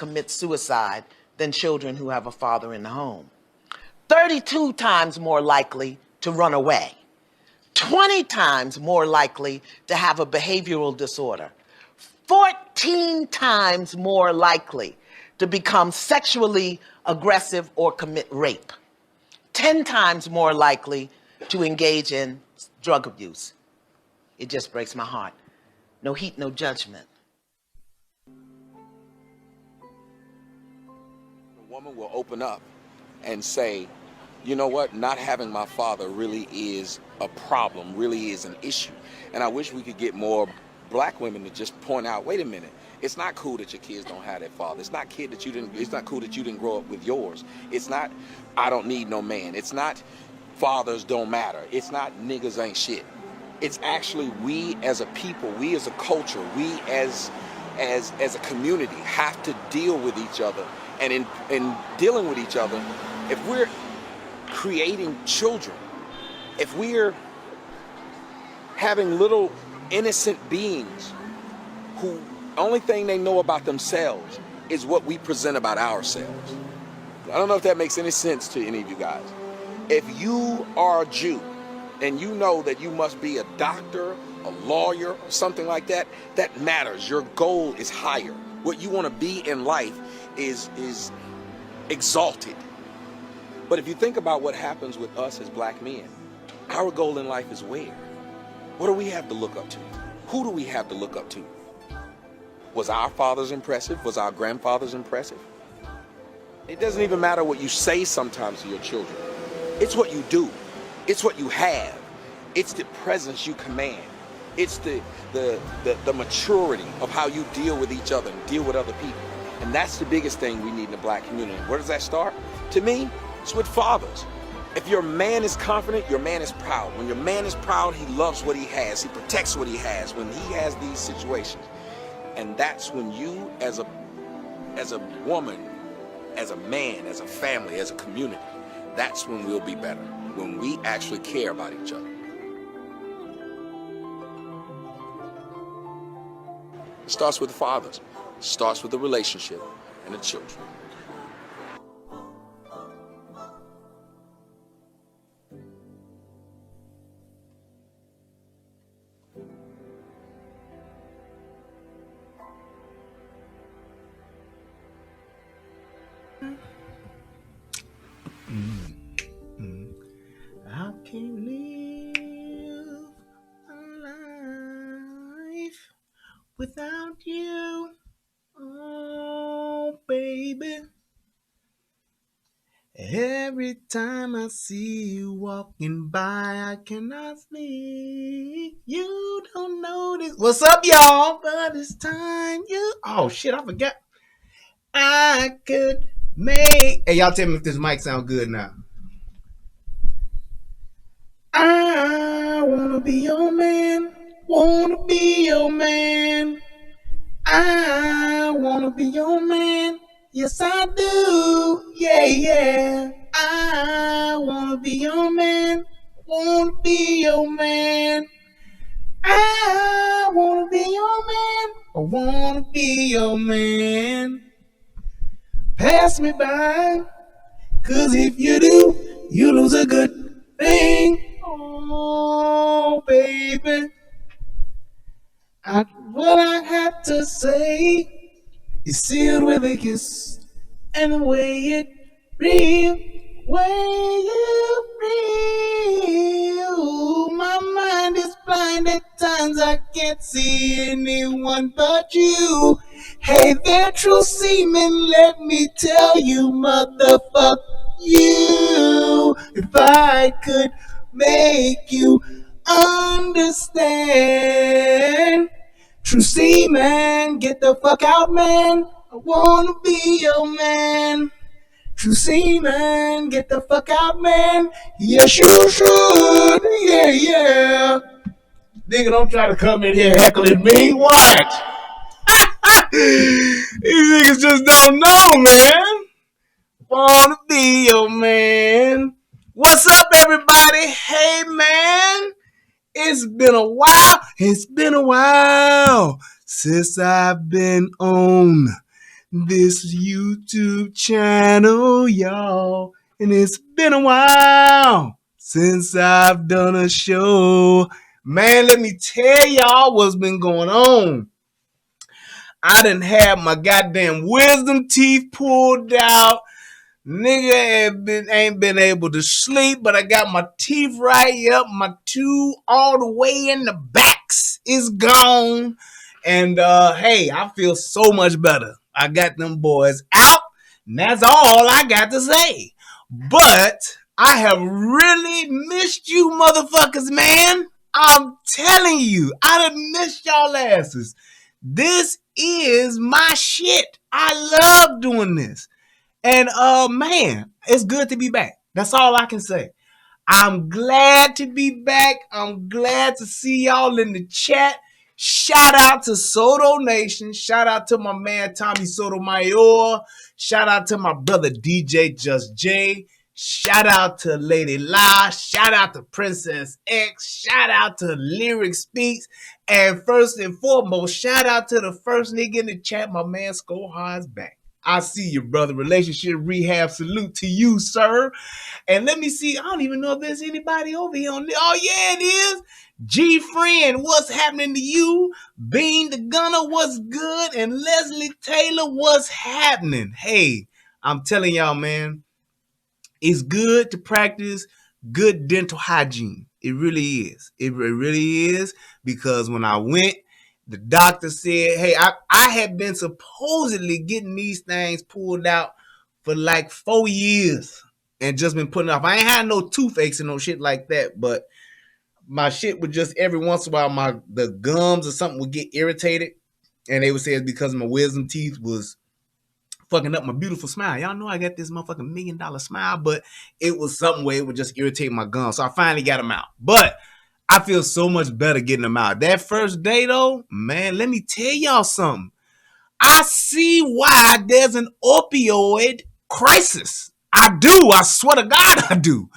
commit suicide than children who have a father in the home. 32 times more likely to run away. 20 times more likely to have a behavioral disorder. 14 times more likely to become sexually aggressive or commit rape. 10 times more likely to engage in drug abuse. It just breaks my heart. No heat, no judgment. A woman will open up and say, you know what, not having my father really is a problem, really is an issue. And I wish we could get more black women to just point out, wait a minute, it's not cool that your kids don't have that father. It's not it's not cool that you didn't grow up with yours. It's not, I don't need no man. It's not, fathers don't matter. It's not, niggas ain't shit. It's actually, we as a people, we as a culture, we as a community have to deal with each other. And in dealing with each other, if we're creating children, if we're having little innocent beings who only thing they know about themselves is what we present about ourselves. I don't know if that makes any sense to any of you guys. If you are a Jew and you know that you must be a doctor, a lawyer, or something like that, that matters. Your goal is higher. What you want to be in life is exalted. But if you think about what happens with us as black men, our goal in life is where? What do we have to look up to? Who do we have to look up to? Was our fathers impressive? Was our grandfathers impressive? It doesn't even matter what you say sometimes to your children. It's what you do. It's what you have. It's the presence you command. It's the maturity of how you deal with each other and deal with other people. And that's the biggest thing we need in the black community. Where does that start? To me, it's with fathers. If your man is confident, your man is proud. When your man is proud, he loves what he has. He protects what he has when he has these situations. And that's when you, as a woman, as a man, as a family, as a community, that's when we'll be better. When we actually care about each other. It starts with the fathers. It starts with the relationship and the children. I can't live a life without you, oh baby. Every time I see you walking by, I cannot sleep. You don't notice. What's up, y'all? But it's time you. Oh shit, I forgot. I could make. Hey, y'all tell me if this mic sound good now. I wanna be your man, wanna be your man. I wanna be your man, yes I do, yeah, yeah. I wanna be your man, wanna be your man. I wanna be your man, I wanna be your man. Pass me by, 'cause if you do, you lose a good thing. Oh, baby, what I had to say is sealed with a kiss, and the way it real, way you feel. My mind is blind at times, I can't see anyone but you. Hey there, true seaman, let me tell you, motherfuck you. If I could make you understand, true seaman, get the fuck out, man. I wanna be your man. True seaman, get the fuck out, man. Yes, you should. Yeah, yeah. Nigga, don't try to come in here heckling me. Watch. These niggas just don't know, man. Wanna be your man. What's up, everybody? Hey, man. It's been a while. It's been a while since I've been on this YouTube channel, y'all. And it's been a while since I've done a show. Man, let me tell y'all what's been going on. I done had my goddamn wisdom teeth pulled out. Nigga ain't been able to sleep, but I got my teeth right. Yep, my two all the way in the backs is gone. And hey, I feel so much better. I got them boys out, and that's all I got to say. But I have really missed you motherfuckers, man. I'm telling you, I done missed y'all asses. This is my shit. I love doing this. And man, it's good to be back. That's all I can say. I'm glad to be back. I'm glad to see y'all in the chat. Shout out to Soto Nation. Shout out to my man Tommy Sotomayor. Shout out to my brother DJ Just J. Shout out to Lady La. Shout out to Princess X. Shout out to Lyric Speaks. And first and foremost, shout out to the first nigga in the chat, my man Skohar's back. I see you, brother. Relationship Rehab. Salute to you, sir. And let me see. I don't even know if there's anybody over here on this. Oh, yeah, it is. G Friend, what's happening to you? Bean the Gunner, what's good? And Leslie Taylor, what's happening? Hey, I'm telling y'all, man, it's good to practice good dental hygiene. It really is. It really is, because when I went, the doctor said, hey, I had been supposedly getting these things pulled out for like 4 years and just been putting off. I ain't had no toothaches and no shit like that, but my shit would just every once in a while, the gums or something would get irritated. And they would say it's because my wisdom teeth was fucking up my beautiful smile. Y'all know I got this motherfucking $1 million smile, but it was something where it would just irritate my gums. So I finally got them out. But I feel so much better getting them out. That first day, though, man, let me tell y'all something. I see why there's an opioid crisis. I do. I swear to God, I do.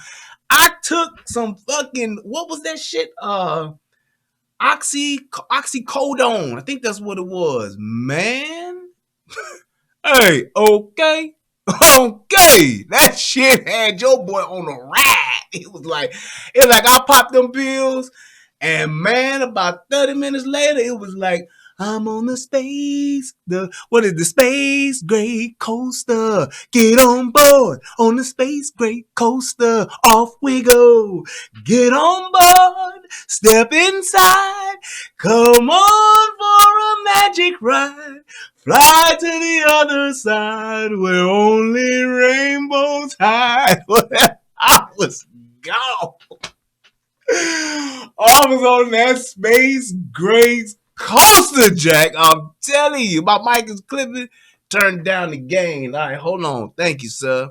I took some fucking, what was that shit? Oxycodone. I think that's what it was. Man. Hey, okay. Okay. That shit had your boy on a ride. It was like I popped them pills, and man, about 30 minutes later, it was like, I'm on the space gray coaster. Get on board on the space gray coaster. Off we go. Get on board. Step inside. Come on for a magic ride. Fly to the other side where only rainbows hide. I was gone. I was on that space gray coaster, Jack. I'm telling you, my mic is clipping. Turn down the gain. All right, hold on. Thank you, sir.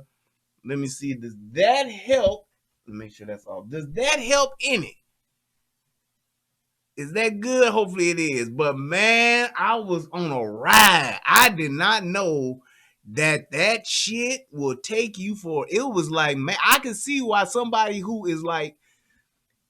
Let me see. Does that help? Let me make sure that's off. Does that help any? Is that good? Hopefully it is. But man, I was on a ride. I did not know that shit will take you for. It was like, man, I can see why somebody who is like,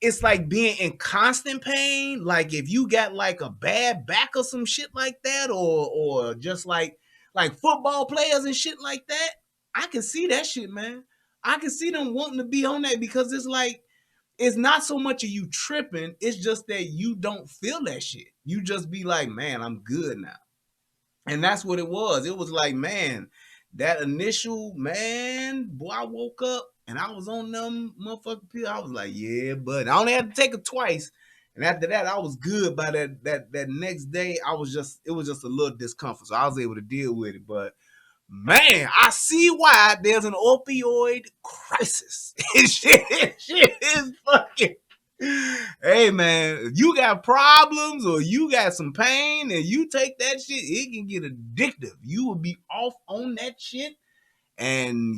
it's like being in constant pain. Like if you got like a bad back or some shit like that, or just like football players and shit like that. I can see that shit, man. I can see them wanting to be on that, because it's like, it's not so much of you tripping. It's just that you don't feel that shit. You just be like, man, I'm good now. And that's what it was. It was like, man, that initial, man, boy, I woke up and I was on them motherfucking pills. I was like, yeah, but I only had to take it twice. And after that, I was good. By that next day, it was just a little discomfort. So I was able to deal with it. But man, I see why there's an opioid crisis. shit is fucking. Hey man, if you got problems or you got some pain and you take that shit, it can get addictive. You will be off on that shit. And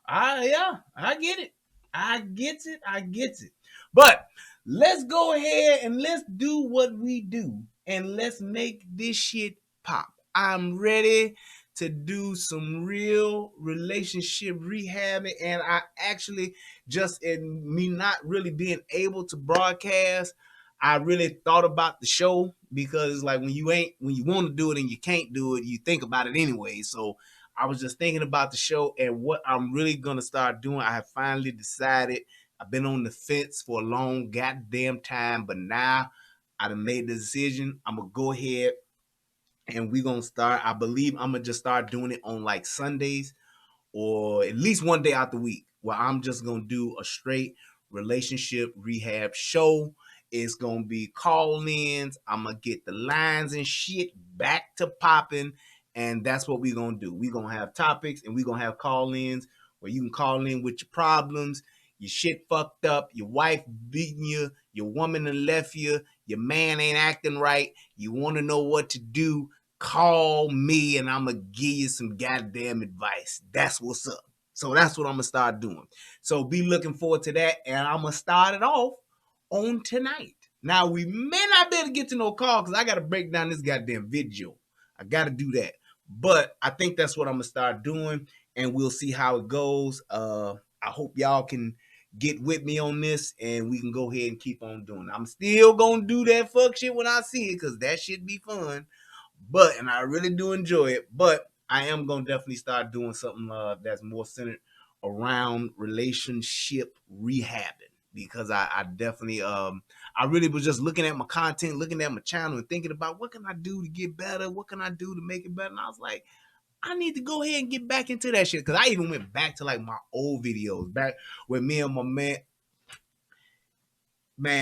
I get it. I get it. But let's go ahead and let's do what we do, and let's make this shit pop. I'm ready to do some real relationship rehabbing, and I actually, just in me not really being able to broadcast, I really thought about the show because it's like when you want to do it and you can't do it, you think about it anyway. So I was just thinking about the show and what I'm really gonna start doing. I have finally decided. I've been on the fence for a long goddamn time, but now I done made the decision. I'm gonna go ahead and we're gonna start. I believe I'm gonna just start doing it on like Sundays or at least one day out the week where I'm just gonna do a straight relationship rehab show. It's gonna be call-ins. I'm gonna get the lines and shit back to popping, and that's what we're gonna do. We're gonna have topics and we're gonna have call-ins where you can call in with your problems, your shit fucked up, your wife beating you, your woman done left you, your man ain't acting right, you wanna know what to do. Call me and I'm gonna give you some goddamn advice. That's what's up. So that's what I'm gonna start doing. So be looking forward to that, and I'm gonna start it off on tonight. Now we may not be able to get to no call because I gotta break down this goddamn video. I gotta do that. But I think that's what I'm gonna start doing, and we'll see how it goes. I hope y'all can get with me on this, and we can go ahead and keep on doing it. I'm still gonna do that fuck shit when I see it, because that shit be fun. But, and I really do enjoy it, but I am going to definitely start doing something that's more centered around relationship rehabbing, because I definitely, I really was just looking at my content, looking at my channel and thinking about what can I do to get better? What can I do to make it better? And I was like, I need to go ahead and get back into that shit. Cause I even went back to like my old videos, back with me and my man,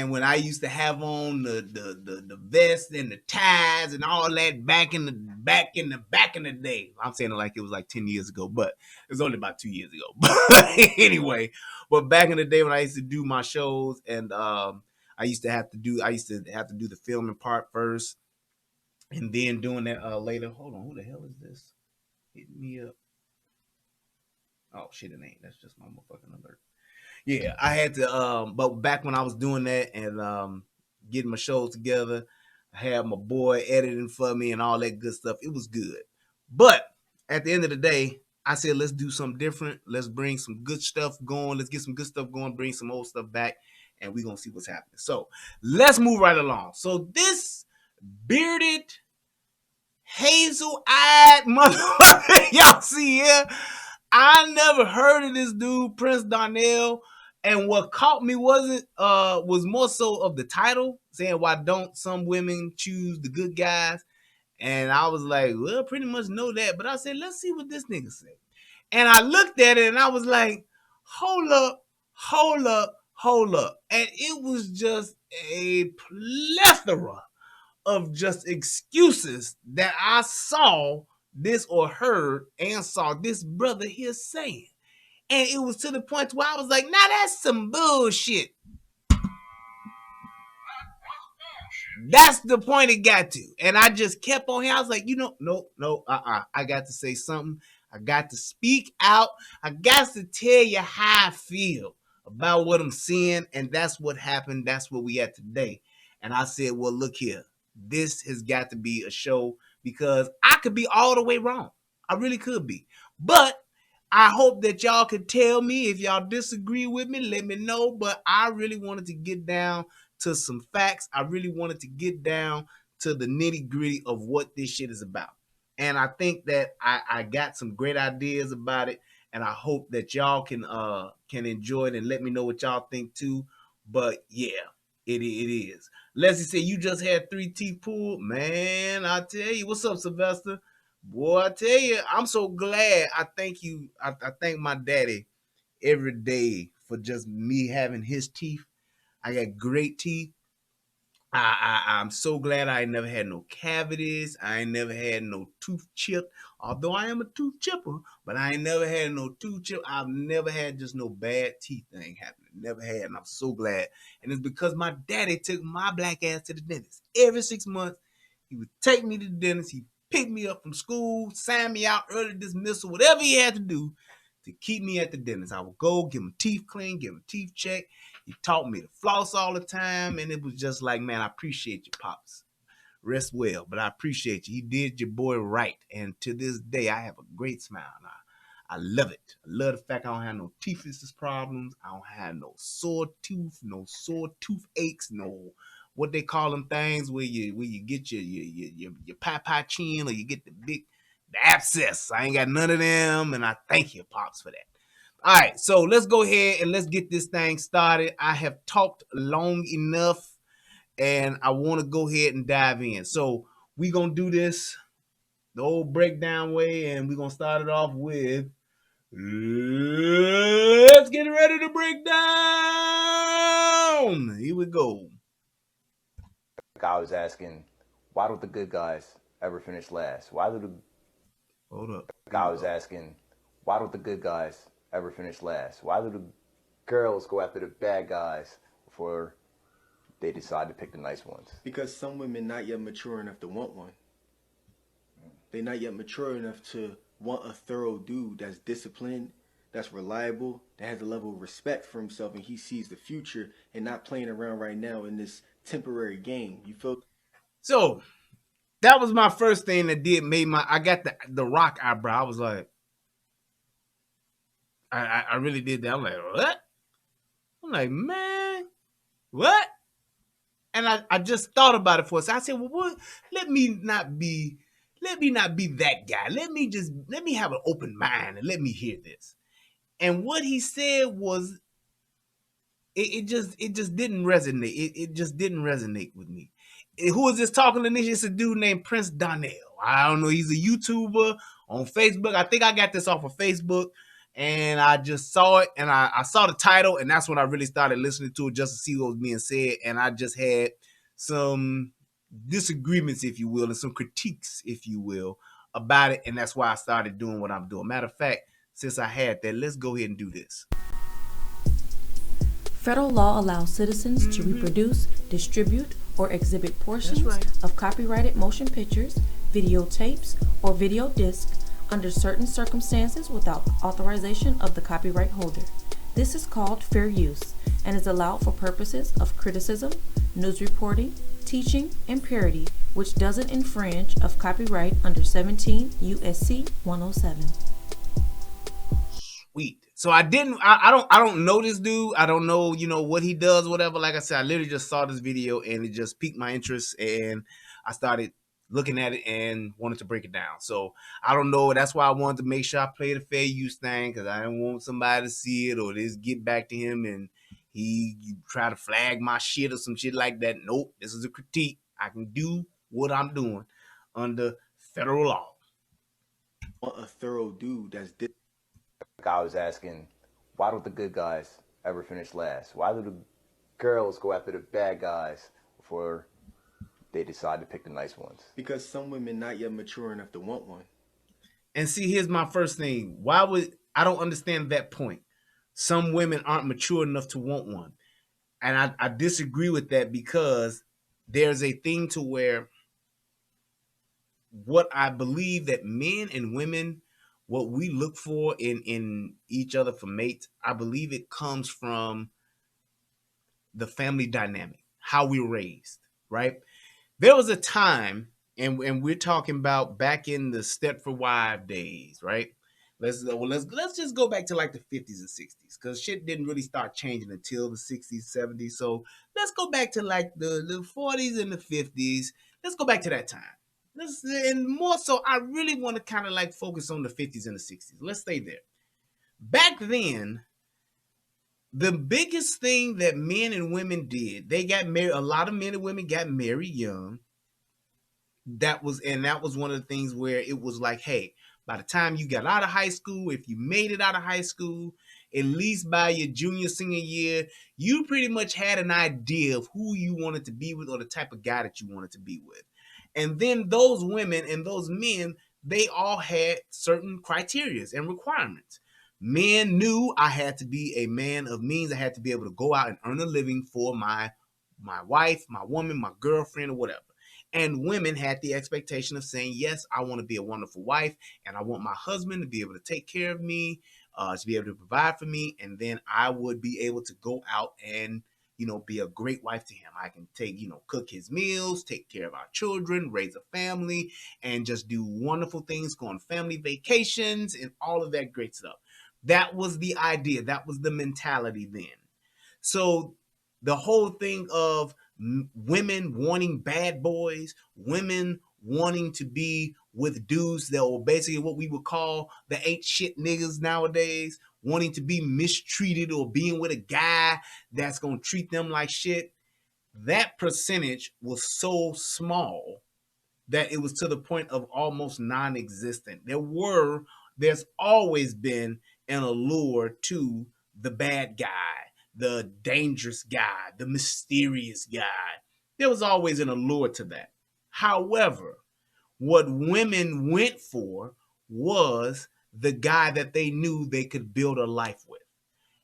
when I used to have on the vest and the ties and all that back in the day. I'm saying it like it was like 10 years ago, but it was only about 2 years ago. But anyway, but back in the day when I used to do my shows, and I used to have to do the filming part first and then doing that later. Hold on, who the hell is this? Hitting me up. Oh shit, it ain't. That's just my motherfucking alert. Yeah, I had to but back when I was doing that and getting my shows together, I had my boy editing for me and all that good stuff. It was good. But at the end of the day, I said, let's do something different. Let's bring some good stuff going. Let's get some good stuff going, bring some old stuff back, and we're gonna see what's happening. So let's move right along. So this bearded, hazel-eyed motherfucker y'all see here, I never heard of this dude, Prince Darnell. And what caught me was more so of the title, saying why don't some women choose the good guys? And I was like, well, pretty much know that. But I said, let's see what this nigga said. And I looked at it and I was like, hold up, hold up, hold up. And it was just a plethora of just excuses that I saw this or heard and saw this brother here saying. And it was to the point where I was like, nah, that's some bullshit. That's the point it got to. And I just kept on here. I was like, no, I got to say something. I got to speak out. I got to tell you how I feel about what I'm seeing. And that's what happened. That's what we at today. And I said, well, look here. This has got to be a show, because I could be all the way wrong. I really could be. But I hope that y'all could tell me if y'all disagree with me. Let me know. But I really wanted to get down to some facts. I really wanted to get down to the nitty gritty of what this shit is about. And I think that I got some great ideas about it. And I hope that y'all can enjoy it and let me know what y'all think too. But yeah, it is. Leslie said, you just had 3 teeth pulled. Man, I tell you. What's up, Sylvester? Boy, I tell you, I'm so glad. I thank you. I thank my daddy every day for just me having his teeth. I got great teeth. I'm so glad I ain't never had no cavities. I ain't never had no tooth chip. Although I am a tooth chipper, but I ain't never had no tooth chip. I've never had just no bad teeth thing happening. Never had, and I'm so glad. And it's because my daddy took my black ass to the dentist. Every 6 months, he would take me to the dentist. He picked me up from school, sign me out, early dismissal, whatever he had to do to keep me at the dentist. I would go, get my teeth clean, get my teeth checked. He taught me to floss all the time, and it was just like, man, I appreciate you, Pops. Rest well, but I appreciate you. He did your boy right, and to this day, I have a great smile. I love it. I love the fact I don't have no teeth problems. I don't have no sore tooth, no sore tooth aches, no what they call them things where you get your pie chin, or you get the abscess. I ain't got none of them, and I thank you, Pops, for that. All right, so let's go ahead and let's get this thing started. I have talked long enough, and I want to go ahead and dive in. So we're going to do this the old breakdown way, and we're going to start it off with, let's get ready to break down. Here we go. I was asking, why don't the good guys ever finish last? Why do the Hold up. I was asking, why don't the good guys ever finish last? Why do the girls go after the bad guys before they decide to pick the nice ones? Because some women not yet mature enough to want one. They not yet mature enough to want a thorough dude that's disciplined, that's reliable, that has a level of respect for himself, and he sees the future and not playing around right now in this temporary game. You feel? So that was my first thing that I got the rock eyebrow. I was like, I really did that. I'm like, what? I'm like, man, what? And I just thought about it for a second. I said, well, what? Let me not be that guy. Let me have an open mind and let me hear this. And what he said was, it just didn't resonate. It just didn't resonate with me. Who is this talking to this? It's a dude named Prince Donnell. I don't know. He's a YouTuber on Facebook. I think I got this off of Facebook, and I just saw it, and I saw the title, and that's when I really started listening to it just to see what was being said. And I just had some disagreements, if you will, and some critiques, if you will, about it. And that's why I started doing what I'm doing. Matter of fact, since I had that, let's go ahead and do this. Federal law allows citizens to reproduce, distribute, or exhibit portions of copyrighted motion pictures, videotapes, or video discs under certain circumstances without authorization of the copyright holder. This is called fair use and is allowed for purposes of criticism, news reporting, teaching, and parody, which doesn't infringe of copyright under 17 U.S.C. 107. Sweet. So I don't know this dude. I don't know, what he does, whatever. Like I said, I literally just saw this video and it just piqued my interest, and I started looking at it and wanted to break it down. So I don't know. That's why I wanted to make sure I play the fair use thing, because I didn't want somebody to see it or just get back to him and he try to flag my shit or some shit like that. Nope. This is a critique. I can do what I'm doing under federal law. Want a thorough dude that's I was asking, why don't the good guys ever finish last? Why do the girls go after the bad guys before they decide to pick the nice ones? Because some women not yet mature enough to want one. And see, here's my first thing. I don't understand that point. Some women aren't mature enough to want one. And I disagree with that, because there's a thing to where what I believe that men and women, what we look for in each other for mates, I believe it comes from the family dynamic, how we were raised, right? There was a time, and we're talking about back in the Stepford Wives days, right? Let's just go back to like the 50s and 60s, because shit didn't really start changing until the 60s, 70s. So let's go back to like the 40s and the 50s. Let's go back to that time. And more so, I really want to kind of like focus on the 50s and the 60s. Let's stay there. Back then, the biggest thing that men and women did, they got married. A lot of men and women got married young. That was one of the things where it was like, hey, by the time you got out of high school, if you made it out of high school, at least by your junior, senior year, you pretty much had an idea of who you wanted to be with or the type of guy that you wanted to be with. And then those women and those men, they all had certain criteria and requirements. Men knew I had to be a man of means. I had to be able to go out and earn a living for my wife, my woman, my girlfriend, or whatever. And women had the expectation of saying, yes, I want to be a wonderful wife, and I want my husband to be able to take care of me, to be able to provide for me, and then I would be able to go out and be a great wife to him. I can take, cook his meals, take care of our children, raise a family, and just do wonderful things, go on family vacations, and all of that great stuff. That was the idea. That was the mentality then. So the whole thing of women wanting bad boys, women wanting to be with dudes that were basically what we would call the ain't shit niggas nowadays, wanting to be mistreated or being with a guy that's going to treat them like shit. That percentage was so small that it was to the point of almost non-existent. There's always been an allure to the bad guy, the dangerous guy, the mysterious guy. There was always an allure to that. However, what women went for was the guy that they knew they could build a life with.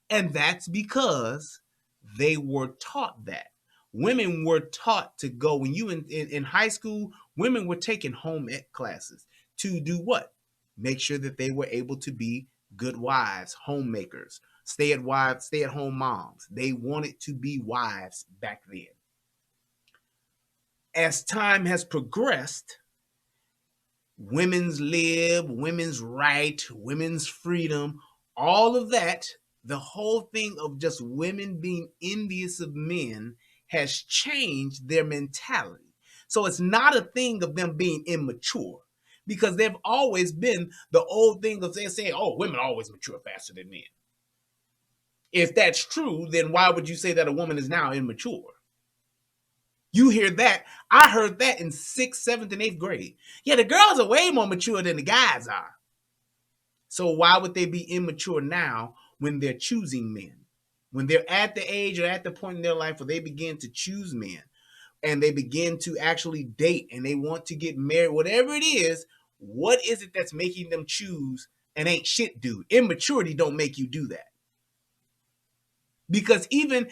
And that's because they were taught that. Women were taught to go, when you in high school, women were taking home ec classes to do what? Make sure that they were able to be good wives, homemakers, stay-at-home moms. They wanted to be wives back then. As time has progressed, women's lib, women's right, women's freedom, all of that, the whole thing of just women being envious of men has changed their mentality. So it's not a thing of them being immature, because they've always been the old thing of saying, oh, women always mature faster than men. If that's true, then why would you say that a woman is now immature? You hear that. I heard that in 6th, 7th, and 8th grade. Yeah, the girls are way more mature than the guys are. So why would they be immature now when they're choosing men? When they're at the age or at the point in their life where they begin to choose men and they begin to actually date and they want to get married, whatever it is, what is it that's making them choose an ain't shit dude? Immaturity don't make you do that. Because even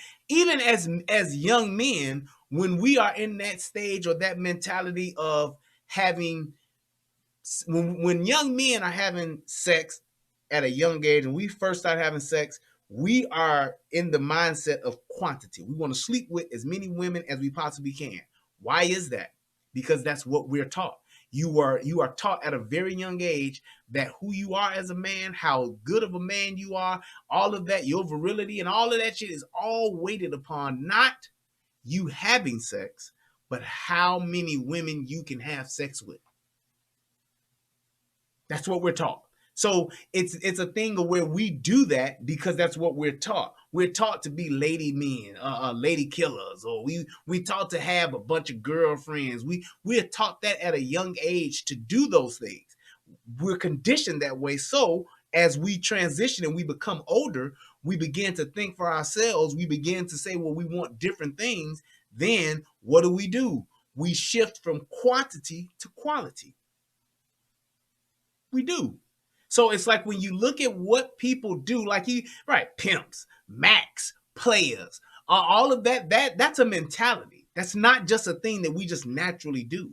as young men, when we are in that stage or that mentality of having, when young men are having sex at a young age and we first start having sex, we are in the mindset of quantity. We want to sleep with as many women as we possibly can. Why is that? Because that's what we're taught. You are taught at a very young age that who you are as a man, how good of a man you are, all of that, your virility and all of that shit is all weighted upon not you having sex, but how many women you can have sex with. That's what we're taught. So it's a thing of where we do that because that's what we're taught. We're taught to be lady men, lady killers, or we taught to have a bunch of girlfriends. We're taught that at a young age to do those things. We're conditioned that way. So as we transition and we become older, we begin to think for ourselves. We begin to say, well, we want different things. Then what do? We shift from quantity to quality. We do. So it's like when you look at what people do, like pimps, max, players, all of that's a mentality. That's not just a thing that we just naturally do.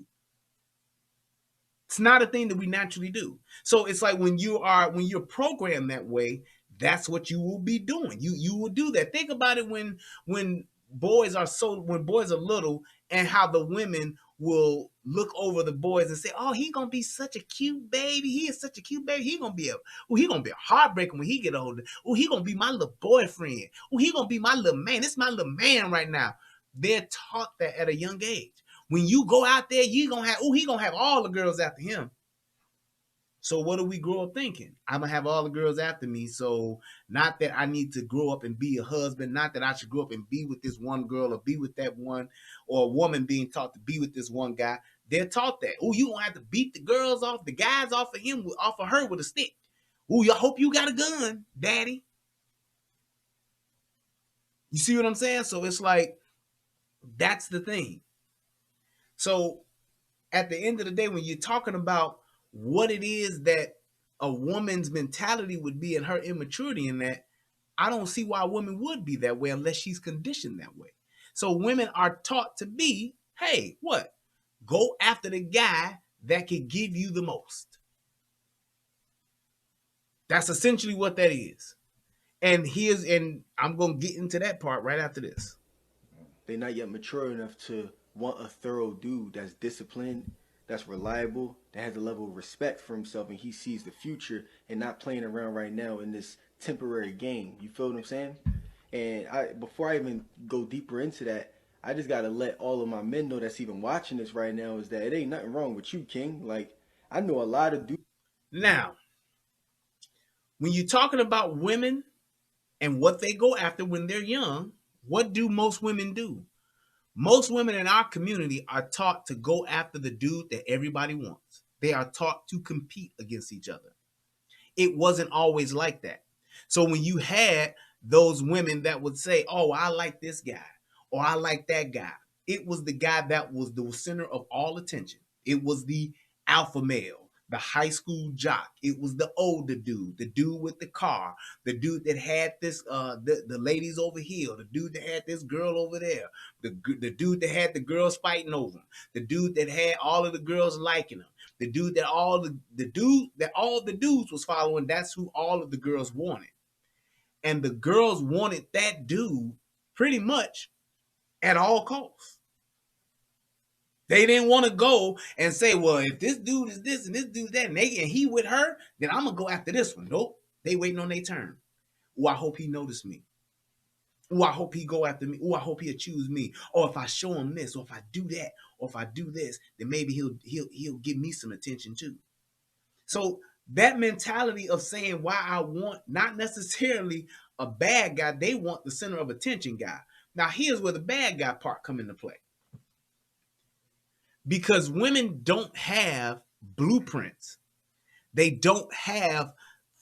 It's not a thing that we naturally do. So it's like when you're programmed that way, that's what you will be doing. You will do that. Think about it when boys are little and how the women will look over the boys and say, oh, he gonna be such a cute baby. He is such a cute baby. He gonna be a heartbreaker when he get older. Oh, he gonna be my little boyfriend. Oh, he gonna be my little man. It's my little man right now. They're taught that at a young age. When you go out there, he gonna have all the girls after him. So what do we grow up thinking? I'm gonna have all the girls after me. So not that I need to grow up and be a husband, not that I should grow up and be with this one girl or be with that one, or a woman being taught to be with this one guy. They're taught that. Oh, you gonna have to beat the guys off of her with a stick. Oh, I hope you got a gun, daddy. You see what I'm saying? So it's like, that's the thing. So at the end of the day, when you're talking about what it is that a woman's mentality would be and her immaturity in that, I don't see why a woman would be that way unless she's conditioned that way. So women are taught to be, hey, what? Go after the guy that can give you the most. That's essentially what that is. And I'm going to get into that part right after this. They're not yet mature enough to want a thorough dude that's disciplined, that's reliable, that has a level of respect for himself, and he sees the future and not playing around right now in this temporary game. You feel what I'm saying? And before I even go deeper into that, I just gotta let all of my men know that's even watching this right now is that it ain't nothing wrong with you, King. Like, I know a lot of dudes. Now, when you're talking about women and what they go after when they're young, what do most women do? Most women in our community are taught to go after the dude that everybody wants. They are taught to compete against each other. It wasn't always like that. So when you had those women that would say, oh, I like this guy or I like that guy, it was the guy that was the center of all attention. It was the alpha male, the high school jock. It was the older dude, the dude with the car, the dude that had this, the ladies over here, the dude that had this girl over there, the dude that had the girls fighting over him, the dude that had all of the girls liking him, the dude that all the dudes was following. That's who all of the girls wanted. And the girls wanted that dude pretty much at all costs. They didn't want to go and say, well, if this dude is this and this dude that, and he with her, then I'm going to go after this one. Nope. They waiting on their turn. Oh, I hope he noticed me. Oh, I hope he go after me. Oh, I hope he'll choose me. Or if I show him this, or if I do that, or if I do this, then maybe he'll give me some attention too. So that mentality of saying why I want not necessarily a bad guy, they want the center of attention guy. Now here's where the bad guy part come into play. Because women don't have blueprints. They don't have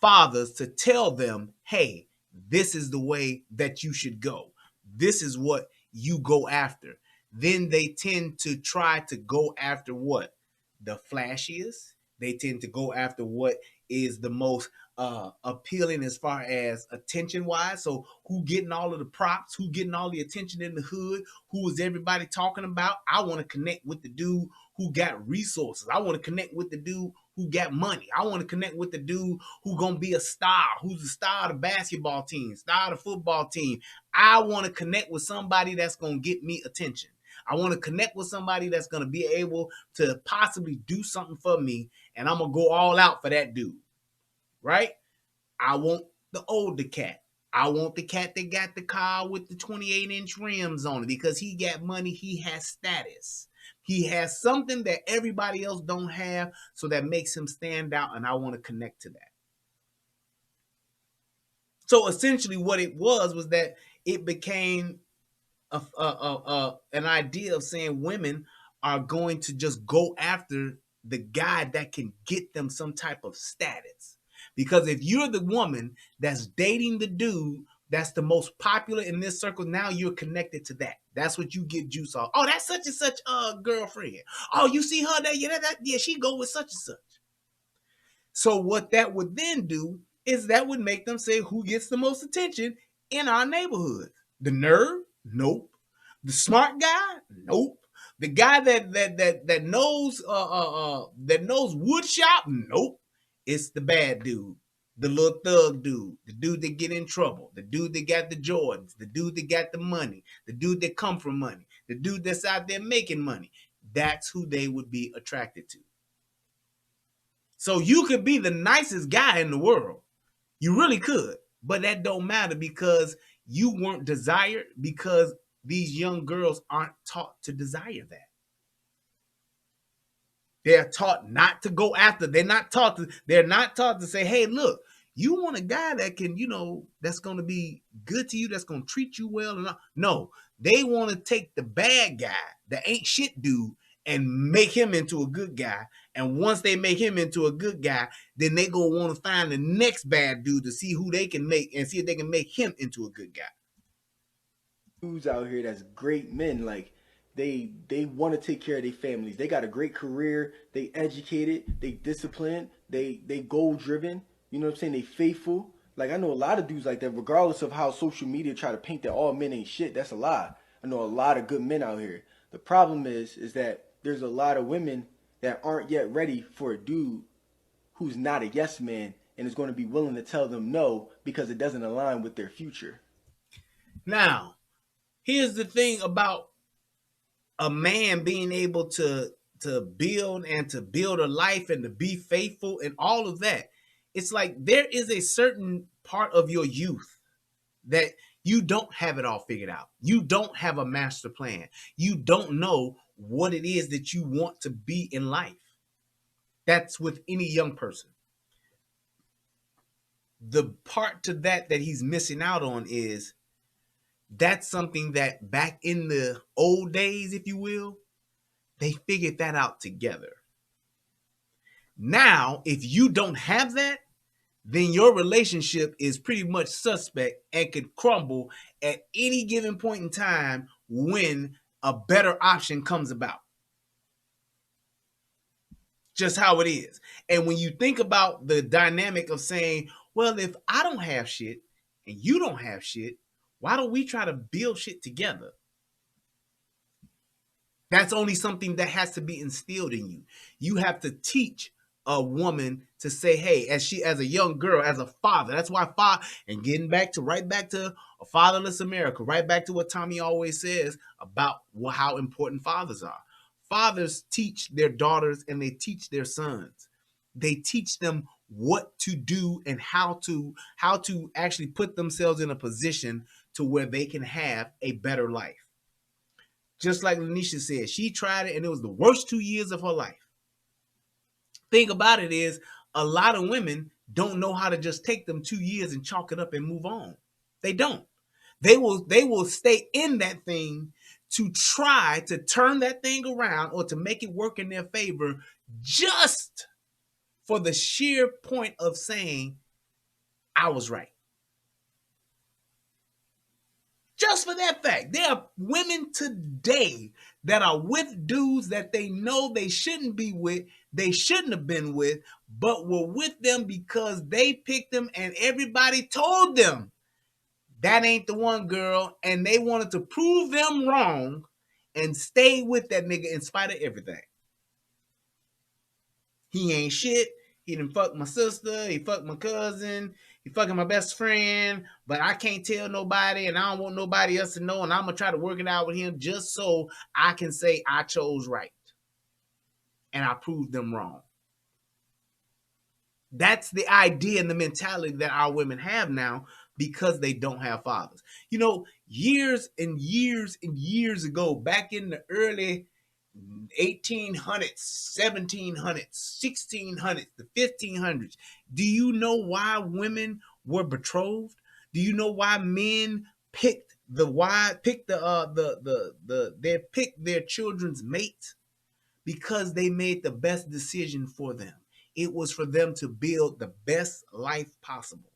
fathers to tell them, hey, this is the way that you should go. This is what you go after. Then they tend to try to go after what? The flashiest. They tend to go after what is the most appealing as far as attention wise. So who getting all of the props, who getting all the attention in the hood, who is everybody talking about? I want to connect with the dude who got resources. I want to connect with the dude who got money. I want to connect with the dude who gonna be a star, who's the star of the basketball team, star of the football team. I want to connect with somebody that's gonna get me attention. I want to connect with somebody that's going to be able to possibly do something for me, and I'm going to go all out for that dude, right? I want the older cat. I want the cat that got the car with the 28-inch rims on it because he got money, he has status. He has something that everybody else don't have, so that makes him stand out, and I want to connect to that. So essentially what it was that it became an idea of saying women are going to just go after the guy that can get them some type of status. Because if you're the woman that's dating the dude that's the most popular in this circle, now you're connected to that. That's what you get juice off. Oh, that's such and such girlfriend. Oh, you see her there? Yeah, she go with such and such. So what that would then do is that would make them say who gets the most attention in our neighborhood. The nerd? Nope. The smart guy? Nope. The guy that knows wood shop? Nope. It's the bad dude, the little thug dude, the dude that get in trouble, the dude that got the Jordans, the dude that got the money, the dude that come from money, the dude that's out there making money. That's who they would be attracted to. So you could be the nicest guy in the world. You really could, but that don't matter because you weren't desired, because these young girls aren't taught to desire that. They're taught not to go after. They're not taught to say, hey, look, you want a guy that can, that's going to be good to you, that's going to treat you well. No, they want to take the bad guy, the ain't shit dude, and make him into a good guy. And once they make him into a good guy, then they go want to find the next bad dude to see who they can make and see if they can make him into a good guy. Dudes out here that's great men, like they want to take care of their families. They got a great career. They educated. They disciplined. They goal driven. You know what I'm saying? They faithful. Like I know a lot of dudes like that. Regardless of how social media try to paint that all men ain't shit, that's a lie. I know a lot of good men out here. The problem is that there's a lot of women that aren't yet ready for a dude who's not a yes man and is going to be willing to tell them no because it doesn't align with their future. Now, here's the thing about a man being able to build and to build a life and to be faithful and all of that. It's like there is a certain part of your youth that You don't have it all figured out. You don't have a master plan. You don't know what it is that you want to be in life. That's with any young person. The part to that he's missing out on is that's something that back in the old days, if you will, they figured that out together. Now, if you don't have that, then your relationship is pretty much suspect and could crumble at any given point in time when a better option comes about. Just how it is. And when you think about the dynamic of saying, well, if I don't have shit and you don't have shit, why don't we try to build shit together? That's only something that has to be instilled in you. You have to teach a woman to say, hey, as a young girl, as a father, that's why and getting right back to a fatherless America, right back to what Tommy always says about how important fathers are. Fathers teach their daughters and they teach their sons. They teach them what to do and how to actually put themselves in a position to where they can have a better life. Just like Lanisha said, she tried it and it was the worst 2 years of her life. Thing about it is, a lot of women don't know how to just take them 2 years and chalk it up and move on. They don't. They will stay in that thing to try to turn that thing around or to make it work in their favor, just for the sheer point of saying, I was right. Just for that fact. There are women today that are with dudes that they know they shouldn't be with, they shouldn't have been with, but were with them because they picked them and everybody told them that ain't the one, girl, and they wanted to prove them wrong and stay with that nigga in spite of everything. He ain't shit. He done fucked my sister. He fucked my cousin. He fucking my best friend. But I can't tell nobody, and I don't want nobody else to know, and I'm going to try to work it out with him just so I can say I chose right. And I proved them wrong. That's the idea and the mentality that our women have now because they don't have fathers. You know, years and years and years ago, back in the early 1800s, 1700s, 1600s, the 1500s, do you know why women were betrothed? Do you know why men picked their children's mate? Because they made the best decision for them. It was for them to build the best life possible.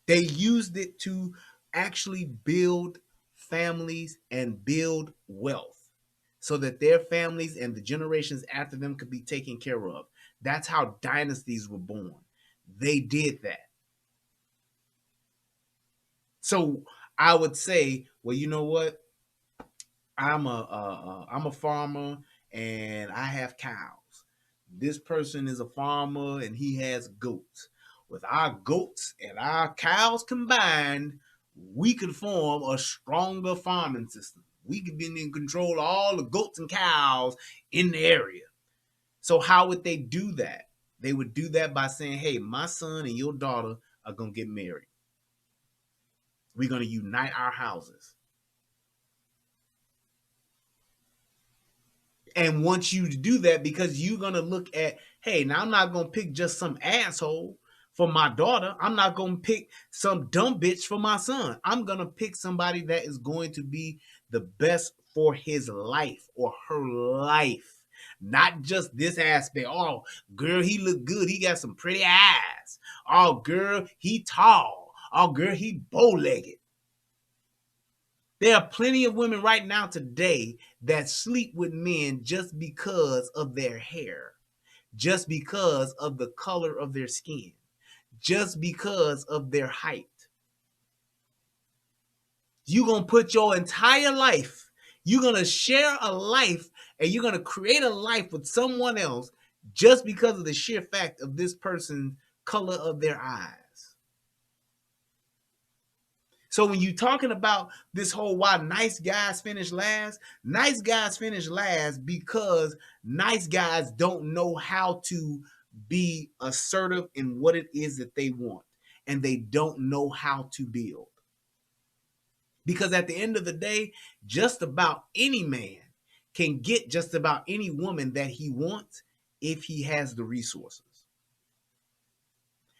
They used it to actually build families and build wealth so that their families and the generations after them could be taken care of. That's how dynasties were born. They did that. So I would say, well, you know what? I'm a farmer and I have cows. This person is a farmer and he has goats. With our goats and our cows combined, we could form a stronger farming system. We could be in control of all the goats and cows in the area. So how would they do that? They would do that by saying, hey, my son and your daughter are going to get married. We're going to unite our houses. And want you to do that because you're going to look at, hey, now I'm not going to pick just some asshole for my daughter. I'm not going to pick some dumb bitch for my son. I'm going to pick somebody that is going to be the best for his life or her life. Not just this aspect. Oh, girl, he look good. He got some pretty eyes. Oh, girl, he tall. Oh, girl, he bow-legged. There are plenty of women right now today that sleep with men just because of their hair, just because of the color of their skin, just because of their height. You're going to put your entire life, you're going to share a life, and you're going to create a life with someone else just because of the sheer fact of this person's color of their eyes. So when you're talking about this whole why nice guys finish last because nice guys don't know how to be assertive in what it is that they want. and they don't know how to build. Because at the end of the day, just about any man can get just about any woman that he wants if he has the resources.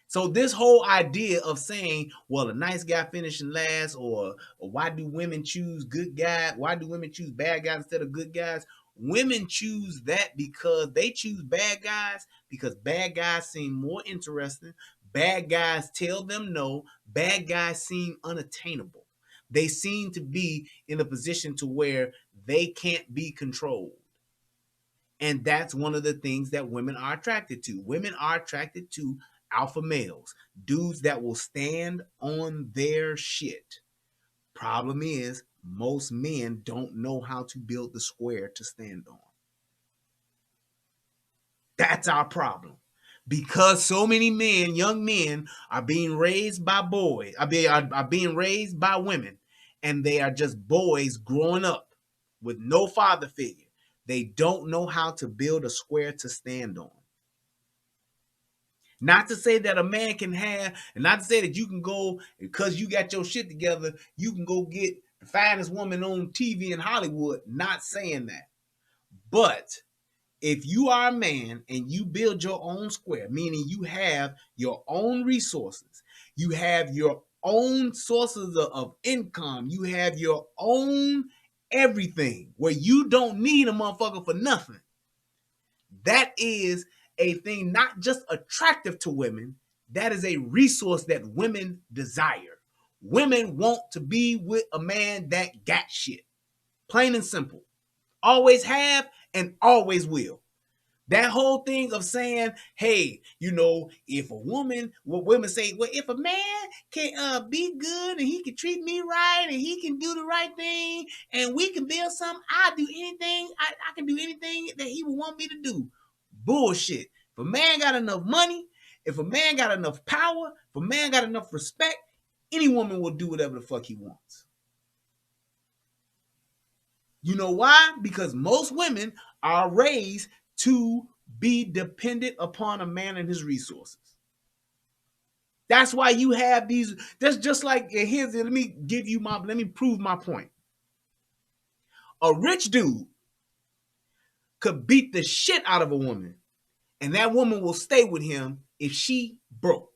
So this whole idea of saying, well, a nice guy finishing last, or why do women choose good guys? Why do women choose bad guys instead of good guys? Women choose that because they choose bad guys because bad guys seem more interesting. Bad guys tell them no. Bad guys seem unattainable. They seem to be in a position to where they can't be controlled. And that's one of the things that women are attracted to. Women are attracted to alpha males, dudes that will stand on their shit. Problem is, most men don't know how to build the square to stand on. That's our problem. Because so many men, young men, are being raised by boys, are being raised by women, and they are just boys growing up with no father figure. They don't know how to build a square to stand on. Not to say that a man can have, and not to say that you can go, because you got your shit together, you can go get the finest woman on TV in Hollywood. Not saying that. But if you are a man and you build your own square, meaning you have your own resources, you have your own sources of income, you have your own everything where you don't need a motherfucker for nothing. That is a thing not just attractive to women, that is a resource that women desire. Women want to be with a man that got shit. Plain and simple. Always have and always will. That whole thing of saying, hey, if a woman, what women say, well, if a man can be good and he can treat me right and he can do the right thing and we can build something, I'll do anything. I can do anything that he would want me to do. Bullshit. If a man got enough money, if a man got enough power, if a man got enough respect, any woman will do whatever the fuck he wants. You know why? Because most women are raised to be dependent upon a man and his resources. That's why you have these. That's just like, let me prove my point. A rich dude could beat the shit out of a woman, and that woman will stay with him if she broke.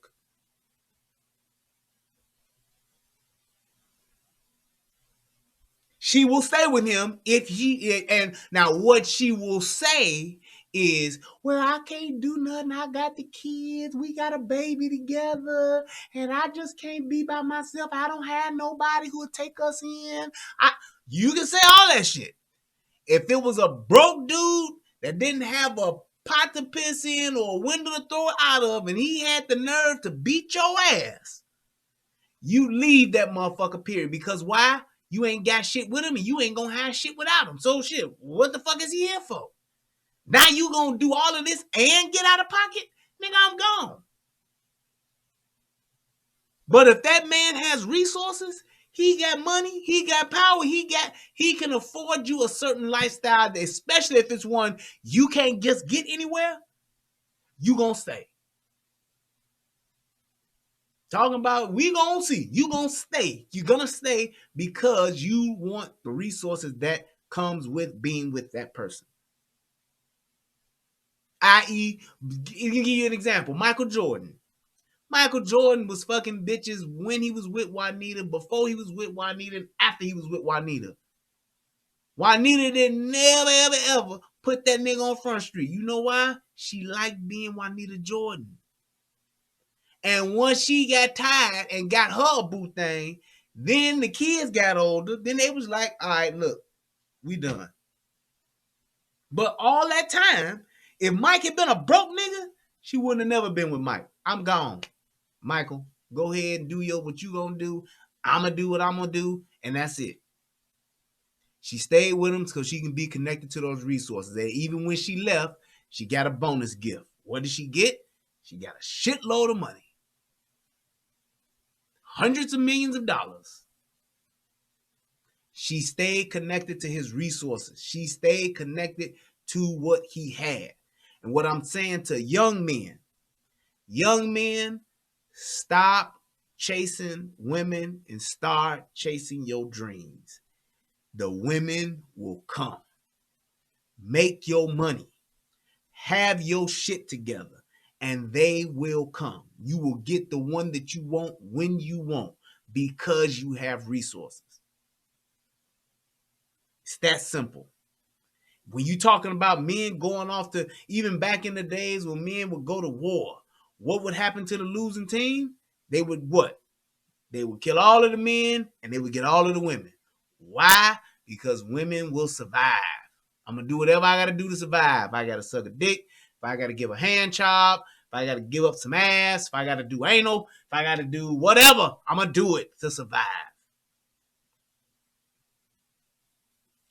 She will stay with him and now what she will say is, well, I can't do nothing. I got the kids. We got a baby together and I just can't be by myself. I don't have nobody who will take us in. You can say all that shit. If it was a broke dude that didn't have a pot to piss in or a window to throw it out of and he had the nerve to beat your ass, you leave that motherfucker, period. Because why? You ain't got shit with him and you ain't gonna have shit without him. So shit, what the fuck is he here for? Now you gonna do all of this and get out of pocket? Nigga, I'm gone. But if that man has resources, he got money, he got power, he can afford you a certain lifestyle, especially if it's one you can't just get anywhere, you gonna stay. Talking about, we gonna see. You gonna stay. You're gonna stay because you want the resources that comes with being with that person. I.e., give you an example. Michael Jordan. Michael Jordan was fucking bitches when he was with Juanita, before he was with Juanita, and after he was with Juanita. Juanita didn't ever put that nigga on Front Street. You know why? She liked being Juanita Jordan. And once she got tired and got her boo thing, then the kids got older. Then they was like, all right, look, we done. But all that time, if Mike had been a broke nigga, she wouldn't have never been with Mike. I'm gone. Michael, go ahead and do what you gonna do. I'm gonna do what I'm gonna do, and that's it. She stayed with him because she can be connected to those resources. And even when she left, she got a bonus gift. What did she get? She got a shitload of money. Hundreds of millions of dollars. She stayed connected to his resources. She stayed connected to what he had. And what I'm saying to young men, stop chasing women and start chasing your dreams. The women will come. Make your money. Have your shit together, and they will come. You will get the one that you want when you want because you have resources. It's that simple. When you talking about men going off to, even back in the days when men would go to war, what would happen to the losing team? They would what? They would kill all of the men and they would get all of the women. Why? Because women will survive. I'm going to do whatever I got to do to survive. If I got to suck a dick, if I got to give a hand chop, if I got to give up some ass, if I got to do anal, if I got to do whatever, I'm going to do it to survive.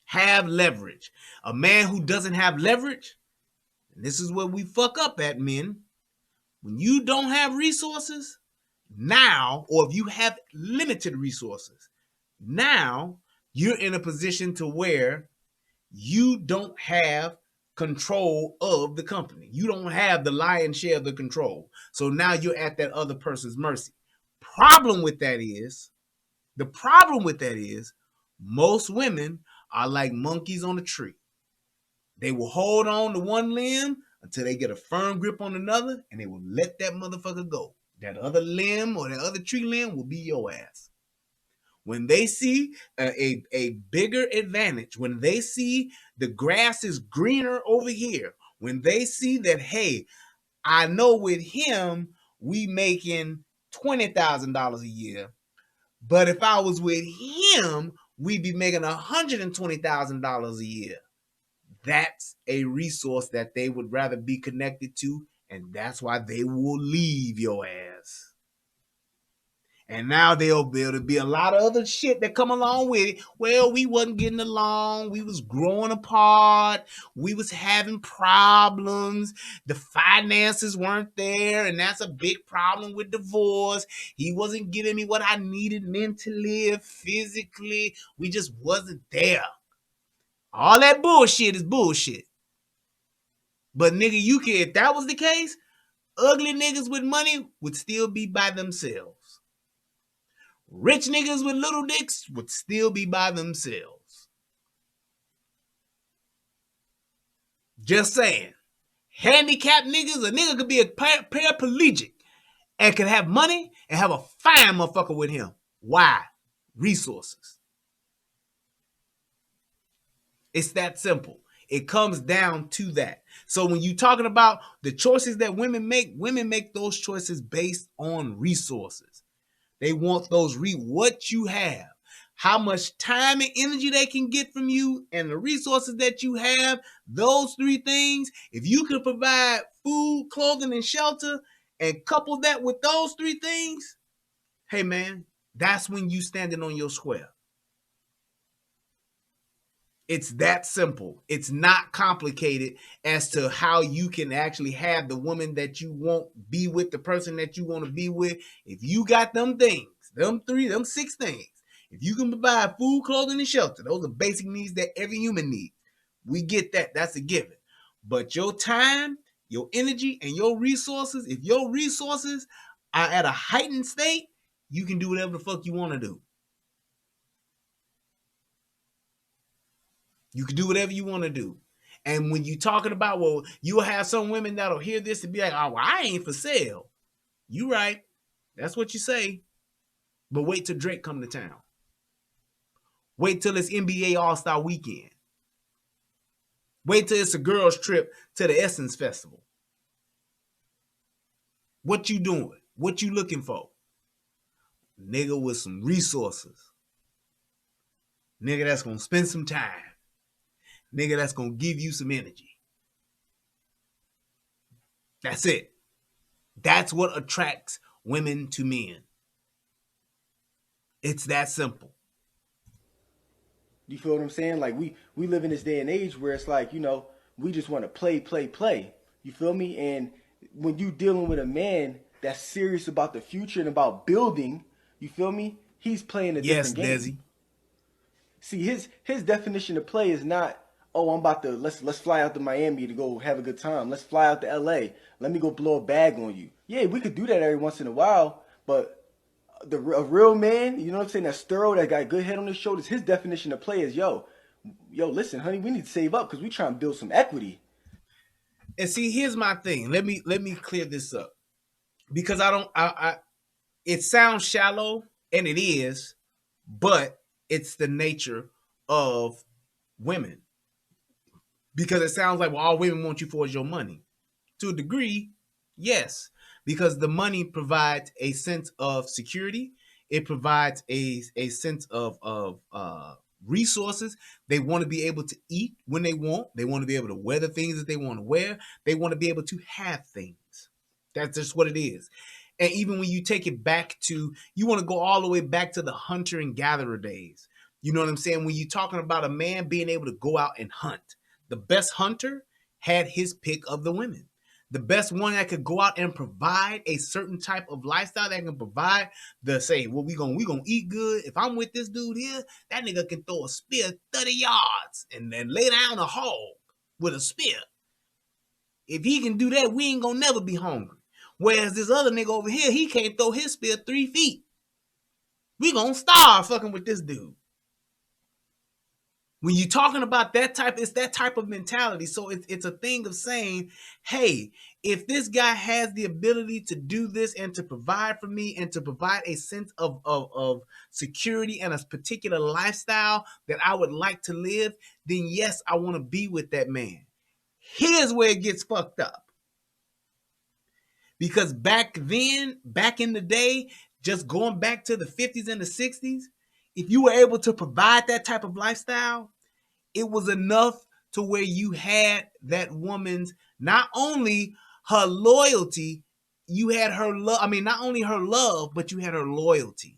Have leverage. A man who doesn't have leverage, and this is where we fuck up at, men. When you don't have resources, now, or if you have limited resources, now you're in a position to where you don't have control of the company. You don't have the lion's share of the control. So now you're at that other person's mercy. The problem with that is, most women are like monkeys on a tree. They will hold on to one limb until they get a firm grip on another, and they will let that motherfucker go. That other limb or that other tree limb will be your ass. When they see a bigger advantage, when they see the grass is greener over here, when they see that, hey, I know with him, we making $20,000 a year, but if I was with him, we'd be making $120,000 a year. That's a resource that they would rather be connected to, and that's why they will leave your ass. And now there'll be a lot of other shit that come along with it. Well, we wasn't getting along. We was growing apart. We was having problems. The finances weren't there, and that's a big problem with divorce. He wasn't giving me what I needed mentally, physically. We just wasn't there. All that bullshit is bullshit. But nigga, you can, if that was the case, ugly niggas with money would still be by themselves. Rich niggas with little dicks would still be by themselves. Just saying. Handicapped niggas, a nigga could be a paraplegic and could have money and have a fine motherfucker with him. Why? Resources. It's that simple. It comes down to that. So when you're talking about the choices that women make those choices based on resources. They want those what you have, how much time and energy they can get from you, and the resources that you have. Those three things, if you can provide food, clothing, and shelter, and couple that with those three things, hey man, that's when you standing on your square. It's that simple. It's not complicated as to how you can actually have the woman that you want, be with the person that you want to be with. If you got them things, them 6 things, if you can provide food, clothing, and shelter, those are basic needs that every human needs. We get that. That's a given. But your time, your energy, and your resources, if your resources are at a heightened state, you can do whatever the fuck you want to do. You can do whatever you want to do. And when you're talking about, well, you'll have some women that'll hear this and be like, oh, well, I ain't for sale. You right. That's what you say. But wait till Drake come to town. Wait till it's NBA All-Star Weekend. Wait till it's a girls' trip to the Essence Festival. What you doing? What you looking for? Nigga with some resources. Nigga that's going to spend some time. Nigga that's going to give you some energy. That's it. That's what attracts women to men. It's that simple. You feel what I'm saying? Like we live in this day and age where it's like, you know, we just want to play. You feel me? And when you dealing with a man that's serious about the future and about building, you feel me? He's playing a different game. Yes, Desi. See, his definition of play is not, oh, I'm about to let's fly out to Miami to go have a good time. Let's fly out to LA. Let me go blow a bag on you. Yeah, we could do that every once in a while, but A real man, you know what I'm saying, that's thorough, that got good head on his shoulders, his definition of play is, yo, listen, honey, we need to save up because we trying to build some equity. And see, here's my thing. Let me clear this up. Because it sounds shallow, and it is, but it's the nature of women. Because it sounds like, well, all women want you for is your money. To a degree, yes, because the money provides a sense of security. It provides a sense of resources. They want to be able to eat when they want. They want to be able to wear the things that they want to wear. They want to be able to have things. That's just what it is. And even when you take it back to, you want to go all the way back to the hunter and gatherer days. You know what I'm saying? When you're talking about a man being able to go out and hunt, the best hunter had his pick of the women. The best one that could go out and provide a certain type of lifestyle that can provide the say, well, we gonna eat good. If I'm with this dude here, that nigga can throw a spear 30 yards and then lay down a hog with a spear. If he can do that, we ain't gonna never be hungry. Whereas this other nigga over here, he can't throw his spear 3 feet. We gonna starve fucking with this dude. When you're talking about that type, it's that type of mentality. So it's a thing of saying, hey, if this guy has the ability to do this and to provide for me and to provide a sense of security and a particular lifestyle that I would like to live, then yes, I want to be with that man. Here's where it gets fucked up. Because back then, back in the day, just going back to the 50s and the 60s, if you were able to provide that type of lifestyle, it was enough to where you had that woman's, not only her loyalty, you had her love. I mean, not only her love, but you had her loyalty.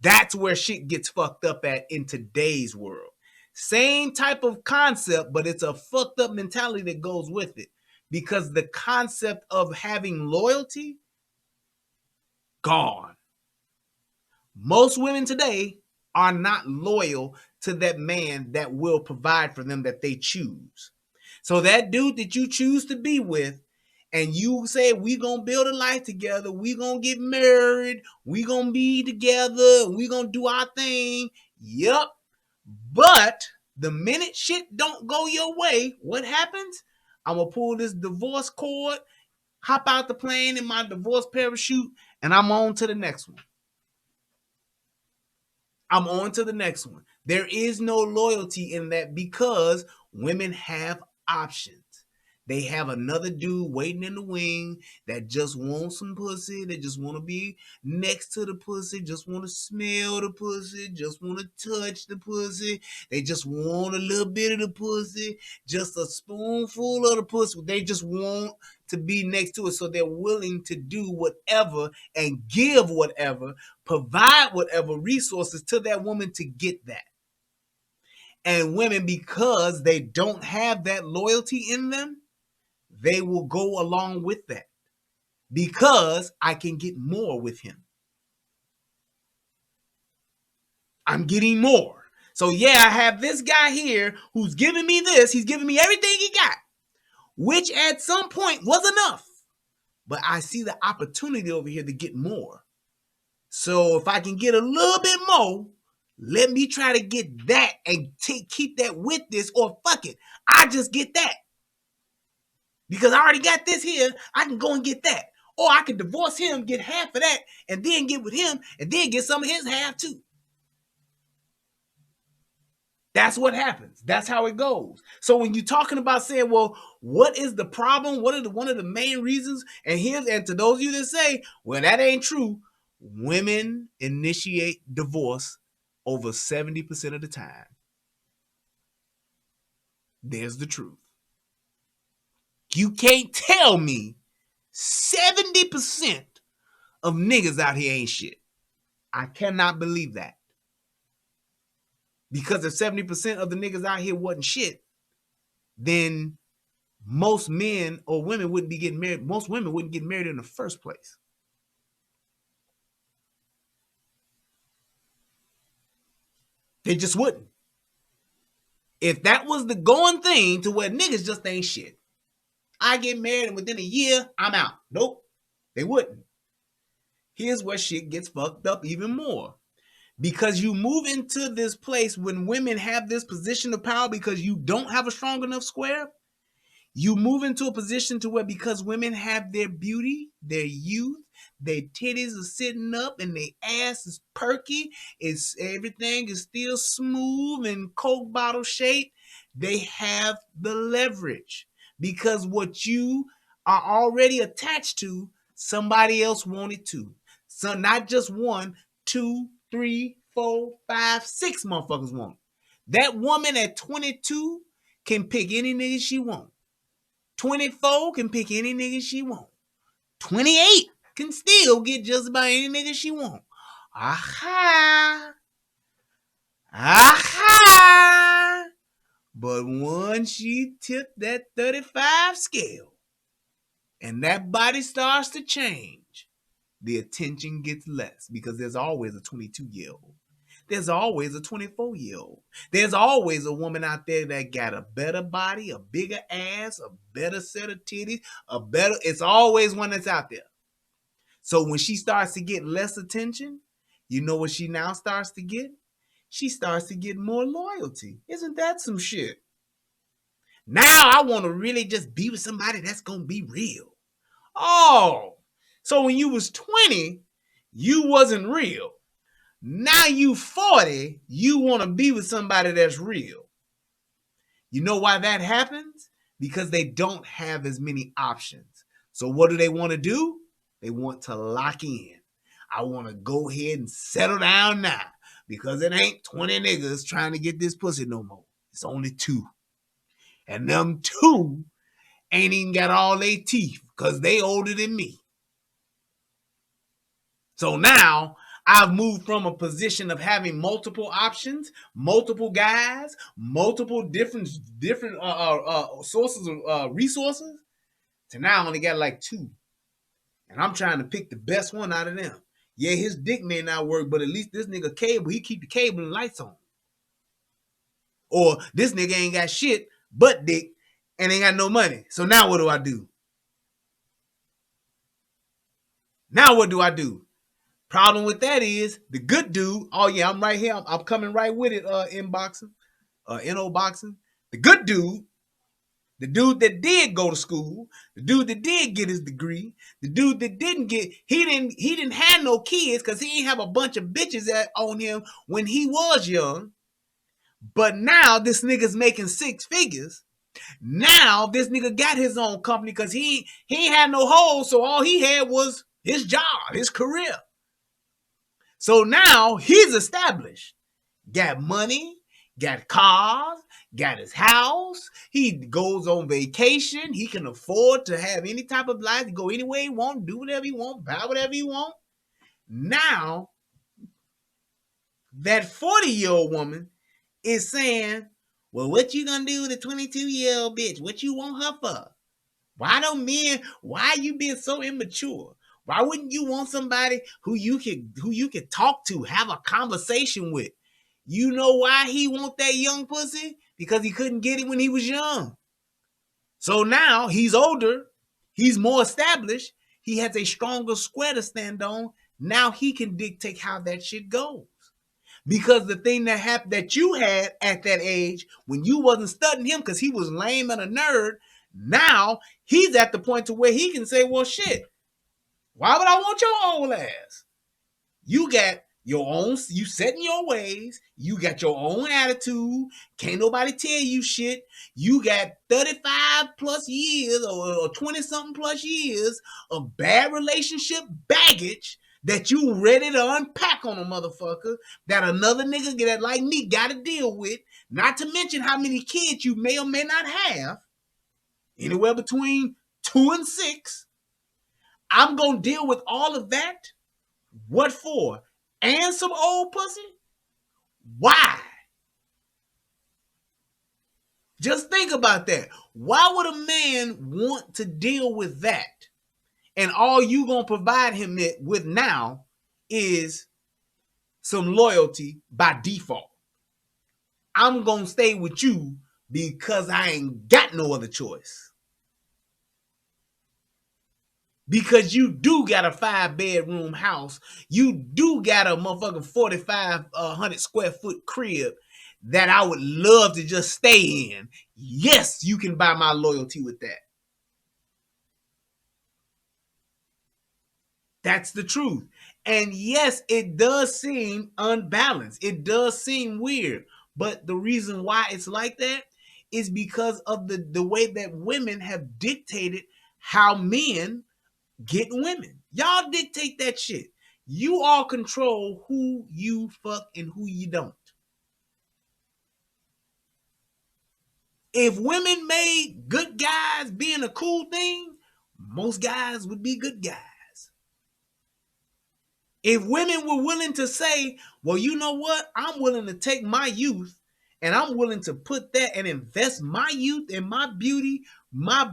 That's where shit gets fucked up at in today's world. Same type of concept, but it's a fucked up mentality that goes with it. Because the concept of having loyalty, gone. Most women today are not loyal to that man that will provide for them that they choose. So that dude that you choose to be with, and you say, we gonna build a life together, we gonna get married, we gonna be together, we gonna do our thing. Yep. But the minute shit don't go your way, what happens? I'm gonna pull this divorce cord, hop out the plane in my divorce parachute, and I'm on to the next one. I'm on to the next one. There is no loyalty in that because women have options. They have another dude waiting in the wing that just wants some pussy. They just want to be next to the pussy, just want to smell the pussy, just want to touch the pussy. They just want a little bit of the pussy, just a spoonful of the pussy. They just want to be next to it. So they're willing to do whatever and give whatever, provide whatever resources to that woman to get that. And women, because they don't have that loyalty in them, they will go along with that because I can get more with him. I'm getting more. So yeah, I have this guy here who's giving me this. He's giving me everything he got, which at some point was enough. But I see the opportunity over here to get more. So if I can get a little bit more, let me try to get that and keep that with this, or fuck it, I just get that. Because I already got this here, I can go and get that. Or I can divorce him, get half of that, and then get with him, and then get some of his half too. That's what happens. That's how it goes. So when you're talking about saying, well, what is the problem? What are one of the main reasons? And to those of you that say, well, that ain't true, women initiate divorce over 70% of the time. There's the truth. You can't tell me 70% of niggas out here ain't shit. I cannot believe that. Because if 70% of the niggas out here wasn't shit, then most men or women wouldn't be getting married. Most women wouldn't get married in the first place. They just wouldn't. If that was the going thing to where niggas just ain't shit, I get married and within a year, I'm out. Nope, they wouldn't. here's where shit gets fucked up even more. Because you move into this place when women have this position of power because you don't have a strong enough square, you move into a position to where because women have their beauty, their youth, their titties are sitting up and their ass is perky, it's everything is still smooth and Coke bottle shaped, they have the leverage. Because what you are already attached to, somebody else wanted to. So not just 1, 2, 3, 4, 5, 6 motherfuckers want it. That woman at 22 can pick any nigga she want. 24 can pick any nigga she want. 28 can still get just about any nigga she want. Aha. Aha. But once she tipped that 35 scale and that body starts to change, the attention gets less because there's always a 22-year-old. There's always a 24-year-old. There's always a woman out there that got a better body, a bigger ass, a better set of titties, it's always one that's out there. So when she starts to get less attention, you know what she now starts to get? She starts to get more loyalty. Isn't that some shit? Now I want to really just be with somebody that's going to be real. Oh, so when you was 20, you wasn't real. Now you 40, you want to be with somebody that's real. You know why that happens? Because they don't have as many options. So what do they want to do? They want to lock in. I want to go ahead and settle down now because it ain't 20 niggas trying to get this pussy no more. It's only 2. And them 2 ain't even got all their teeth because they older than me. So now I've moved from a position of having multiple options, multiple guys, multiple different sources of resources, to now I only got like 2. And I'm trying to pick the best one out of them. Yeah, his dick may not work, but at least this nigga cable, he keep the cable and lights on. Or this nigga ain't got shit but dick and ain't got no money. So now what do I do? Now what do I do? Problem with that is the good dude. Oh yeah, I'm right here. I'm coming right with it. Inboxing, NO boxing. The good dude, the dude that did go to school, the dude that did get his degree, the dude that didn't get. He didn't have no kids because he didn't have a bunch of bitches on him when he was young. But now this nigga's making 6 figures. Now this nigga got his own company because he ain't had no hoes, so all he had was his job, his career. So now he's established. Got money, got cars, got his house. He goes on vacation. He can afford to have any type of life, to go anywhere he want, do whatever he want, buy whatever he want. Now, that 40-year-old woman is saying, well, what you gonna do with a 22-year-old bitch? What you want her for? Why you being so immature? Why wouldn't you want somebody who you could talk to, have a conversation with? You know why he want that young pussy? Because he couldn't get it when he was young. So now he's older, he's more established, he has a stronger square to stand on. Now he can dictate how that shit goes. Because the thing that you had at that age when you wasn't studying him because he was lame and a nerd, now he's at the point to where he can say, well, shit, why would I want your old ass? You got your own, you set in your ways, you got your own attitude, can't nobody tell you shit. You got 35 plus years or 20 something plus years of bad relationship baggage that you ready to unpack on a motherfucker that another nigga that like me got to deal with, not to mention how many kids you may or may not have, anywhere between 2 and 6. I'm going to deal with all of that. What for? And some old pussy? Why? Just think about that. Why would a man want to deal with that? And all you going to provide him with now is some loyalty by default. I'm going to stay with you because I ain't got no other choice. Because you do got a 5-bedroom house. You do got a motherfucking 4,500 square foot crib that I would love to just stay in. Yes, you can buy my loyalty with that. That's the truth. And yes, it does seem unbalanced. It does seem weird. But the reason why it's like that is because of the way that women have dictated how men get women. Y'all dictate that shit. You all control who you fuck and who you don't. If women made good guys being a cool thing, most guys would be good guys. If women were willing to say, well, you know what? I'm willing to take my youth and I'm willing to put that and invest my youth and my beauty, my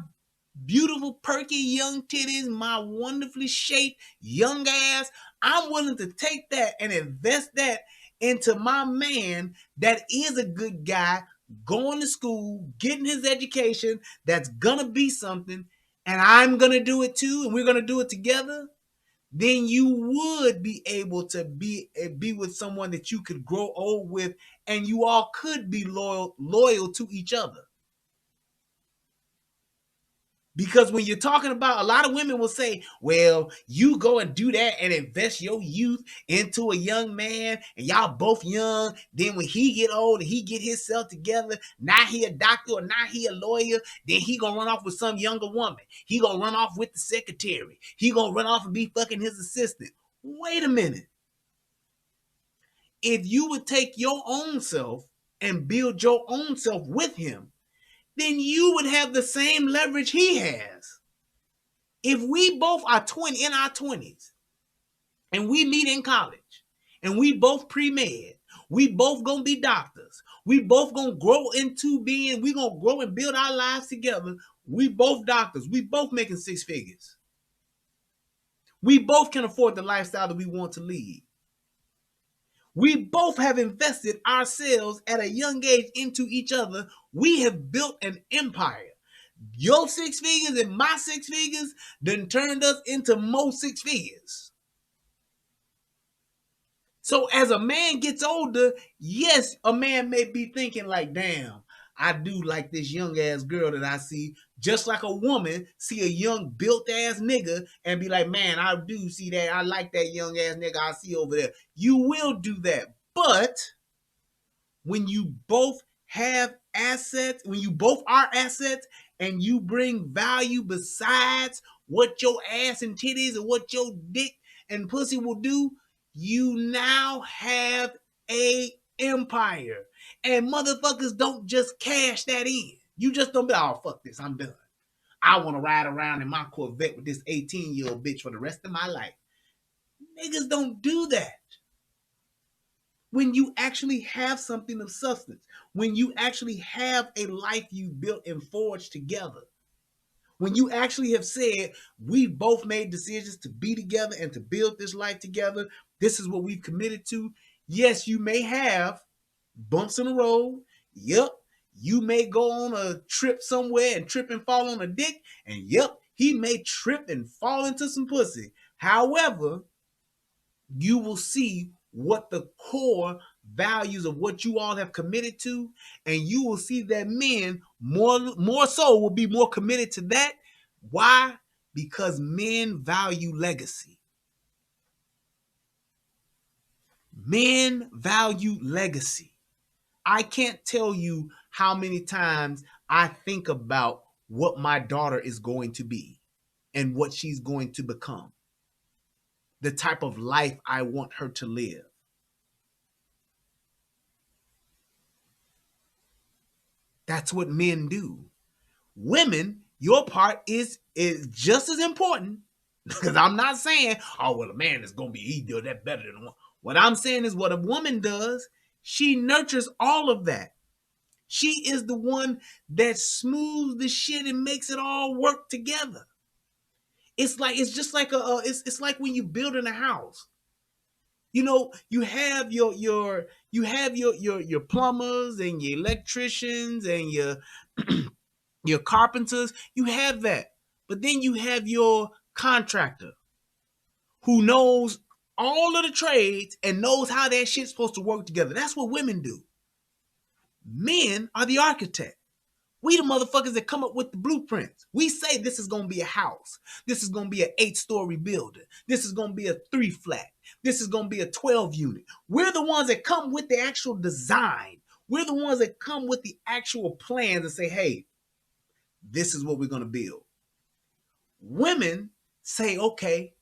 beautiful, perky young titties, my wonderfully shaped young ass. I'm willing to take that and invest that into my man that is a good guy, going to school, getting his education, that's gonna be something, and I'm gonna do it too, and we're gonna do it together. Then you would be able to be with someone that you could grow old with, and you all could be loyal to each other. Because when you're talking about, a lot of women will say, well, you go and do that and invest your youth into a young man, and y'all both young. Then when he get old and he get himself together, now he a doctor or now he a lawyer, then he gonna run off with some younger woman. He gonna run off with the secretary. He gonna run off and be fucking his assistant. Wait a minute. If you would take your own self and build your own self with him, then you would have the same leverage he has. If we both are in our 20s and we meet in college and we both pre-med, we both gonna be doctors, we both gonna grow into being, we gonna grow and build our lives together. We both doctors, we both making 6 figures. We both can afford the lifestyle that we want to lead. We both have invested ourselves at a young age into each other. We have built an empire. Your 6 figures and my 6 figures done turned us into more 6 figures. So as a man gets older, yes, a man may be thinking like, damn, I do like this young ass girl that I see, just like a woman see a young built ass nigga and be like, man, I do see that. I like that young ass nigga I see over there. You will do that. But when you both have assets, when you both are assets and you bring value besides what your ass and titties and what your dick and pussy will do, you now have a empire. And motherfuckers don't just cash that in. You just don't be, oh, fuck this, I'm done. I want to ride around in my Corvette with this 18-year-old bitch for the rest of my life. Niggas don't do that. When you actually have something of substance, when you actually have a life you built and forged together, when you actually have said, we both made decisions to be together and to build this life together, this is what we've committed to. Yes, you may have bumps in the road. Yep, you may go on a trip somewhere and trip and fall on a dick. And yep, he may trip and fall into some pussy. However, you will see what the core values of what you all have committed to, and you will see that men more so will be more committed to that. Why? Because men value legacy. Men value legacy. I can't tell you how many times I think about what my daughter is going to be and what she's going to become. The type of life I want her to live. That's what men do. Women, your part is just as important. Because I'm not saying, oh, well, a man is going to be, he does that better than a woman. What I'm saying is what a woman does, she nurtures all of that. She is the one that smooths the shit and makes it all work together. It's just like it's like when you building a house. You know, you have your plumbers and your electricians and your carpenters. You have that. But then you have your contractor who knows all of the trades and knows how that shit's supposed to work together. That's what women do. Men are the architect. We the motherfuckers that come up with the blueprints. We say this is going to be a house. This is going to be an 8-story building. This is going to be a 3-flat. This is going to be a 12-unit. We're the ones that come with the actual design. We're the ones that come with the actual plans and say, hey, this is what we're going to build. Women say, okay,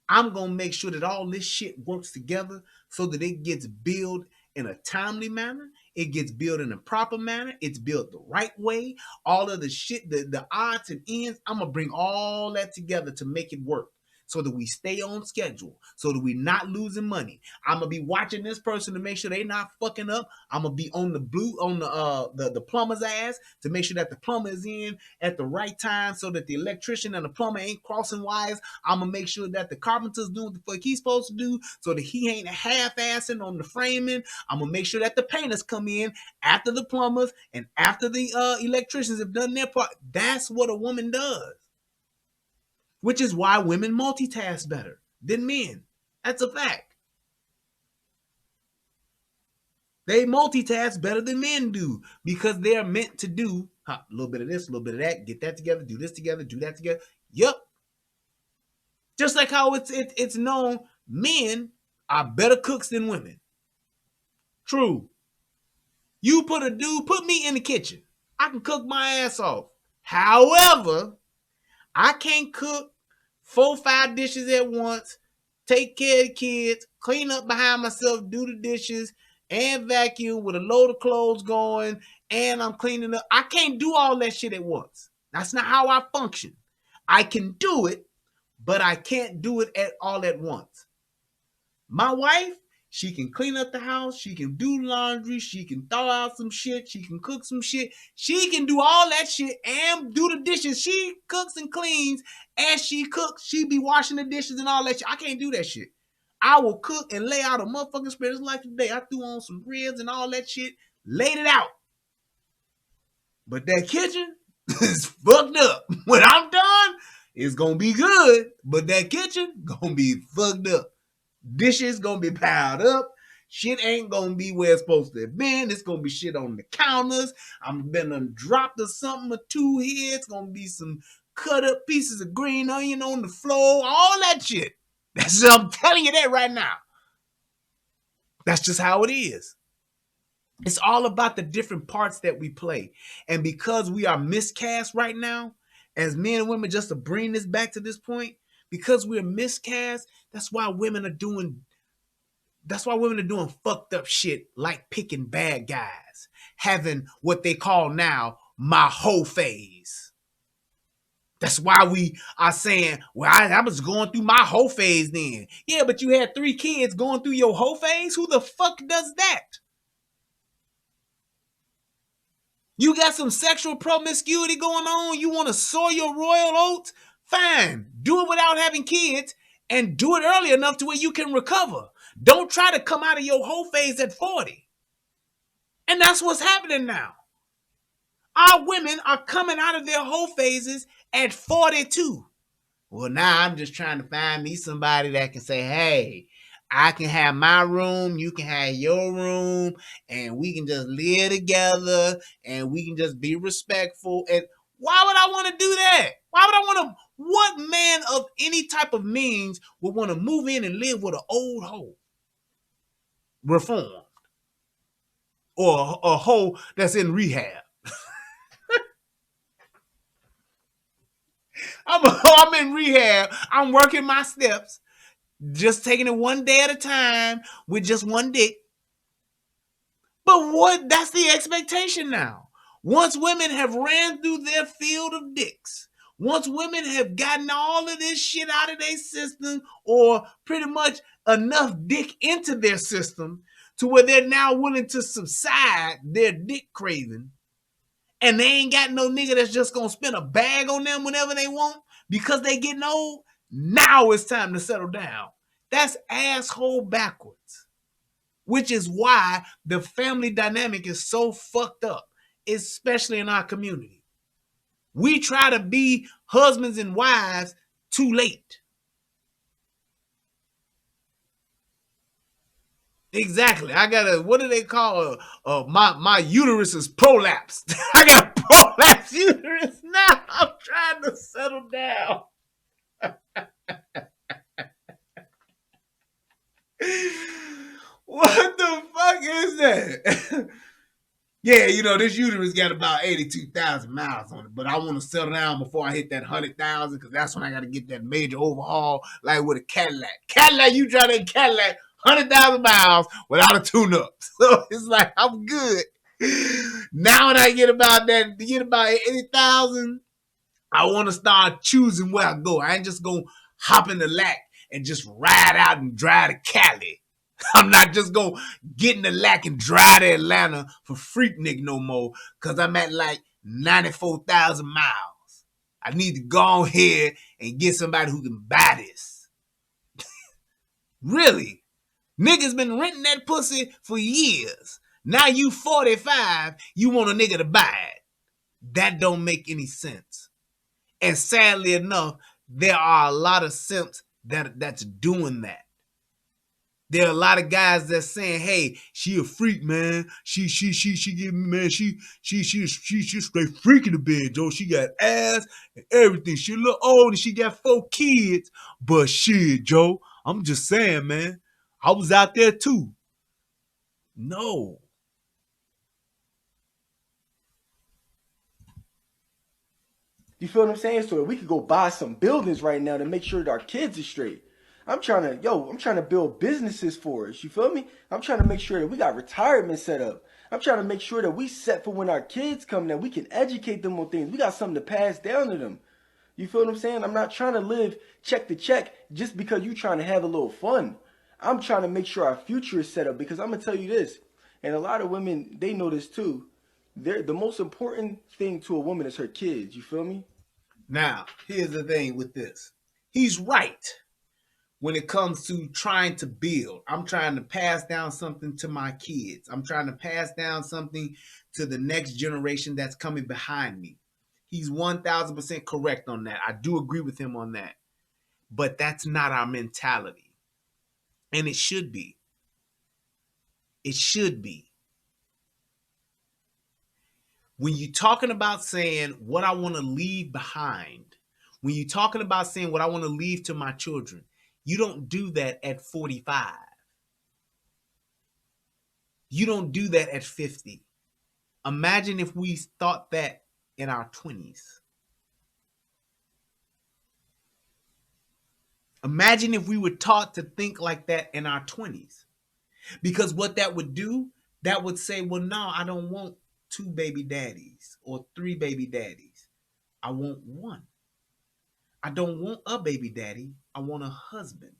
I'm going to make sure that all this shit works together so that it gets built in a timely manner. It gets built in a proper manner. It's built the right way. All of the shit, the odds and ends, I'm going to bring all that together to make it work so that we stay on schedule, so that we're not losing money. I'm going to be watching this person to make sure they not fucking up. I'm going to be on the plumber's ass to make sure that the plumber is in at the right time so that the electrician and the plumber ain't crossing wires. I'm going to make sure that the carpenter's doing what the fuck he's supposed to do so that he ain't half-assing on the framing. I'm going to make sure that the painters come in after the plumbers and after the electricians have done their part. That's what a woman does. Which is why women multitask better than men. That's a fact. They multitask better than men do because they're meant to do a little bit of this, a little bit of that, get that together, do this together, do that together. Yup. Just like how it's known, men are better cooks than women. True. You put me in the kitchen. I can cook my ass off. However, I can't cook 4-5 dishes at once, take care of the kids, clean up behind myself, do the dishes, and vacuum with a load of clothes going, and I'm cleaning up. I can't do all that shit at once. That's not how I function. I can do it, but I can't do it all at once. My wife, she can clean up the house, she can do laundry, she can throw out some shit, she can cook some shit, she can do all that shit and do the dishes. She cooks and cleans. As she cooks, she be washing the dishes and all that shit. I can't do that shit. I will cook and lay out a motherfucking spread. It's like today, I threw on some ribs and all that shit, laid it out. But that kitchen is fucked up. When I'm done, it's gonna be good, but that kitchen gonna be fucked up. Dishes gonna be piled up. Shit ain't gonna be where it's supposed to have been. It's gonna be shit on the counters. I'm gonna drop or something or two here. It's gonna be some cut up pieces of green onion on the floor. All that shit. I'm telling you that right now. That's just how it is. It's all about the different parts that we play. And because we are miscast right now, as men and women, just to bring this back to this point, because we're miscast, that's why women are doing fucked up shit like picking bad guys, having what they call now my hoe phase. That's why we are saying, well, I was going through my hoe phase then. Yeah, but you had 3 kids going through your hoe phase? Who the fuck does that? You got some sexual promiscuity going on? You want to sow your royal oats? Fine. Do it without having kids and do it early enough to where you can recover. Don't try to come out of your hoe phase at 40. And that's what's happening now. Our women are coming out of their hoe phases at 42. Well, now I'm just trying to find me somebody that can say, hey, I can have my room, you can have your room, and we can just live together, and we can just be respectful. And why would I want to do that? Why would I want to? What man of any type of means would want to move in and live with an old hoe? Reformed. Or a hoe that's in rehab. I'm in rehab. I'm working my steps. Just taking it one day at a time with just one dick. But what? That's the expectation now. Once women have ran through their field of dicks, once women have gotten all of this shit out of their system, or pretty much enough dick into their system to where they're now willing to subside their dick craving, and they ain't got no nigga that's just gonna spend a bag on them whenever they want because they getting old, now it's time to settle down. That's asshole backwards. Which is why the family dynamic is so fucked up, especially in our community. We try to be husbands and wives too late. Exactly. I got a, what do they call my uterus is prolapsed. I got a prolapsed uterus now. I'm trying to settle down. What the fuck is that? Yeah, you know, this uterus got about 82,000 miles on it, but I want to settle down before I hit that 100,000 because that's when I got to get that major overhaul, like with a Cadillac. Cadillac, you drive that Cadillac 100,000 miles without a tune-up. So it's like, I'm good. Now when I get about 80,000, I want to start choosing where I go. I ain't just going to hop in the lack and just ride out and drive to Cali. I'm not just going to get in the lack and drive to Atlanta for Freaknik no more because I'm at like 94,000 miles. I need to go ahead and get somebody who can buy this. Really? Niggas been renting that pussy for years. Now you 45, you want a nigga to buy it. That don't make any sense. And sadly enough, there are a lot of simps that's doing that. There are a lot of guys that's saying, "Hey, she a freak, man. She give me, man. She straight freaking the bed, Joe. She got ass and everything. She a little old and she got 4 kids, but shit, Joe. I'm just saying, man. I was out there too. No." You feel what I'm saying? So that we could go buy some buildings right now to make sure that our kids are straight. I'm trying to build businesses for us. You feel me? I'm trying to make sure that we got retirement set up. I'm trying to make sure that we set for when our kids come, that we can educate them on things. We got something to pass down to them. You feel what I'm saying? I'm not trying to live check to check just because you trying to have a little fun. I'm trying to make sure our future is set up, because I'm going to tell you this, and a lot of women, they know this too. The most important thing to a woman is her kids. You feel me? Now, here's the thing with this. He's right. When it comes to trying to build, I'm trying to pass down something to my kids. I'm trying to pass down something to the next generation that's coming behind me. He's 1,000% correct on that. I do agree with him on that. But that's not our mentality. And it should be. It should be. When you're talking about saying what I want to leave behind, when you're talking about saying what I want to leave to my children, you don't do that at 45. You don't do that at 50. Imagine if we thought that in our 20s. Imagine if we were taught to think like that in our 20s. Because what that would do, that would say, well, no, I don't want 2 baby daddies or 3 baby daddies. I want 1. I don't want a baby daddy. I want a husband.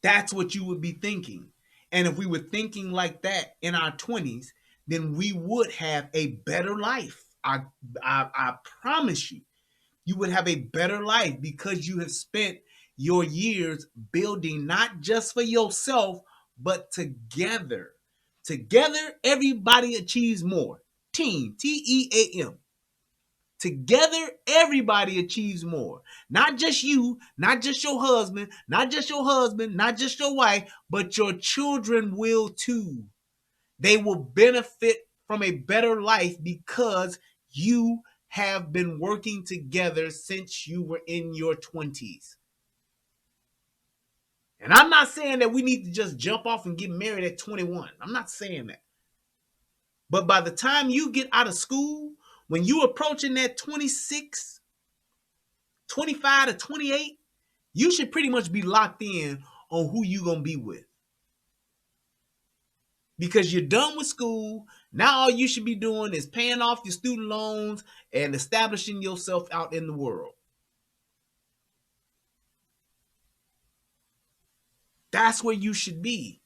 That's what you would be thinking. And if we were thinking like that in our 20s, then we would have a better life. I promise you, you would have a better life because you have spent your years building not just for yourself, but together. Together, everybody achieves more. Team, T-E-A-M. Together, everybody achieves more. Not just you, not just your husband, not just your wife, but your children will too. They will benefit from a better life because you have been working together since you were in your 20s. And I'm not saying that we need to just jump off and get married at 21. I'm not saying that. But by the time you get out of school, when you're approaching that 26, 25 to 28, you should pretty much be locked in on who you're going to be with. Because you're done with school. Now all you should be doing is paying off your student loans and establishing yourself out in the world. That's where you should be.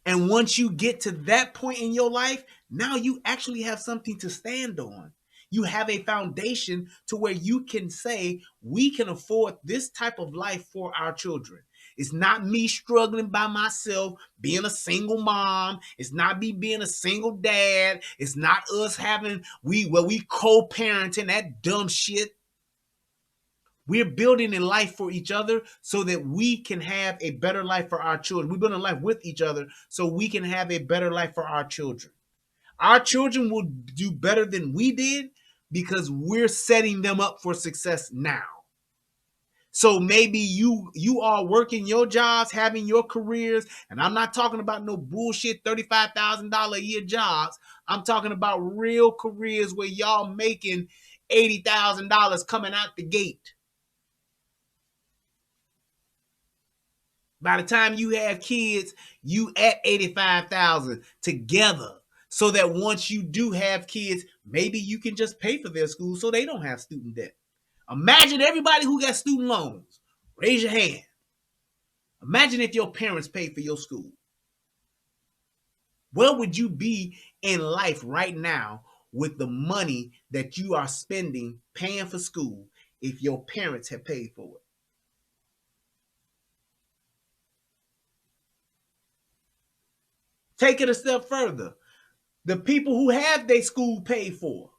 And once you get to that point in your life, now you actually have something to stand on. You have a foundation to where you can say, we can afford this type of life for our children. It's not me struggling by myself, being a single mom. It's not me being a single dad. It's not us we co-parenting that dumb shit. We're building a life for each other so that we can have a better life for our children. We're building a life with each other so we can have a better life for our children. Our children will do better than we did because we're setting them up for success now. So maybe you are working your jobs, having your careers, and I'm not talking about no bullshit $35,000 a year jobs. I'm talking about real careers where y'all making $80,000 coming out the gate. By the time you have kids, you at 85,000 together. So that once you do have kids, maybe you can just pay for their school so they don't have student debt. Imagine everybody who got student loans. Raise your hand. Imagine if your parents paid for your school. Where would you be in life right now with the money that you are spending paying for school if your parents had paid for it? Take it a step further. The people who have their school paid for,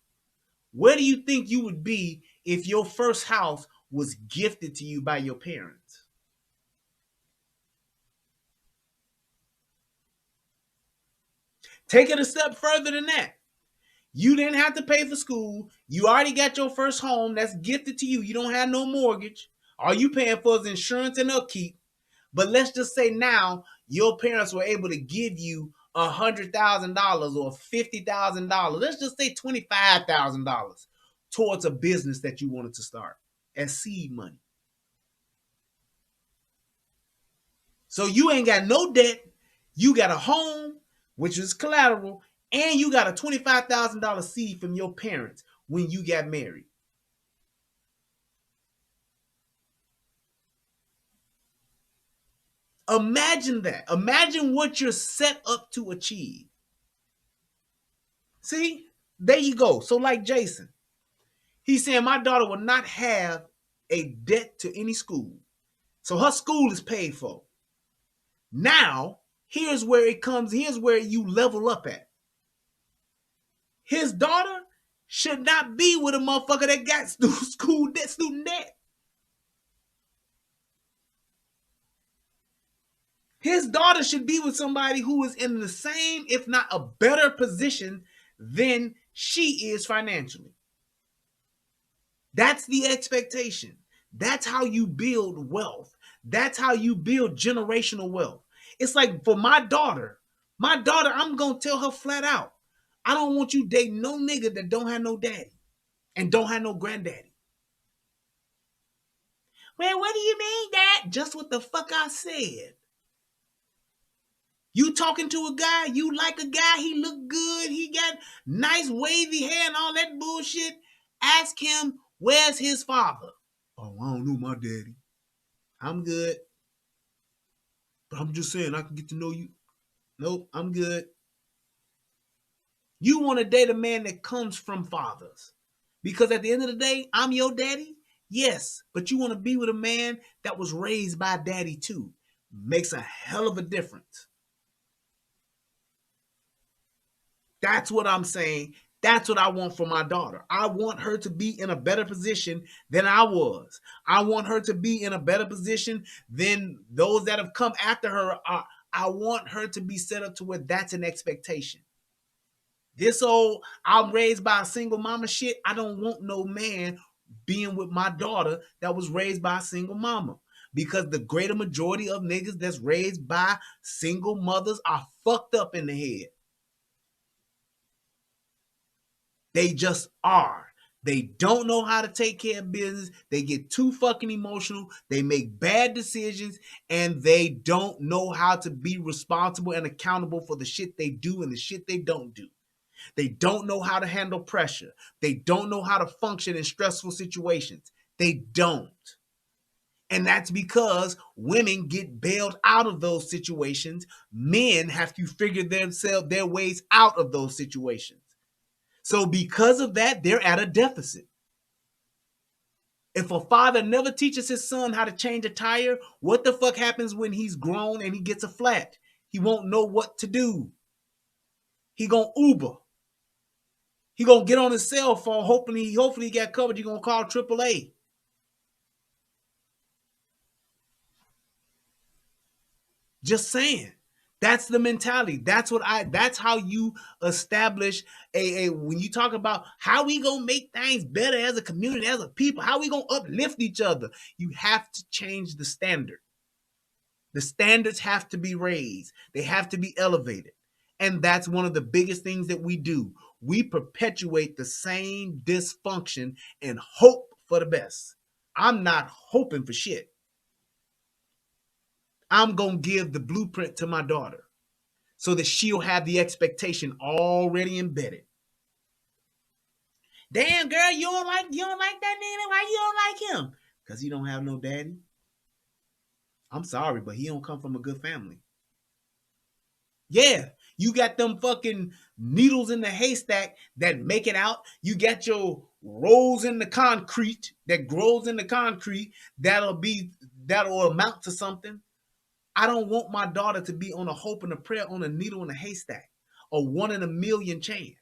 where do you think you would be if your first house was gifted to you by your parents? Take it a step further than that. You didn't have to pay for school. You already got your first home that's gifted to you. You don't have no mortgage. All you paying for is insurance and upkeep. But let's just say now your parents were able to give you $100,000 or $50,000. Let's just say $25,000 towards a business that you wanted to start as seed money. So you ain't got no debt. You got a home, which is collateral, and you got a $25,000 seed from your parents when you got married. Imagine that. Imagine what you're set up to achieve. See, there you go. So like Jason, he's saying my daughter will not have a debt to any school. So her school is paid for. Now, here's where it comes. Here's where you level up at. His daughter should not be with a motherfucker that got school debt, student debt. His daughter should be with somebody who is in the same, if not a better position than she is financially. That's the expectation. That's how you build wealth. That's how you build generational wealth. It's like for my daughter, I'm going to tell her flat out, I don't want you dating no nigga that don't have no daddy and don't have no granddaddy. Well, what do you mean, Dad? Just what the fuck I said. You talking to a guy, you like a guy, he look good, he got nice wavy hair and all that bullshit. Ask him, where's his father? Oh, I don't know my daddy. I'm good. But I'm just saying, I can get to know you. Nope, I'm good. You want to date a man that comes from fathers. Because at the end of the day, I'm your daddy. Yes, but you want to be with a man that was raised by daddy too. Makes a hell of a difference. That's what I'm saying. That's what I want for my daughter. I want her to be in a better position than I was. I want her to be in a better position than those that have come after her. I want her to be set up to where that's an expectation. This old, I'm raised by a single mama shit, I don't want no man being with my daughter that was raised by a single mama. Because the greater majority of niggas that's raised by single mothers are fucked up in the head. They just are. They don't know how to take care of business. They get too fucking emotional. They make bad decisions. And they don't know how to be responsible and accountable for the shit they do and the shit they don't do. They don't know how to handle pressure. They don't know how to function in stressful situations. They don't. And that's because women get bailed out of those situations. Men have to figure their ways out of those situations. So because of that, they're at a deficit. If a father never teaches his son how to change a tire, what the fuck happens when he's grown and he gets a flat? He won't know what to do. He gonna Uber. He gonna get on his cell phone, hopefully he got covered. He gonna call AAA. Just saying. That's the mentality. That's how you establish when you talk about how we gonna make things better as a community, as a people, how we gonna uplift each other. You have to change the standard. The standards have to be raised. They have to be elevated. And that's one of the biggest things that we do. We perpetuate the same dysfunction and hope for the best. I'm not hoping for shit. I'm going to give the blueprint to my daughter so that she'll have the expectation already embedded. Damn, girl, you don't like that nigga? Why you don't like him? Because he don't have no daddy. I'm sorry, but he don't come from a good family. Yeah, you got them fucking needles in the haystack that make it out. You got your rose in the concrete that grows in the concrete that'll amount to something. I don't want my daughter to be on a hope and a prayer on a needle in a haystack, a 1 in a million chance,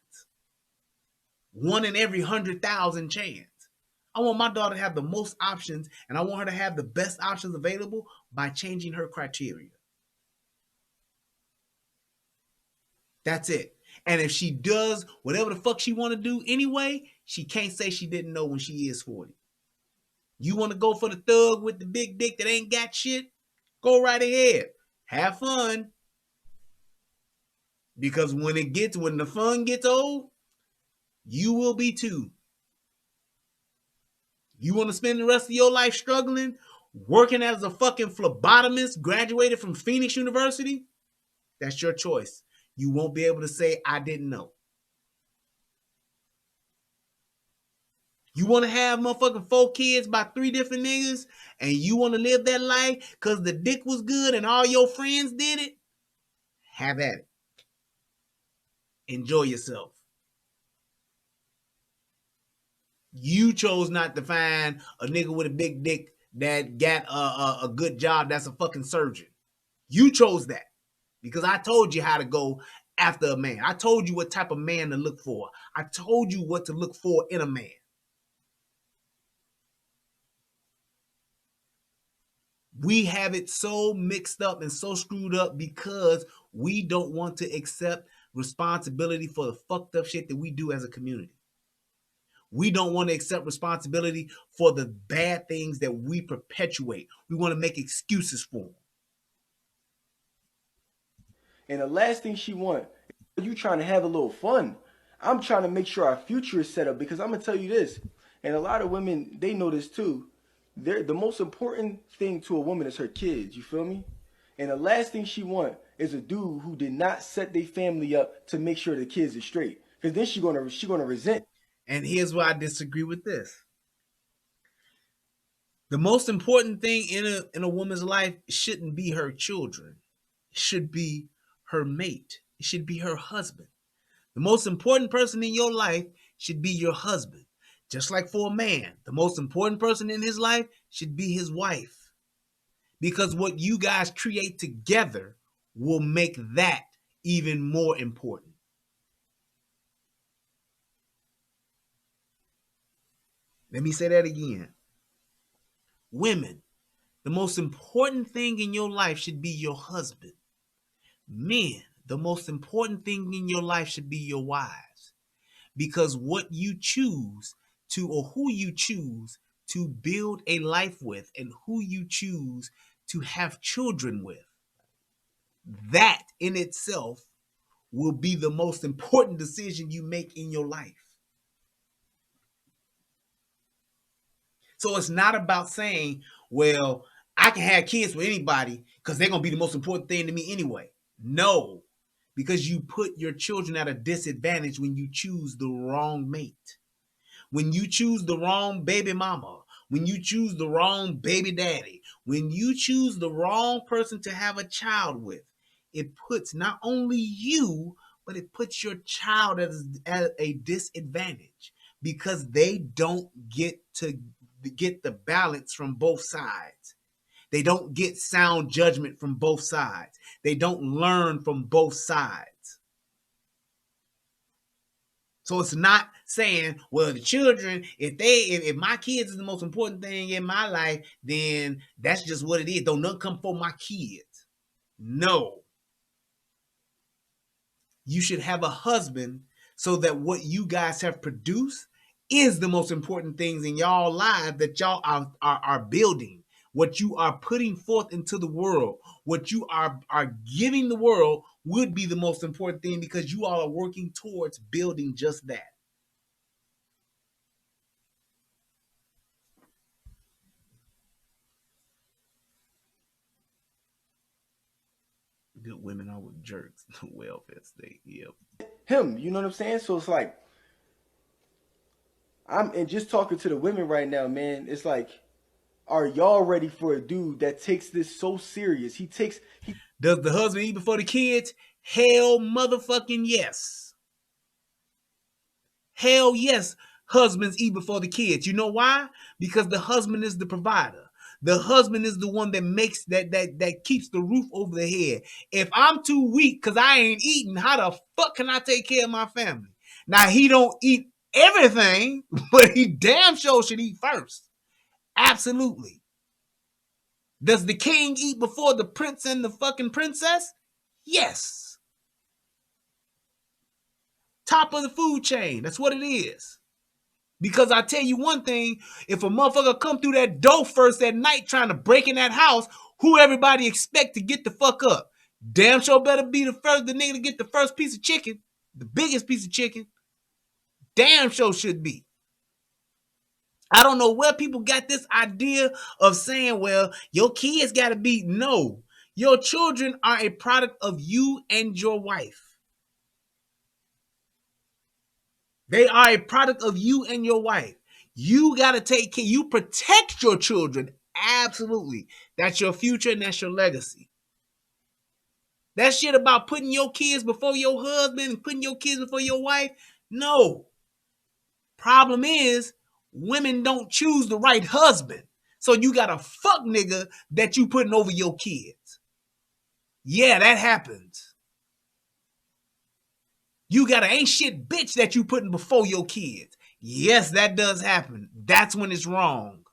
1 in every 100,000 chance. I want my daughter to have the most options, and I want her to have the best options available by changing her criteria. That's it. And if she does whatever the fuck she want to do anyway, she can't say she didn't know when she is 40. You want to go for the thug with the big dick that ain't got shit? Go right ahead. Have fun. Because when the fun gets old, you will be too. You want to spend the rest of your life struggling, working as a fucking phlebotomist, graduated from Phoenix University? That's your choice. You won't be able to say, I didn't know. You want to have motherfucking 4 kids by 3 different niggas and you want to live that life because the dick was good and all your friends did it? Have at it. Enjoy yourself. You chose not to find a nigga with a big dick that got a good job that's a fucking surgeon. You chose that because I told you how to go after a man. I told you what type of man to look for. I told you what to look for in a man. We have it so mixed up and so screwed up because we don't want to accept responsibility for the fucked up shit that we do as a community. We don't want to accept responsibility for the bad things that we perpetuate. We want to make excuses for them. And the last thing she want, you trying to have a little fun. I'm trying to make sure our future is set up because I'm going to tell you this, and a lot of women, they know this too. The most important thing to a woman is her kids, you feel me? And the last thing she want is a dude who did not set their family up to make sure the kids are straight. Because then she gonna resent. And here's why I disagree with this. The most important thing in a woman's life shouldn't be her children. It should be her mate. It should be her husband. The most important person in your life should be your husband. Just like for a man, the most important person in his life should be his wife. Because what you guys create together will make that even more important. Let me say that again. Women, the most important thing in your life should be your husband. Men, the most important thing in your life should be your wives. Because what you choose to, or who you choose to build a life with, and who you choose to have children with, that in itself will be the most important decision you make in your life. So it's not about saying, well, I can have kids with anybody because they're going to be the most important thing to me anyway. No, because you put your children at a disadvantage when you choose the wrong mate. When you choose the wrong baby mama, when you choose the wrong baby daddy, when you choose the wrong person to have a child with, it puts not only you, but it puts your child at a disadvantage because they don't get to get the balance from both sides. They don't get sound judgment from both sides. They don't learn from both sides. So it's not saying, well, the children, if my kids is the most important thing in my life, then that's just what it is. Don't nothing come for my kids. No. You should have a husband so that what you guys have produced is the most important things in y'all lives that y'all are building. What you are putting forth into the world, what you are giving the world would be the most important thing because you all are working towards building just that. Good women are with jerks. Welfare state. Yep. Him, you know what I'm saying? So it's like, and just talking to the women right now, man, it's like, are y'all ready for a dude that takes this so serious? Does the husband eat before the kids? Hell motherfucking yes. Hell yes, husbands eat before the kids. You know why? Because the husband is the provider. The husband is the one that makes that keeps the roof over the head. If I'm too weak because I ain't eating, how the fuck can I take care of my family? Now, he don't eat everything, but he damn sure should eat first. Absolutely. Does the king eat before the prince and the fucking princess? Yes. Top of the food chain. That's what it is. Because I tell you one thing, if a motherfucker come through that door first at night trying to break in that house, who everybody expect to get the fuck up? Damn sure better be the nigga to get the first piece of chicken, the biggest piece of chicken. Damn sure should be. I don't know where people got this idea of saying, well, your kids got to be. No, your children are a product of you and your wife. They are a product of you and your wife. You got to take care. You protect your children. Absolutely. That's your future and that's your legacy. That shit about putting your kids before your husband and putting your kids before your wife. No. Problem is, women don't choose the right husband. So you got a fuck nigga that you putting over your kids. Yeah, that happens. You got an ain't shit bitch that you putting before your kids. Yes, that does happen. That's when it's wrong.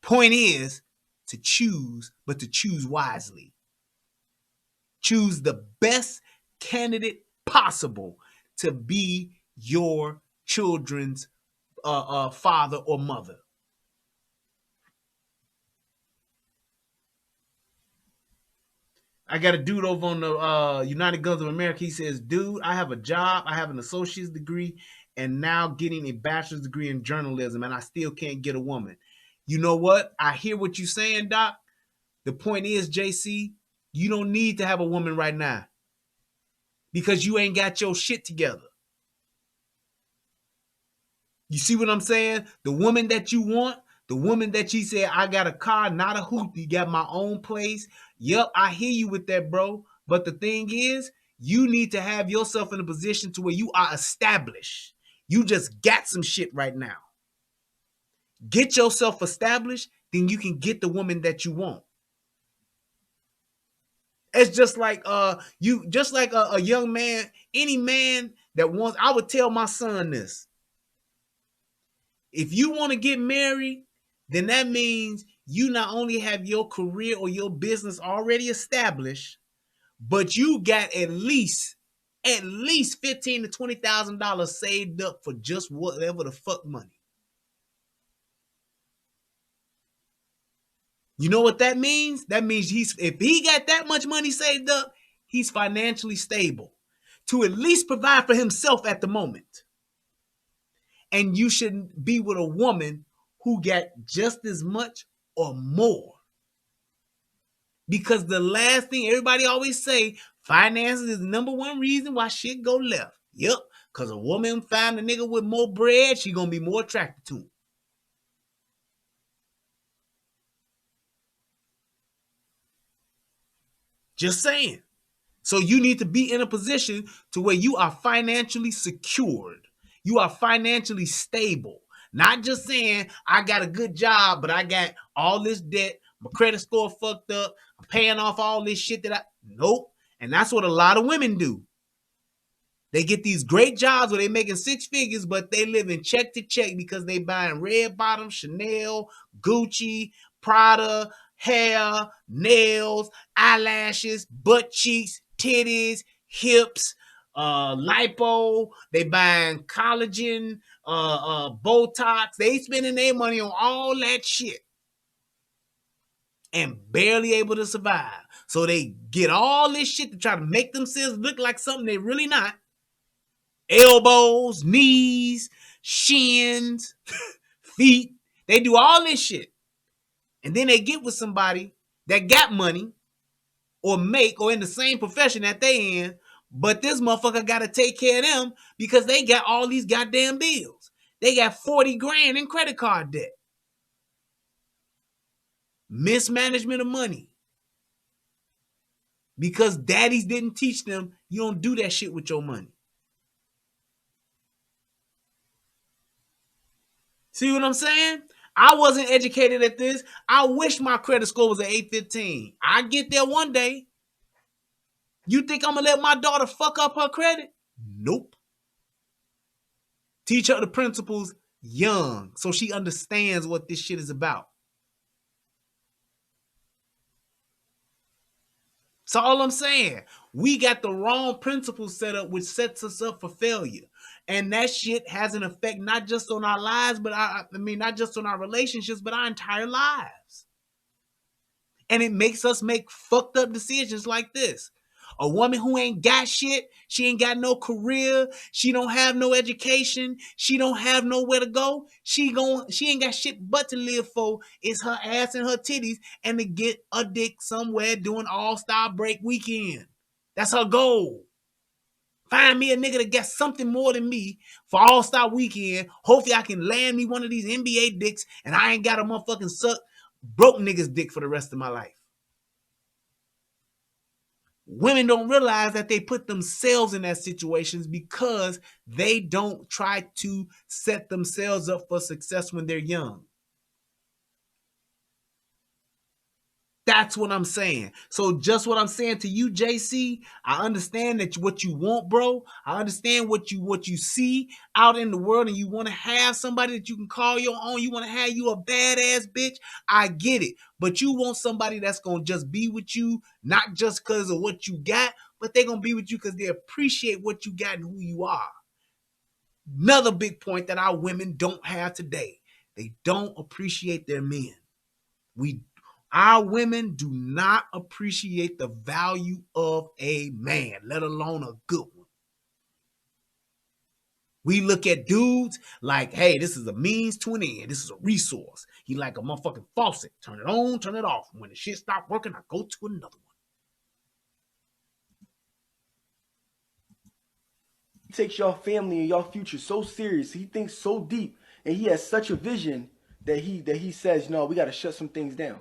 Point is to choose, but to choose wisely. Choose the best candidate possible to be your children's father or mother. I got a dude over on the United Guns of America. He says, dude, I have a job. I have an associate's degree and now getting a bachelor's degree in journalism, and I still can't get a woman. You know what? I hear what you're saying, Doc. The point is, JC, you don't need to have a woman right now because you ain't got your shit together. You see what I'm saying? The woman that you want, the woman that she said, I got a car, not a hoopty, got my own place. Yep, I hear you with that, bro. But the thing is, you need to have yourself in a position to where you are established. You just got some shit right now. Get yourself established, then you can get the woman that you want. It's just like a young man, any man that wants, I would tell my son this. If you want to get married, then that means you not only have your career or your business already established, but you got at least $15,000 to $20,000 saved up for just whatever the fuck money. You know what that means? That means if he got that much money saved up, he's financially stable to at least provide for himself at the moment. And you should be with a woman who got just as much or more. Because the last thing everybody always say, finances is the number one reason why shit go left. Yep, because a woman find a nigga with more bread, she gonna be more attracted to him. Just saying. So you need to be in a position to where you are financially secured. You are financially stable. Not just saying I got a good job, but I got all this debt. My credit score fucked up. I'm paying off all this shit that I. Nope. And that's what a lot of women do. They get these great jobs where they making 6 figures, but they live in check to check because they buying red bottom, Chanel, Gucci, Prada, hair, nails, eyelashes, butt cheeks, titties, hips, lipo. They buying collagen, Botox. They spending their money on all that shit and barely able to survive. So they get all this shit to try to make themselves look like something they really not. Elbows, knees, shins, feet. They do all this shit. And then they get with somebody that got money or make or in the same profession that they in, but this motherfucker got to take care of them because they got all these goddamn bills. They got 40 grand in credit card debt. Mismanagement of money. Because daddies didn't teach them you don't do that shit with your money. See what I'm saying? I wasn't educated at this. I wish my credit score was an 815. I get there one day. You think I'm going to let my daughter fuck up her credit? Nope. Teach her the principles young so she understands what this shit is about. That's all I'm saying. We got the wrong principles set up, which sets us up for failure. And that shit has an effect not just on our lives, but not just on our relationships, but our entire lives. And it makes us make fucked up decisions like this. A woman who ain't got shit, she ain't got no career, she don't have no education, she don't have nowhere to go, she ain't got shit but to live for. It's her ass and her titties and to get a dick somewhere doing All-Star Break weekend. That's her goal. Find me a nigga that got something more than me for All-Star weekend. Hopefully I can land me one of these NBA dicks and I ain't got a motherfucking suck broke niggas dick for the rest of my life. Women don't realize that they put themselves in that situations because they don't try to set themselves up for success when they're young. That's what I'm saying. So just what I'm saying to you, JC, I understand that what you want, bro. I understand what you see out in the world and you want to have somebody that you can call your own. You want to have you a badass bitch. I get it. But you want somebody that's going to just be with you, not just because of what you got, but they're going to be with you because they appreciate what you got and who you are. Another big point that our women don't have today. They don't appreciate their men. Our women do not appreciate the value of a man, let alone a good one. We look at dudes like, hey, this is a means to an end. This is a resource. He like a motherfucking faucet. Turn it on, turn it off. When the shit stop working, I go to another one. He takes your family and your future so serious. He thinks so deep, and he has such a vision that he says, no, we got to shut some things down.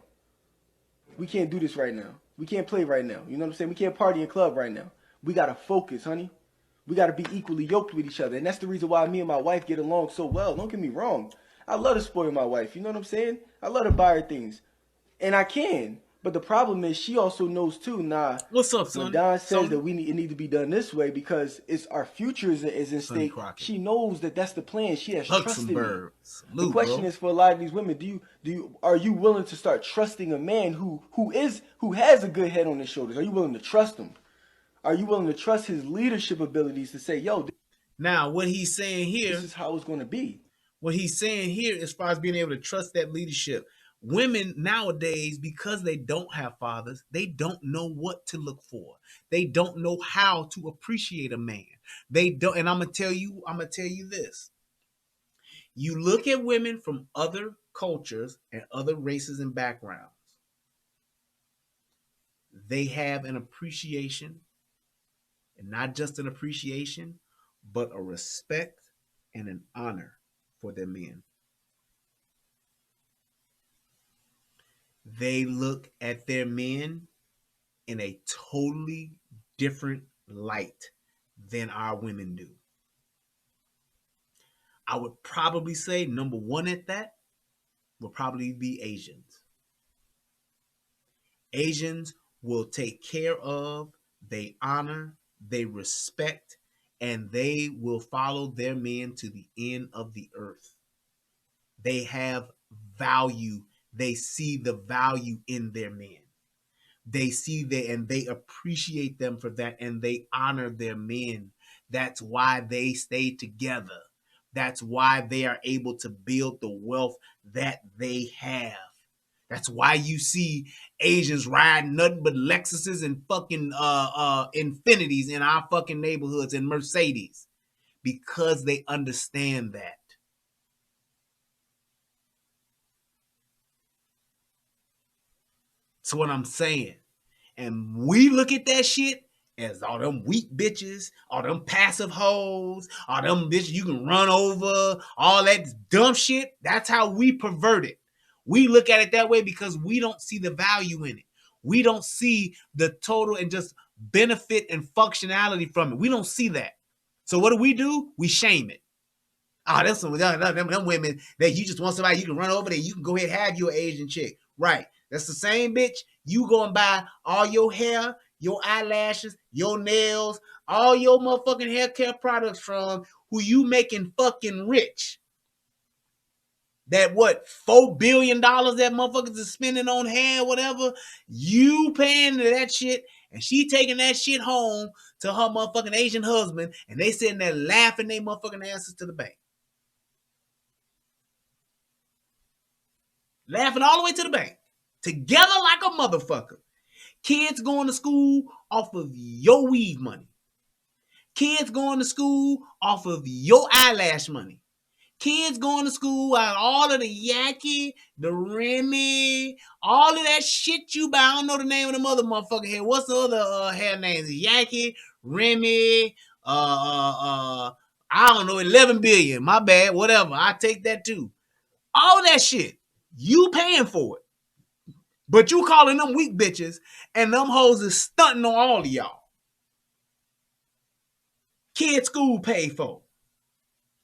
We can't do this right now. We can't play right now. You know what I'm saying? We can't party in club right now. We got to focus, honey. We got to be equally yoked with each other. And that's the reason why me and my wife get along so well. Don't get me wrong. I love to spoil my wife. You know what I'm saying? I love to buy her things. And I can. But the problem is she also knows too, nah. What's up, son? When Don says that it need to be done this way because it's our future is in stake, she knows that that's the plan. She has trusted me. The question is for a lot of these women, are you willing to start trusting a man who has a good head on his shoulders? Are you willing to trust him? Are you willing to trust his leadership abilities to say, yo, now what he's saying here, this is how it's going to be. What he's saying here as far as being able to trust that leadership. Women nowadays, because they don't have fathers, they don't know what to look for. They don't know how to appreciate a man. They don't, and I'm gonna tell you this. You look at women from other cultures and other races and backgrounds. They have an appreciation, and not just an appreciation, but a respect and an honor for their men. They look at their men in a totally different light than our women do. I would probably say number one at that will probably be Asians. Asians will take care of, they honor, they respect, and they will follow their men to the end of the earth. They have value. They see the value in their men. They see that and they appreciate them for that, and they honor their men. That's why they stay together. That's why they are able to build the wealth that they have. That's why you see Asians riding nothing but Lexuses and fucking Infinities in our fucking neighborhoods and Mercedes, because they understand that. That's what I'm saying. And we look at that shit as all them weak bitches, all them passive hoes, all them bitches you can run over, all that dumb shit. That's how we pervert it. We look at it that way because we don't see the value in it. We don't see the total and just benefit and functionality from it. We don't see that. So what do? We shame it. Oh, that's some them women that you just want somebody you can run over there. You can go ahead and have your Asian chick. Right. That's the same bitch you go and buy all your hair, your eyelashes, your nails, all your motherfucking hair care products from, who you making fucking rich. That what, $4 billion that motherfuckers is spending on hair, whatever, you paying to that shit, and she taking that shit home to her motherfucking Asian husband, and they sitting there laughing their motherfucking asses to the bank. Laughing all the way to the bank. Together like a motherfucker. Kids going to school off of your weave money. Kids going to school off of your eyelash money. Kids going to school out all of the Yaki, the Remy, all of that shit you buy. I don't know the name of the mother motherfucker here. What's the other hair names? Yaki, Remy, I don't know, 11 billion. My bad, whatever. I take that too. All that shit. You paying for it. But you calling them weak bitches, and them hoes is stunting on all of y'all. Kids' school paid for.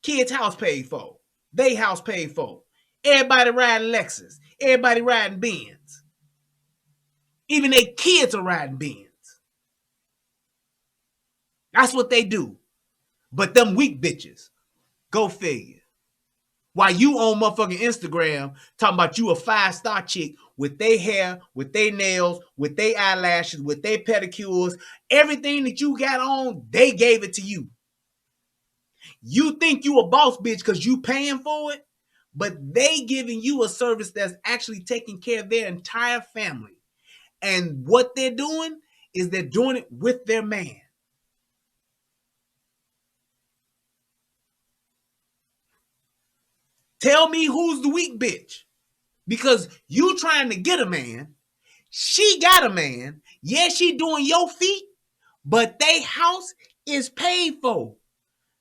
Kids' house paid for. They house paid for. Everybody riding Lexus. Everybody riding Benz. Even their kids are riding Benz. That's what they do. But them weak bitches, go figure. While you on motherfucking Instagram talking about you a 5-star chick with their hair, with their nails, with their eyelashes, with their pedicures, everything that you got on, they gave it to you. You think you a boss bitch because you paying for it, but they giving you a service that's actually taking care of their entire family. And what they're doing is they're doing it with their man. Tell me who's the weak bitch. Because you trying to get a man. She got a man. Yeah, she doing your feet. But they house is paid for.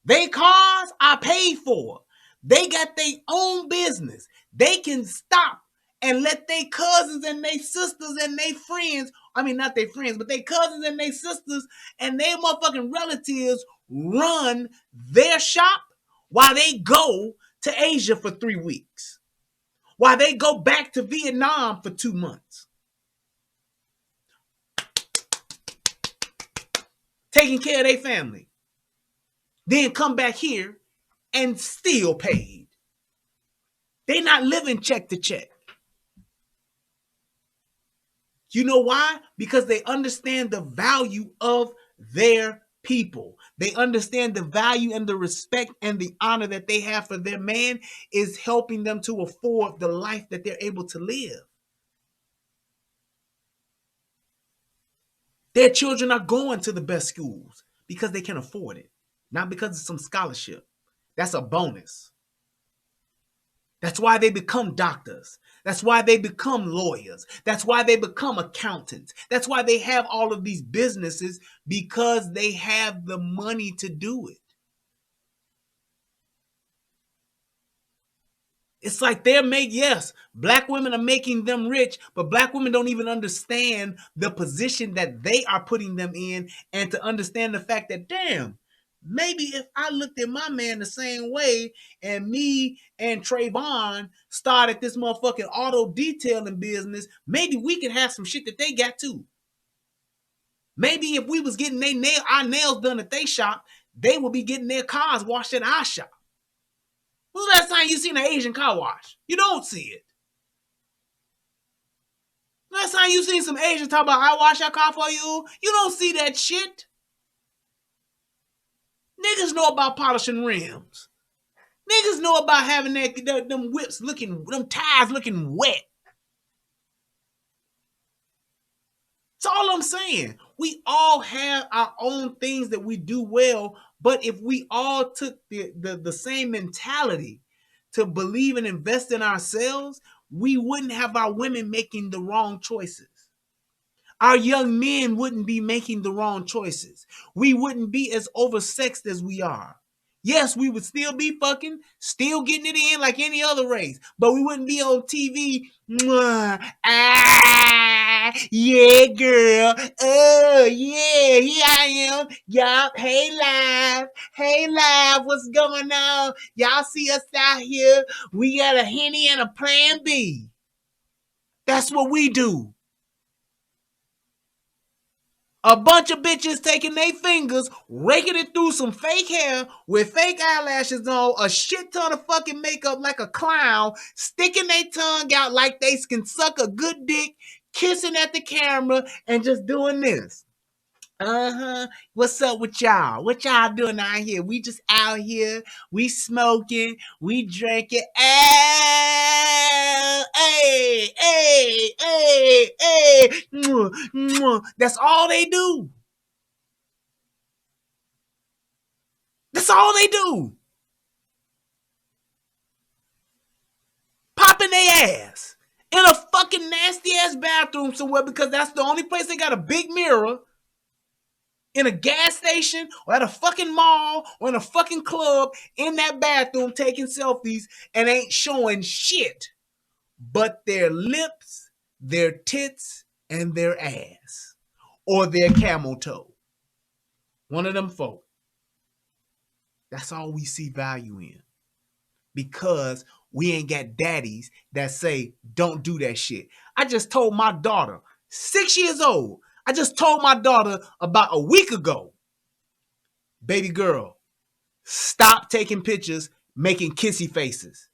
They cars are paid for. They got their own business. They can stop and let their cousins and their sisters and their friends, I mean, not their friends, but their cousins and their sisters and their motherfucking relatives run their shop while they go to Asia for 3 weeks. While they go back to Vietnam for 2 months. Taking care of their family. Then come back here and still paid. They not living check to check. You know why? Because they understand the value of their people. They understand the value and the respect and the honor that they have for their man is helping them to afford the life that they're able to live. Their children are going to the best schools because they can afford it, not because of some scholarship. That's a bonus. That's why they become doctors. That's why they become lawyers. That's why they become accountants. That's why they have all of these businesses, because they have the money to do it. It's like yes, black women are making them rich, but black women don't even understand the position that they are putting them in, and to understand the fact that, damn, Maybe if I looked at my man the same way and me and Trayvon started this motherfucking auto detailing business, maybe we could have some shit that they got too. Maybe if we was getting our nails done at their shop, they would be getting their cars washed at our shop. When's the last time you seen an Asian car wash? You don't see it. Last time you seen some Asians talk about, I wash your car for you, you don't see that shit. Niggas know about polishing rims. Niggas know about having them whips looking, them tires looking wet. That's all I'm saying. We all have our own things that we do well, but if we all took the same mentality to believe and invest in ourselves, we wouldn't have our women making the wrong choices. Our young men wouldn't be making the wrong choices. We wouldn't be as oversexed as we are. Yes, we would still be fucking, still getting it in like any other race, but we wouldn't be on TV. Yeah, girl. Oh, yeah, here I am. Yup, hey, live, what's going on? Y'all see us out here? We got a Henny and a Plan B. That's what we do. A bunch of bitches taking their fingers, raking it through some fake hair with fake eyelashes on, a shit ton of fucking makeup like a clown, sticking their tongue out like they can suck a good dick, kissing at the camera, and just doing this. What's up with y'all? What y'all doing out here? We just out here. We smoking. We drinking. Hey. That's all they do. That's all they do. Popping their ass in a fucking nasty ass bathroom somewhere because that's the only place they got a big mirror. In a gas station or at a fucking mall or in a fucking club, in that bathroom taking selfies and ain't showing shit but their lips, their tits, and their ass. Or their camel toe. One of them folk. That's all we see value in. Because we ain't got daddies that say, don't do that shit. I just told my daughter, 6 years old, I just told my daughter about a week ago, baby girl, stop taking pictures, making kissy faces.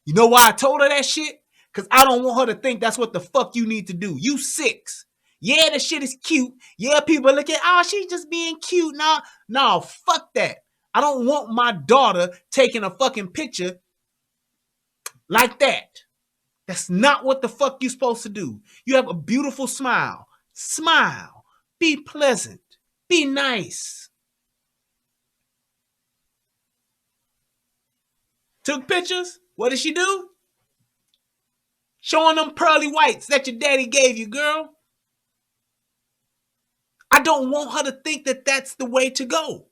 You know why I told her that shit? Because I don't want her to think that's what the fuck you need to do. You 6. Yeah, that shit is cute. Yeah, people look at, oh, she's just being cute. No, fuck that. I don't want my daughter taking a fucking picture like that. That's not what the fuck you're supposed to do. You have a beautiful smile. Smile. Be pleasant. Be nice. Took pictures. What did she do? Showing them pearly whites that your daddy gave you, girl. I don't want her to think that that's the way to go.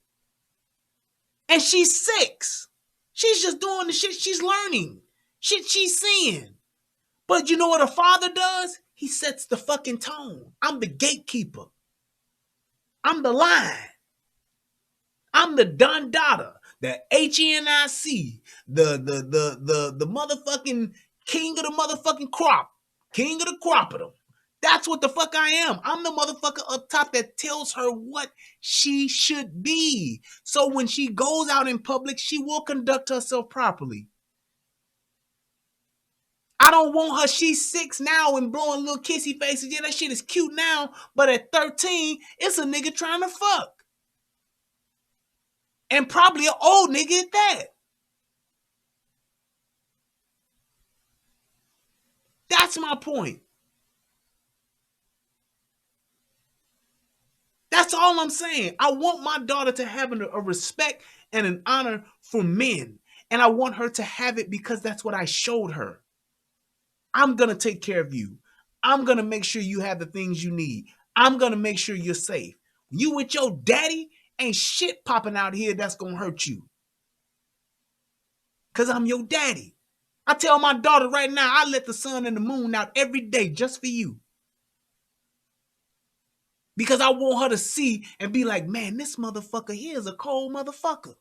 And she's 6. She's just doing the shit she's learning. Shit she's seeing. But you know what a father does? He sets the fucking tone. I'm the gatekeeper. I'm the line. I'm the Don Dada, the HENIC, the motherfucking king of the motherfucking crop, king of the crop-a-dum. That's what the fuck I am. I'm the motherfucker up top that tells her what she should be. So when she goes out in public, she will conduct herself properly. I don't want her, she's 6 now and blowing little kissy faces. Yeah, that shit is cute now, but at 13, it's a nigga trying to fuck. And probably an old nigga at that. That's my point. That's all I'm saying. I want my daughter to have a respect and an honor for men. And I want her to have it because that's what I showed her. I'm going to take care of you. I'm going to make sure you have the things you need. I'm going to make sure you're safe. You with your daddy, ain't shit popping out here that's going to hurt you. Because I'm your daddy. I tell my daughter right now, I let the sun and the moon out every day just for you. Because I want her to see and be like, man, this motherfucker here is a cold motherfucker.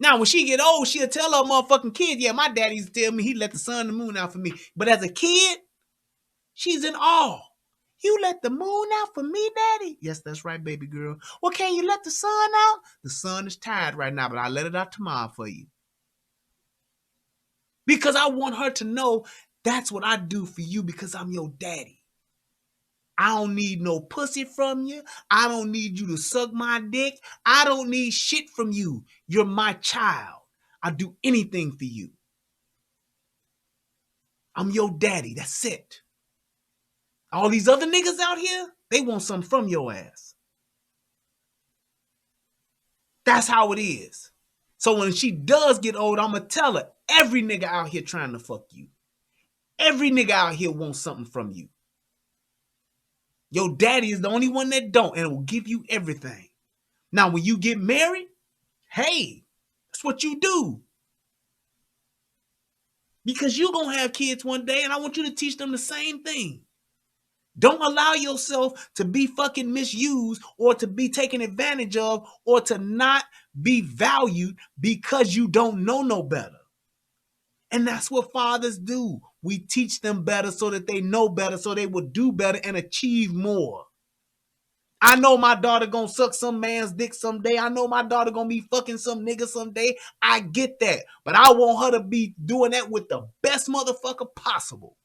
Now, when she get old, she'll tell her motherfucking kid, yeah, my daddy used to tell me he let the sun and the moon out for me. But as a kid, she's in awe. You let the moon out for me, daddy? Yes, that's right, baby girl. Well, can you let the sun out? The sun is tired right now, but I'll let it out tomorrow for you. Because I want her to know that's what I do for you because I'm your daddy. I don't need no pussy from you. I don't need you to suck my dick. I don't need shit from you. You're my child. I'll do anything for you. I'm your daddy. That's it. All these other niggas out here, they want something from your ass. That's how it is. So when she does get old, I'm going to tell her, every nigga out here trying to fuck you. Every nigga out here wants something from you. Your daddy is the only one that don't, and it will give you everything. Now, when you get married, hey, that's what you do. Because you're going to have kids one day, and I want you to teach them the same thing. Don't allow yourself to be fucking misused or to be taken advantage of or to not be valued because you don't know no better. And that's what fathers do. We teach them better so that they know better, so they will do better and achieve more. I know my daughter gonna suck some man's dick someday. I know my daughter gonna be fucking some nigga someday. I get that. But I want her to be doing that with the best motherfucker possible.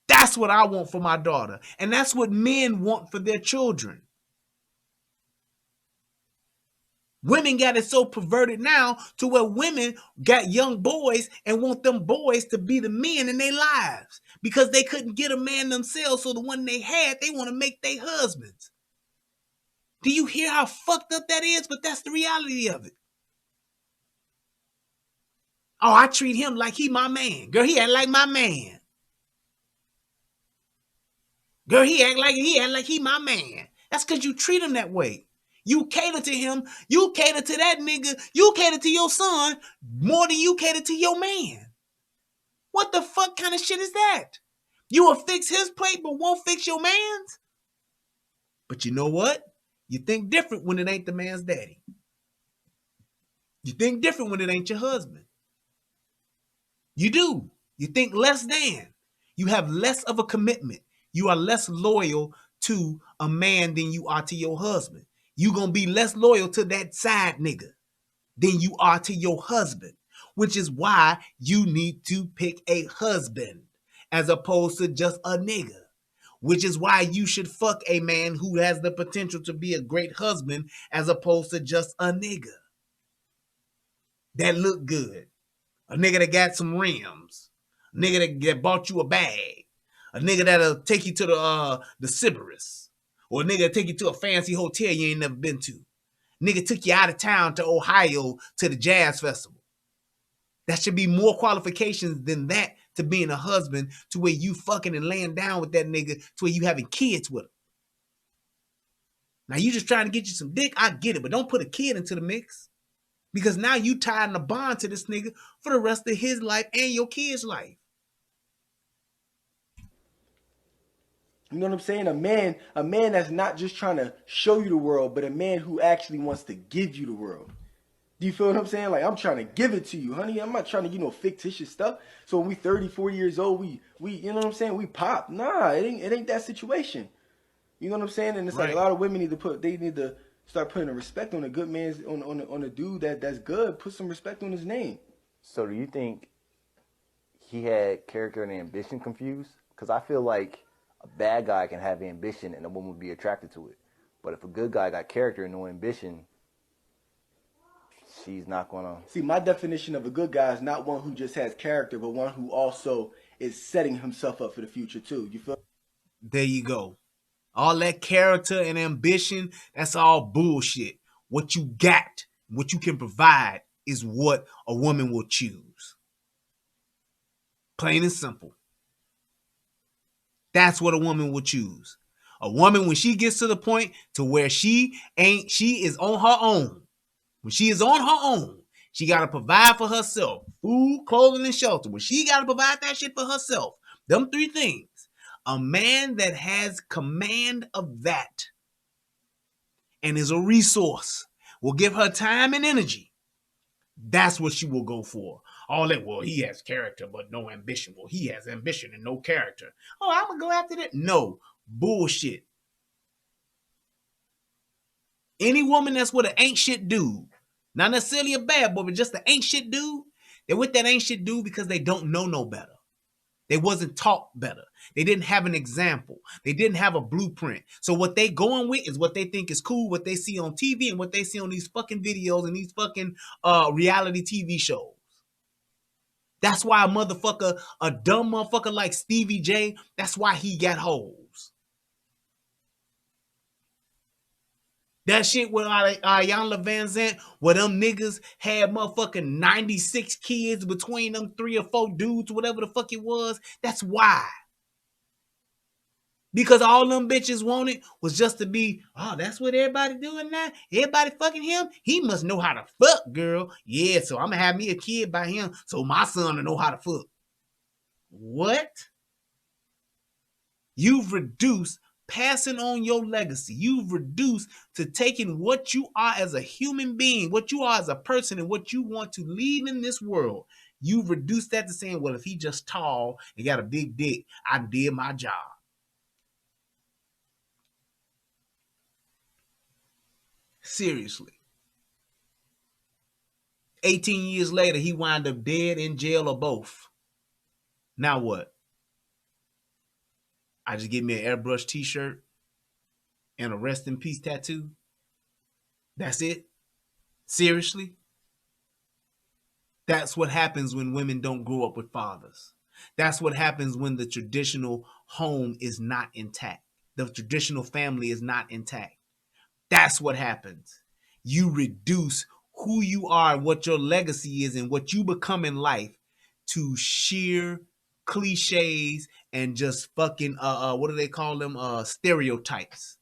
That's what I want for my daughter. And that's what men want for their children. Women got it so perverted now to where women got young boys and want them boys to be the men in their lives because they couldn't get a man themselves. So the one they had, they want to make their husbands. Do you hear how fucked up that is? But that's the reality of it. Oh, I treat him like he my man. Girl, he act like my man. Girl, he act like he my man. That's because you treat him that way. You cater to him. You cater to that nigga. You cater to your son more than you cater to your man. What the fuck kind of shit is that? You will fix his plate but won't fix your man's? But you know what? You think different when it ain't the man's daddy. You think different when it ain't your husband. You do. You think less than. You have less of a commitment. You are less loyal to a man than you are to your husband. You're going to be less loyal to that side nigga than you are to your husband, which is why you need to pick a husband as opposed to just a nigga, which is why you should fuck a man who has the potential to be a great husband as opposed to just a nigga that look good, a nigga that got some rims, a nigga that bought you a bag, a nigga that'll take you to the Sybaris. Or a nigga take you to a fancy hotel you ain't never been to. Nigga took you out of town to Ohio to the jazz festival. That should be more qualifications than that to being a husband to where you fucking and laying down with that nigga to where you having kids with him. Now you just trying to get you some dick, I get it, but don't put a kid into the mix. Because now you tied in a bond to this nigga for the rest of his life and your kid's life. You know what I'm saying? A man that's not just trying to show you the world, but a man who actually wants to give you the world. Do you feel what I'm saying? Like, I'm trying to give it to you, honey. I'm not trying to, fictitious stuff. So when we 30, 40 years old, we you know what I'm saying? We pop. Nah, it ain't that situation. You know what I'm saying? And it's right. Like a lot of women need to start putting a respect on a good man's, on a dude that's good. Put some respect on his name. So do you think he had character and ambition confused? Because I feel like a bad guy can have ambition and a woman would be attracted to it. But if a good guy got character and no ambition, she's not gonna... See, my definition of a good guy is not one who just has character, but one who also is setting himself up for the future too. You feel? There you go. All that character and ambition, that's all bullshit. What you got, what you can provide is what a woman will choose. Plain and simple. That's what a woman will choose. A woman, when she gets to the point to where she is on her own. When she is on her own, she got to provide for herself. Food, clothing, and shelter. When she got to provide that shit for herself, them three things, A man that has command of that and is a resource, will give her time and energy. That's what she will go for. All that, well, he has character but no ambition. Well, he has ambition and no character. Oh, I'm going to go after that? No. Bullshit. Any woman that's with an ain't shit dude, not necessarily a bad boy, but just an ain't shit dude, they're with that ain't shit dude because they don't know no better. They wasn't taught better. They didn't have an example. They didn't have a blueprint. So what they going with is what they think is cool, what they see on TV and what they see on these fucking videos and these fucking reality TV shows. That's why a dumb motherfucker like Stevie J, that's why he got hoes. That shit with Iyanla Vanzant, where them niggas had motherfucking 96 kids between them 3 or 4 dudes, whatever the fuck it was. That's why. Because all them bitches wanted was just to be, oh, that's what everybody doing now? Everybody fucking him? He must know how to fuck, girl. Yeah, so I'm going to have me a kid by him so my son will know how to fuck. What? You've reduced passing on your legacy. You've reduced to taking what you are as a human being, what you are as a person, and what you want to leave in this world. You've reduced that to saying, well, if he just tall and got a big dick, I did my job. Seriously. 18 years later, he wound up dead, in jail, or both. Now what? I just get me an airbrush t-shirt and a rest in peace tattoo? That's it? Seriously? That's what happens when women don't grow up with fathers. That's what happens when the traditional home is not intact. The traditional family is not intact. That's what happens. You reduce who you are, what your legacy is, and what you become in life to sheer cliches and just fucking what do they call them? Stereotypes.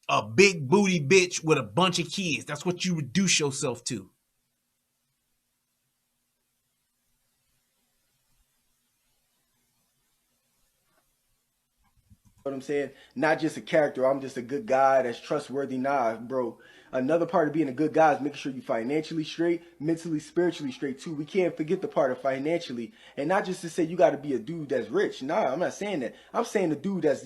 A big booty bitch with a bunch of kids. That's what you reduce yourself to. What I'm saying, not just a character. I'm just a good guy that's trustworthy. Nah, bro. Another part of being a good guy is making sure you financially straight, mentally, spiritually straight too. We can't forget the part of financially, and not just to say you got to be a dude that's rich. Nah, I'm not saying that. I'm saying the dude that's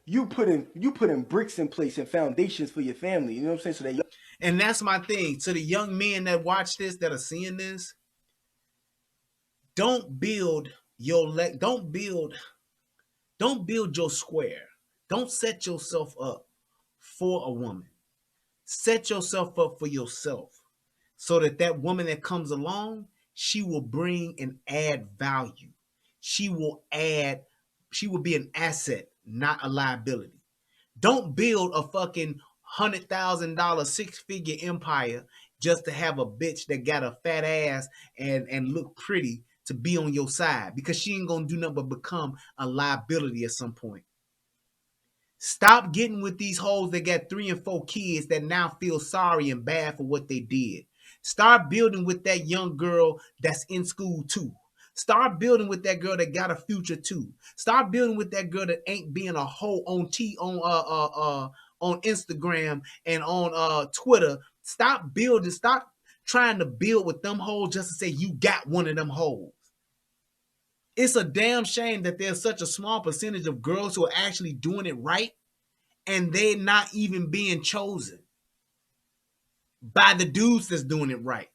you put in bricks in place and foundations for your family. You know what I'm saying? So that. And that's my thing. To the young men that watch this, that are seeing this, don't build your square. Don't set yourself up for a woman. Set yourself up for yourself so that woman that comes along, she will bring and add value. She will be an asset, not a liability. Don't build a fucking $100,000 6-figure empire just to have a bitch that got a fat ass and look pretty to be on your side, because she ain't gonna do nothing but become a liability at some point. Stop getting with these hoes that got 3 and 4 kids that now feel sorry and bad for what they did. Start building with that young girl that's in school too. Start building with that girl that got a future too. Start building with that girl that ain't being a hoe on Instagram and on Twitter. Stop trying to build with them hoes just to say you got one of them hoes. It's a damn shame that there's such a small percentage of girls who are actually doing it right, and they're not even being chosen by the dudes that's doing it right.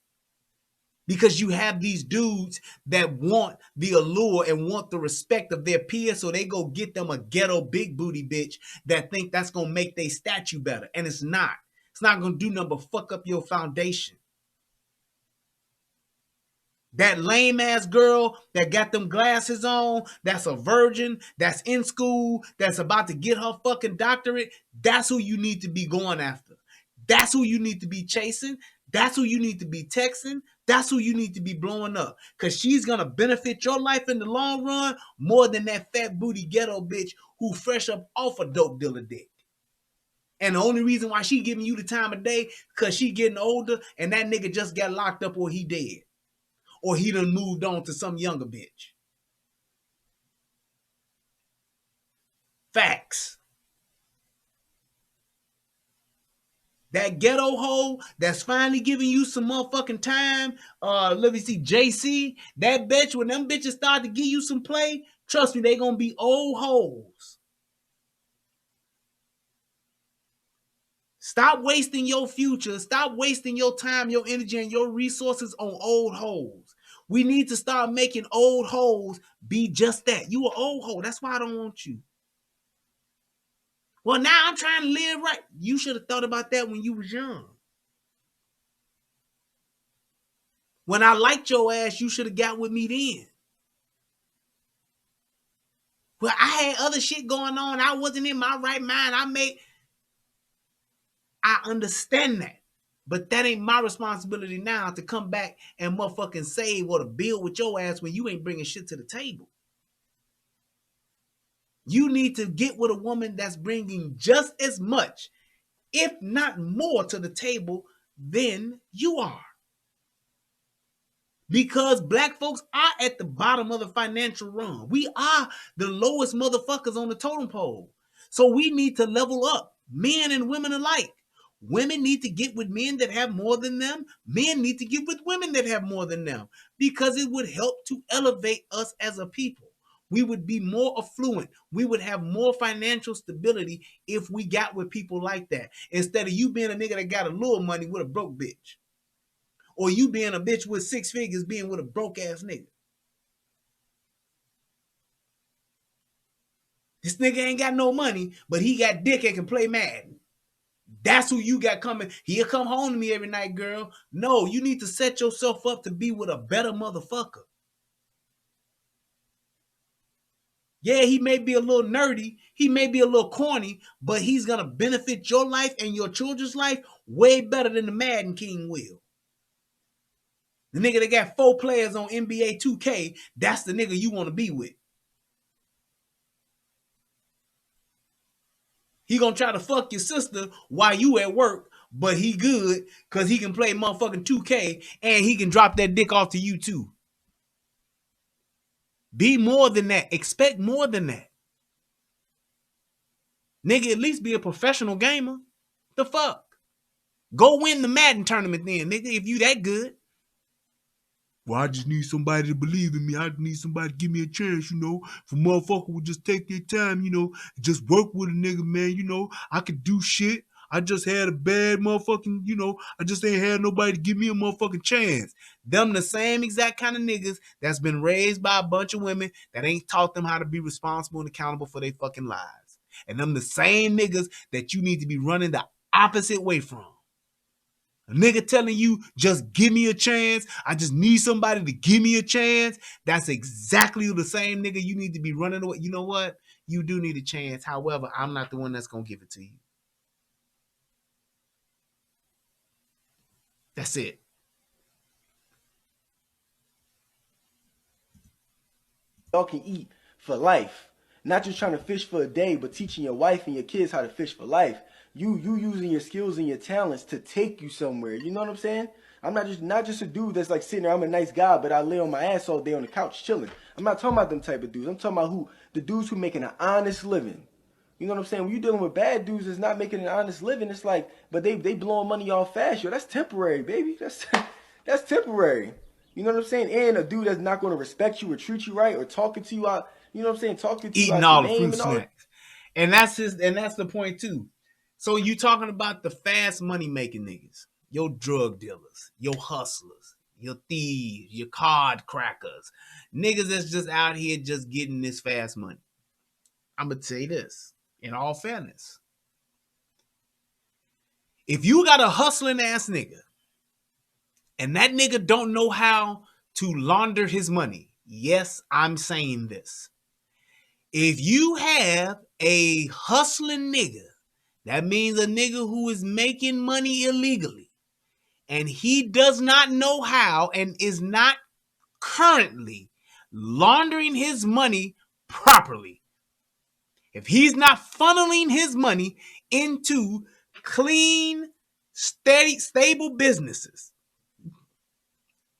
Because you have these dudes that want the allure and want the respect of their peers, so they go get them a ghetto big booty bitch that think that's going to make their statue better. And it's not. It's not going to do nothing but fuck up your foundation. That lame ass girl that got them glasses on, that's a virgin, that's in school, that's about to get her fucking doctorate, that's who you need to be going after. That's who you need to be chasing. That's who you need to be texting. That's who you need to be blowing up. Because she's going to benefit your life in the long run more than that fat booty ghetto bitch who fresh up off a dope dealer dick. And the only reason why she giving you the time of day, because she getting older and that nigga just got locked up or he dead. or he done moved on to some younger bitch. Facts. That ghetto hoe that's finally giving you some motherfucking time. Let me see, JC. That bitch, when them bitches start to give you some play, trust me, they gonna be old hoes. Stop wasting your future. Stop wasting your time, your energy, and your resources on old hoes. We need to start making old hoes be just that. You an old hoe. That's why I don't want you. Well, now I'm trying to live right. You should have thought about that when you was young. When I liked your ass, you should have got with me then. Well, I had other shit going on. I wasn't in my right mind. I understand that. But that ain't my responsibility now to come back and motherfucking save or to build with your ass when you ain't bringing shit to the table. You need to get with a woman that's bringing just as much, if not more, to the table than you are. Because black folks are at the bottom of the financial rung. We are the lowest motherfuckers on the totem pole. So we need to level up, men and women alike. Women need to get with men that have more than them. Men need to get with women that have more than them. Because it would help to elevate us as a people. We would be more affluent. We would have more financial stability if we got with people like that. Instead of you being a nigga that got a little money with a broke bitch. Or you being a bitch with 6 figures being with a broke ass nigga. This nigga ain't got no money, but he got dick and can play Madden. That's who you got coming. He'll come home to me every night, girl. No, you need to set yourself up to be with a better motherfucker. Yeah, he may be a little nerdy. He may be a little corny, but he's going to benefit your life and your children's life way better than the Madden King will. The nigga that got 4 players on NBA 2K, that's the nigga you want to be with. He gonna try to fuck your sister while you at work, but he good because he can play motherfucking 2K and he can drop that dick off to you too. Be more than that. Expect more than that. Nigga, at least be a professional gamer. The fuck? Go win the Madden tournament then, nigga, if you that good. Well, I just need somebody to believe in me. I just need somebody to give me a chance, you know. If a motherfucker would just take their time, you know, just work with a nigga, man, you know. I could do shit. I just had a bad motherfucking, you know, I just ain't had nobody to give me a motherfucking chance. Them the same exact kind of niggas that's been raised by a bunch of women that ain't taught them how to be responsible and accountable for their fucking lives. And them the same niggas that you need to be running the opposite way from. A nigga telling you, just give me a chance. I just need somebody to give me a chance. That's exactly the same nigga you need to be running away. You know what? You do need a chance. However, I'm not the one that's going to give it to you. That's it. Y'all can eat for life. Not just trying to fish for a day, but teaching your wife and your kids how to fish for life. You using your skills and your talents to take you somewhere. You know what I'm saying? I'm not just a dude that's like sitting there, I'm a nice guy, but I lay on my ass all day on the couch chilling. I'm not talking about them type of dudes. I'm talking about the dudes who making an honest living. You know what I'm saying? When you're dealing with bad dudes that's not making an honest living, it's like, but they blowing money off fast. Yo, that's temporary, baby. That's temporary. You know what I'm saying? And a dude that's not going to respect you or treat you right or talking to you out, you know what I'm saying? Talking to you eating out all your the name fruit and all snacks. And that's the point too. So you talking about the fast money making niggas, your drug dealers, your hustlers, your thieves, your card crackers, niggas that's just out here just getting this fast money. I'm gonna tell you this, in all fairness. If you got a hustling ass nigga, and that nigga don't know how to launder his money, yes, I'm saying this. If you have a hustling nigga, that means a nigga who is making money illegally, and he does not know how and is not currently laundering his money properly. If he's not funneling his money into clean, steady, stable businesses,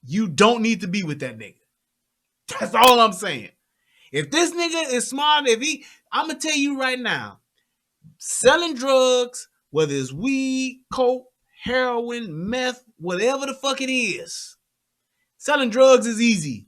you don't need to be with that nigga. That's all I'm saying. If this nigga is smart, I'm gonna tell you right now, selling drugs, whether it's weed, coke, heroin, meth, whatever the fuck it is, selling drugs is easy.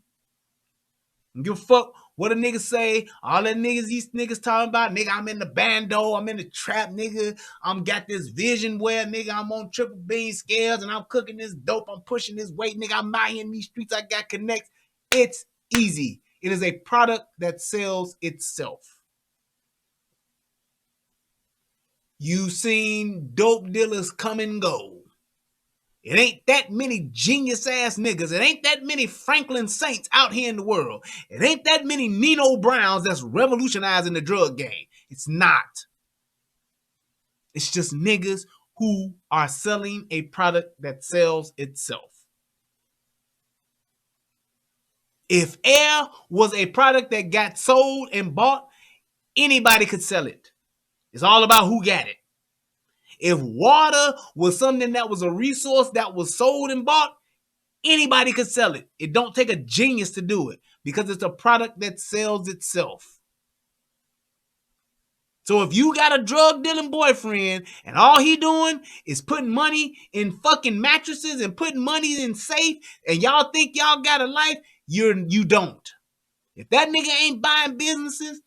Don't give a fuck what a nigga say. All that these niggas talking about, nigga, I'm in the bando, I'm in the trap, nigga. I'm got this vision where, nigga, I'm on triple bean scales and I'm cooking this dope, I'm pushing this weight, nigga, I'm out here in these streets, I got connects. It's easy. It is a product that sells itself. You've seen dope dealers come and go. It ain't that many genius ass niggas. It ain't that many Franklin Saints out here in the world. It ain't that many Nino Browns that's revolutionizing the drug game. It's not. It's just niggas who are selling a product that sells itself. If air was a product that got sold and bought, anybody could sell it. It's all about who got it. If water was something that was a resource that was sold and bought, anybody could sell it. It don't take a genius to do it because it's a product that sells itself. So if you got a drug dealing boyfriend and all he doing is putting money in fucking mattresses and putting money in safe and y'all think y'all got a life, you don't. If that nigga ain't buying businesses,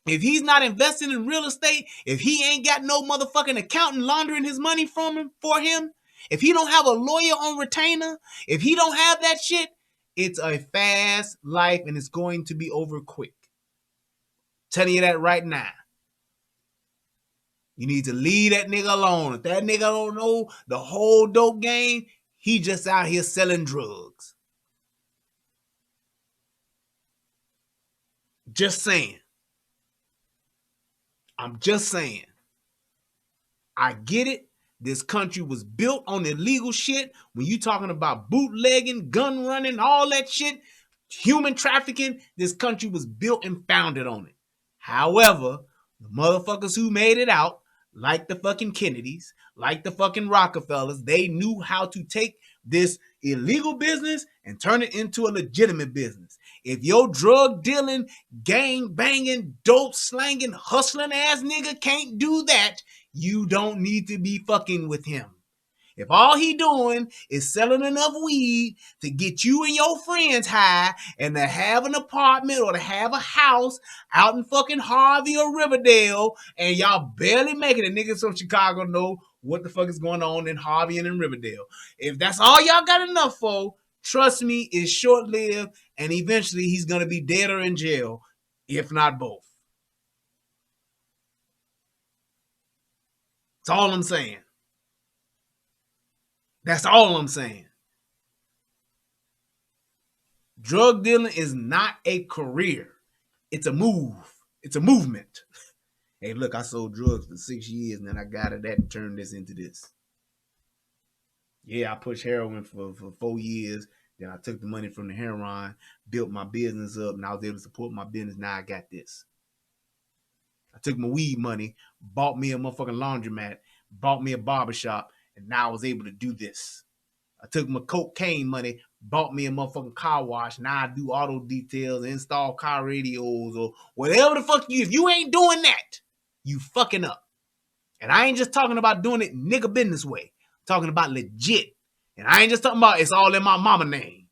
if he's not investing in real estate, if he ain't got no motherfucking accountant laundering his money for him, if he don't have a lawyer on retainer, if he don't have that shit, it's a fast life and it's going to be over quick. Telling you that right now. You need to leave that nigga alone. If that nigga don't know the whole dope game, he just out here selling drugs. Just saying. I'm just saying. I get it. This country was built on illegal shit. When you talking about bootlegging, gun running, all that shit, human trafficking, this country was built and founded on it. However, the motherfuckers who made it out, like the fucking Kennedys, like the fucking Rockefellers, they knew how to take this illegal business and turn it into a legitimate business. If your drug dealing, gang banging, dope slanging, hustling ass nigga can't do that, you don't need to be fucking with him. If all he doing is selling enough weed to get you and your friends high and to have an apartment or to have a house out in fucking Harvey or Riverdale and y'all barely making it, niggas from Chicago know what the fuck is going on in Harvey and in Riverdale. If that's all y'all got enough for, trust me, it's short-lived and eventually he's going to be dead or in jail, if not both. That's all I'm saying. That's all I'm saying. Drug dealing is not a career. It's a move. It's a movement. Hey, look, I sold drugs for 6 years and then I got it that and turned this into this. Yeah, I pushed heroin for 4 years. Then I took the money from the heroin, built my business up, and I was able to support my business. Now I got this. I took my weed money, bought me a motherfucking laundromat, bought me a barbershop, and now I was able to do this. I took my cocaine money, bought me a motherfucking car wash. Now I do auto details, install car radios, or whatever the fuck if you ain't doing that, you fucking up. And I ain't just talking about doing it nigga business way. I'm talking about legit. And I ain't just talking about it's all in my mama name.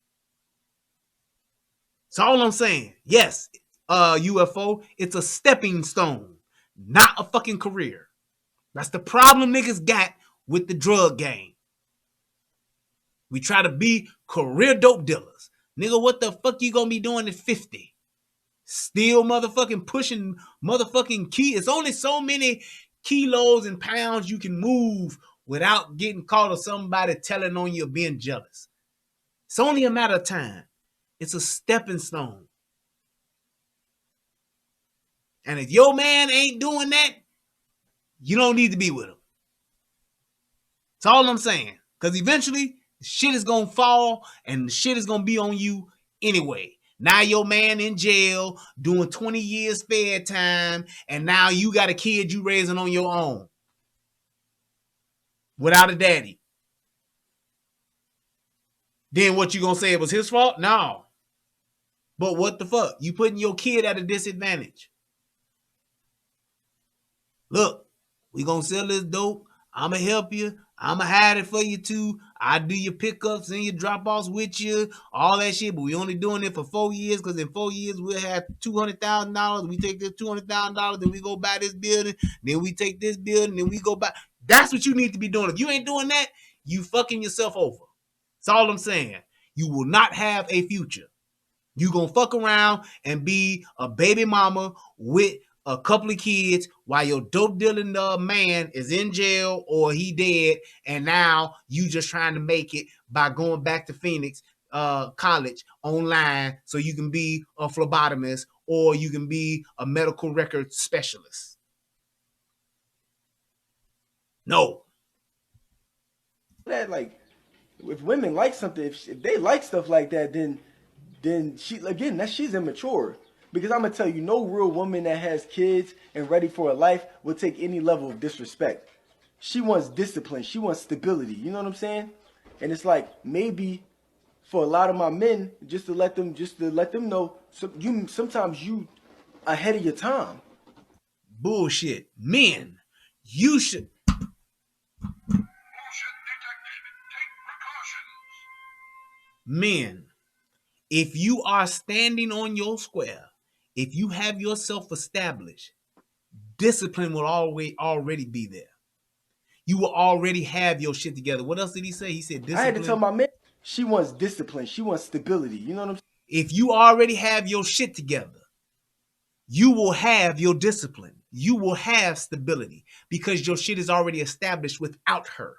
That's all I'm saying. Yes, UFO, it's a stepping stone, not a fucking career. That's the problem niggas got with the drug game. We try to be career dope dealers. Nigga, what the fuck you gonna be doing at 50? Still motherfucking pushing motherfucking key. It's only so many kilos and pounds you can move without getting caught or somebody telling on you or being jealous. It's only a matter of time. It's a stepping stone. And if your man ain't doing that, you don't need to be with him. That's all I'm saying. Because eventually, the shit is going to fall and the shit is going to be on you anyway. Now your man in jail doing 20 years fair time, and now you got a kid you raising on your own. Without a daddy. Then what you gonna say, it was his fault? No. But what the fuck? You putting your kid at a disadvantage. Look, we gonna sell this dope. I'ma help you. I'ma hide it for you too. I do your pickups and your drop-offs with you, all that shit. But we only doing it for 4 years, because in 4 years we'll have $200,000. We take this $200,000, then we go buy this building. Then we take this building, then we go buy. That's what you need to be doing. If you ain't doing that, you fucking yourself over. That's all I'm saying. You will not have a future. You gonna fuck around and be a baby mama with a couple of kids while your dope dealing man is in jail or he dead, and now you just trying to make it by going back to Phoenix College online so you can be a phlebotomist or you can be a medical record specialist. No. That, like, if women like something, if they like stuff like that, then she, again, that she's immature. Because I'm gonna tell you, no real woman that has kids and ready for a life will take any level of disrespect. She wants discipline. She wants stability. You know what I'm saying? And it's like, maybe for a lot of my men, just to let them know, sometimes you ahead of your time. Bullshit. Men, you should. Men, if you are standing on your square, if you have yourself established, discipline will already be there. You will already have your shit together. What else did he say? He said discipline. I had to tell my man, she wants discipline. She wants stability. You know what I'm saying? If you already have your shit together, you will have your discipline. You will have stability because your shit is already established without her.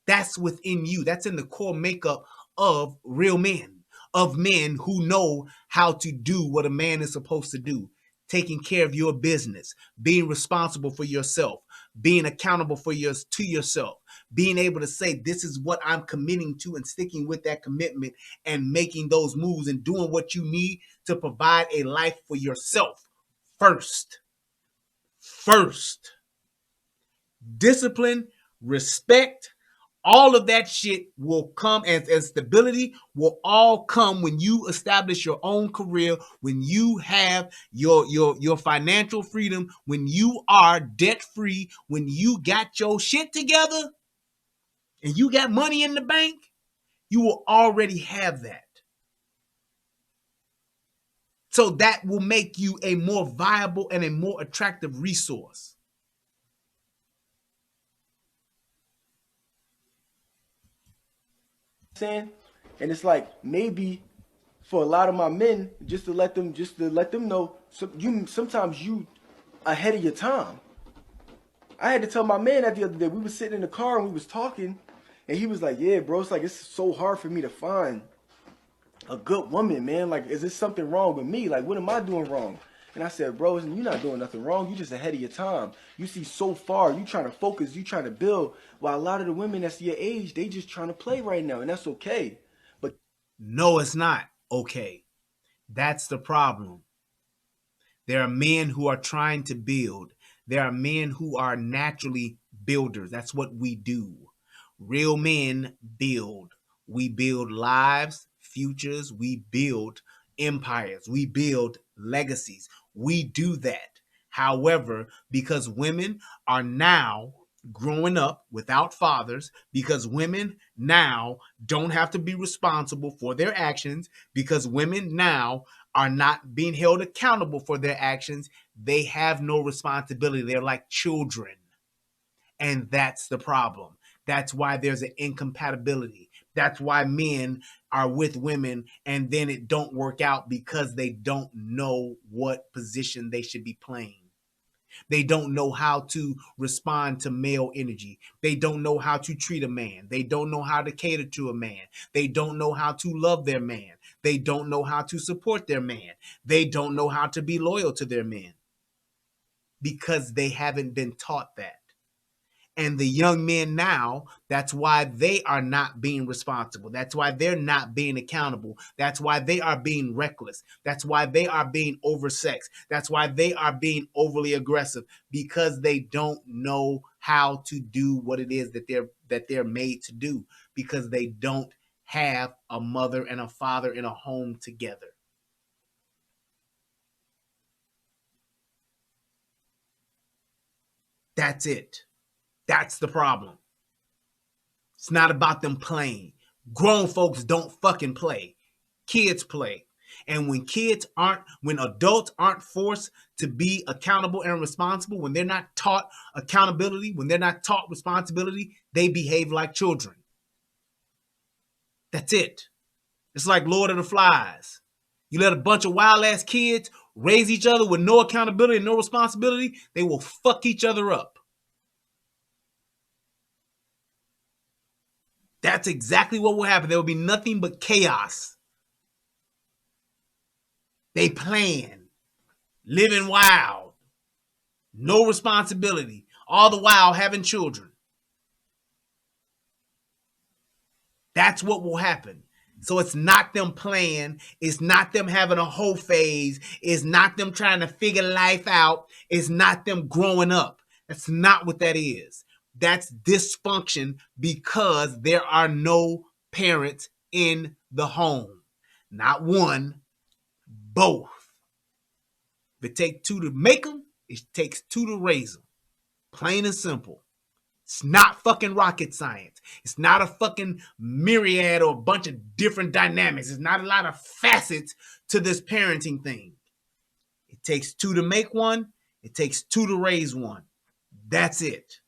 That's within you. That's in the core makeup of real men, of men who know how to do what a man is supposed to do. Taking care of your business, being responsible for yourself, being accountable to yourself, being able to say, this is what I'm committing to and sticking with that commitment and making those moves and doing what you need to provide a life for yourself first. Discipline, respect, all of that shit will come, and stability will all come when you establish your own career, when you have your financial freedom, when you are debt free, when you got your shit together and you got money in the bank, you will already have that. So that will make you a more viable and a more attractive resource. Saying, and it's like, maybe for a lot of my men, just to let them know, sometimes you ahead of your time. I had to tell my man that the other day. We was sitting in the car and we was talking, and he was like, yeah, bro, it's like, it's so hard for me to find a good woman, man. Like, is there something wrong with me? Like, what am I doing wrong? And I said, bro, you're not doing nothing wrong. You just ahead of your time. You see so far. You trying to focus. You trying to build. While a lot of the women that's your age, they just trying to play right now. And that's okay. But no, it's not okay. That's the problem. There are men who are trying to build. There are men who are naturally builders. That's what we do. Real men build. We build lives, futures. We build empires. We build legacies. We do that. However, because women are now growing up without fathers, because women now don't have to be responsible for their actions, because women now are not being held accountable for their actions, they have no responsibility. They're like children. And that's the problem. That's why there's an incompatibility. That's why men are with women and then it don't work out, because they don't know what position they should be playing. They don't know how to respond to male energy. They don't know how to treat a man. They don't know how to cater to a man. They don't know how to love their man. They don't know how to support their man. They don't know how to be loyal to their man, because they haven't been taught that. And the young men now, that's why they are not being responsible. That's why they're not being accountable. That's why they are being reckless. That's why they are being oversexed. That's why they are being overly aggressive, because they don't know how to do what it is that they're made to do, because they don't have a mother and a father in a home together. That's it. That's the problem. It's not about them playing. Grown folks don't fucking play. Kids play. And when adults aren't forced to be accountable and responsible, when they're not taught accountability, when they're not taught responsibility, they behave like children. That's it. It's like Lord of the Flies. You let a bunch of wild ass kids raise each other with no accountability and no responsibility, they will fuck each other up. That's exactly what will happen. There will be nothing but chaos. They plan, living wild, no responsibility, all the while having children. That's what will happen. So it's not them playing. It's not them having a whole phase. It's not them trying to figure life out. It's not them growing up. That's not what that is. That's dysfunction because there are no parents in the home. Not one, both. If it takes two to make them, it takes two to raise them. Plain and simple. It's not fucking rocket science. It's not a fucking myriad or a bunch of different dynamics. It's not a lot of facets to this parenting thing. It takes two to make one. It takes two to raise one. That's it.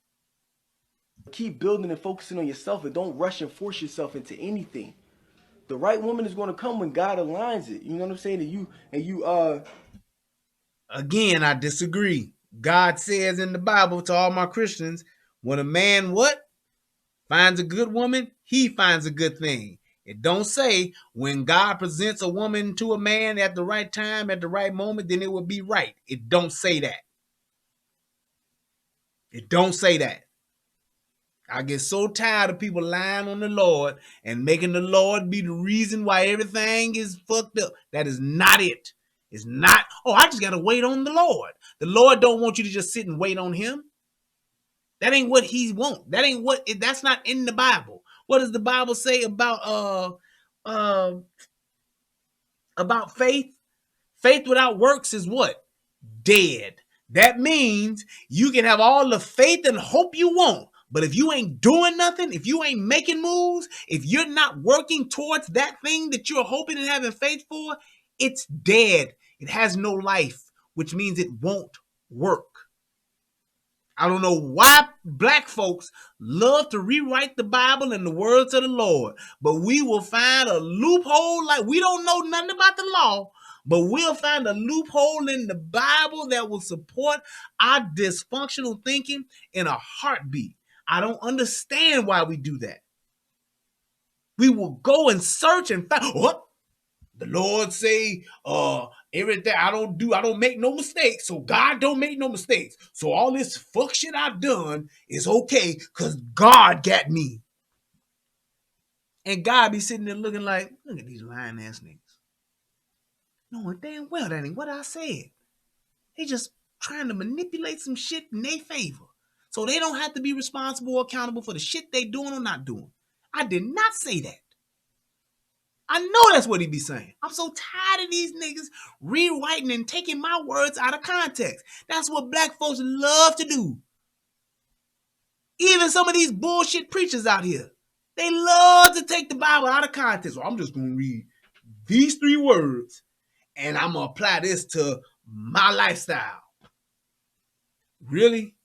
Keep building and focusing on yourself, and don't rush and force yourself into anything. The right woman is going to come when God aligns it. You know what I'm saying? Again, I disagree. God says in the Bible to all my Christians, when a man finds a good woman, he finds a good thing. It don't say when God presents a woman to a man at the right time, at the right moment, then it will be right. It don't say that. It don't say that. I get so tired of people lying on the Lord and making the Lord be the reason why everything is fucked up. That is not it. It's not, I just got to wait on the Lord. The Lord don't want you to just sit and wait on him. That ain't what he wants. That's not in the Bible. What does the Bible say about faith? Faith without works is what? Dead. That means you can have all the faith and hope you want, but if you ain't doing nothing, if you ain't making moves, if you're not working towards that thing that you're hoping and having faith for, it's dead. It has no life, which means it won't work. I don't know why black folks love to rewrite the Bible and the words of the Lord, but we will find a loophole. Like, we don't know nothing about the law, but we'll find a loophole in the Bible that will support our dysfunctional thinking in a heartbeat. I don't understand why we do that. We will go and search and find what the Lord say, everything I don't make no mistakes. So God don't make no mistakes. So all this fuck shit I've done is okay because God got me. And God be sitting there looking like, look at these lying ass niggas. Knowing damn well that ain't what I said. They just trying to manipulate some shit in their favor. So they don't have to be responsible or accountable for the shit they doing or not doing. I did not say that. I know that's what he be saying. I'm so tired of these niggas rewriting and taking my words out of context. That's what black folks love to do. Even some of these bullshit preachers out here, they love to take the Bible out of context. Well, I'm just going to read these 3 words and I'm going to apply this to my lifestyle. Really?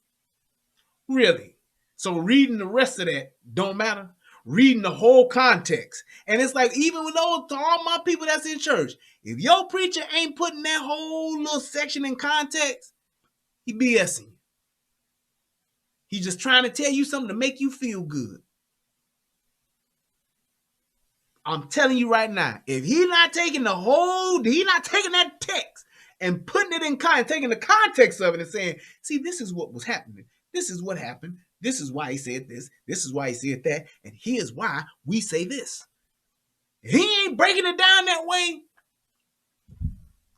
Really? So reading the rest of that don't matter? Reading the whole context. And it's like, even with all my people that's in church, if your preacher ain't putting that whole little section in context, he BSing you. He's just trying to tell you something to make you feel good. I'm telling you right now, if he's not taking that text and putting it in context, taking the context of it and saying, see, this is what was happening. This is what happened. This is why he said this. This is why he said that. And here's why we say this. If he ain't breaking it down that way,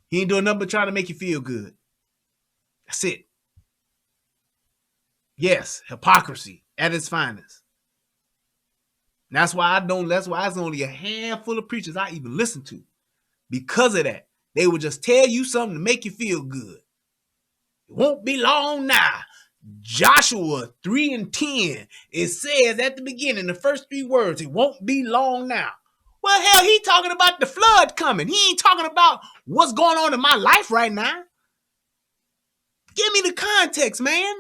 he ain't doing nothing but trying to make you feel good. That's it. Yes, hypocrisy at its finest. That's why it's only a handful of preachers I even listen to. Because of that. They would just tell you something to make you feel good. It won't be long now. Joshua 3:10. It says at the beginning, the first 3 words, it won't be long now. Well, hell, he talking about the flood coming. He ain't talking about what's going on in my life right now. Give me the context, man.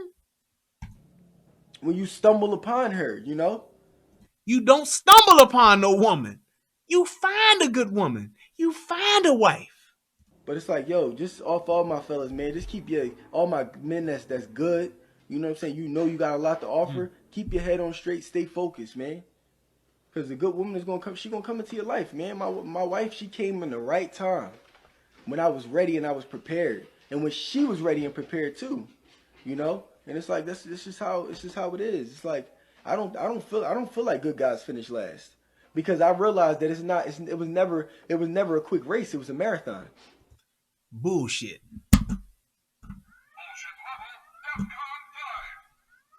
When you stumble upon her, you know? You don't stumble upon no woman. You find a good woman. You find a wife. But it's like, yo, just off all my fellas, man, just keep all my men that's good. You know what I'm saying? You know you got a lot to offer. Keep your head on straight. Stay focused, man. Because a good woman is going to come. She's going to come into your life, man. My wife, she came in the right time. When I was ready and I was prepared. And when she was ready and prepared too. You know? And it's like, this is how it is. It's like, I don't feel like good guys finish last. Because I realized that it was never a quick race. It was a marathon. Bullshit.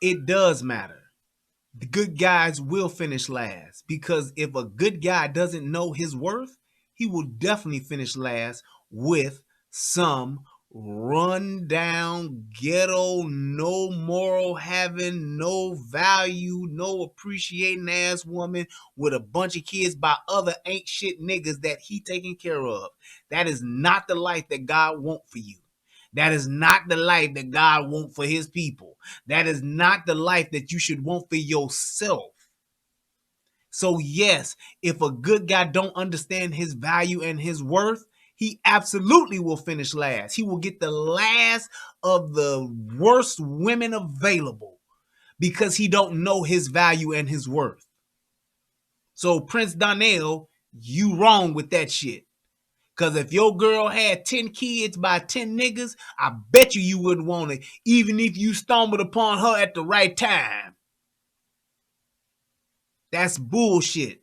It does matter. The good guys will finish last, because if a good guy doesn't know his worth, he will definitely finish last with some run down, ghetto, no moral having, no value, no appreciating ass woman with a bunch of kids by other ain't shit niggas that he taking care of. That is not the life that God want for you. That is not the life that God want for his people. That is not the life that you should want for yourself. So yes, if a good guy don't understand his value and his worth, he absolutely will finish last. He will get the last of the worst women available because he don't know his value and his worth. So Prince Donnell, you wrong with that shit. Because if your girl had 10 kids by 10 niggas, I bet you wouldn't want it, even if you stumbled upon her at the right time. That's bullshit.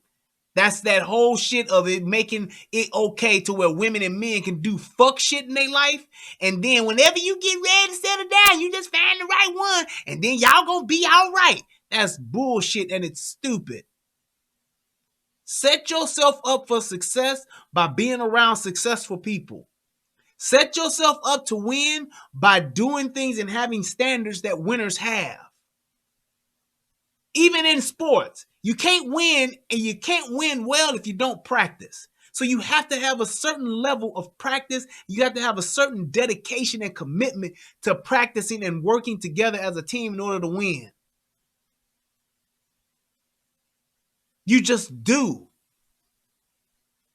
That's that whole shit of it making it okay to where women and men can do fuck shit in their life. And then whenever you get ready to settle down, you just find the right one. And then y'all gonna be all right. That's bullshit and it's stupid. Set yourself up for success by being around successful people. Set yourself up to win by doing things and having standards that winners have. Even in sports, you can't win, and you can't win well if you don't practice. So you have to have a certain level of practice. You have to have a certain dedication and commitment to practicing and working together as a team in order to win. You just do.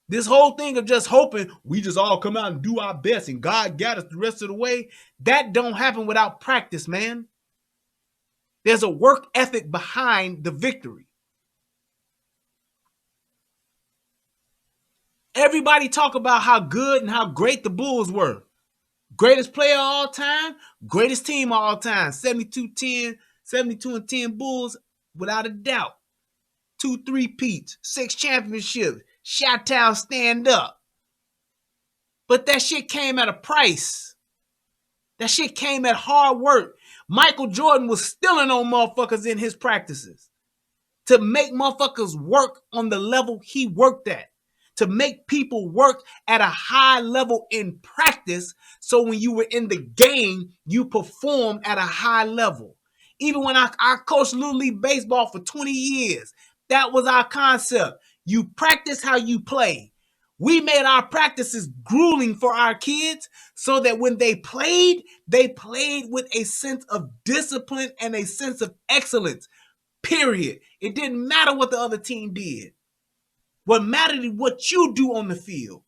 This whole thing of just hoping we just all come out and do our best and God got us the rest of the way, that don't happen without practice, man. There's a work ethic behind the victory. Everybody talk about how good and how great the Bulls were. Greatest player of all time, greatest team of all time. 72-10 Bulls, without a doubt. 2 3-peats, 6 championships. Chi-Town stand up. But that shit came at a price. That shit came at hard work. Michael Jordan was stealing on motherfuckers in his practices to make motherfuckers work on the level he worked at, to make people work at a high level in practice, so when you were in the game, you performed at a high level. Even when I coached Little League Baseball for 20 years, that was our concept. You practice how you play. We made our practices grueling for our kids so that when they played with a sense of discipline and a sense of excellence, period. It didn't matter what the other team did. What mattered is what you do on the field.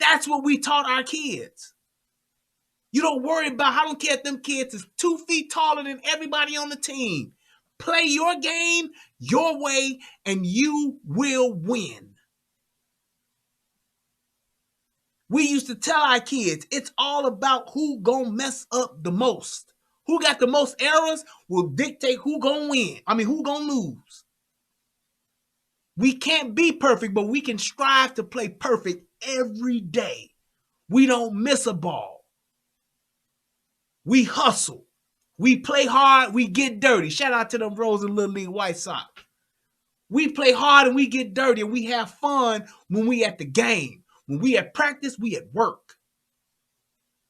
That's what we taught our kids. You don't worry about, I don't care if them kids is 2 feet taller than everybody on the team. Play your game your way and you will win. We used to tell our kids, it's all about who gonna mess up the most. Who got the most errors will dictate who gonna win. Who gonna lose. We can't be perfect, but we can strive to play perfect every day. We don't miss a ball. We hustle. We play hard, we get dirty. Shout out to them Rose and Little League White Sox. We play hard and we get dirty and we have fun when we at the game. When we at practice, we at work.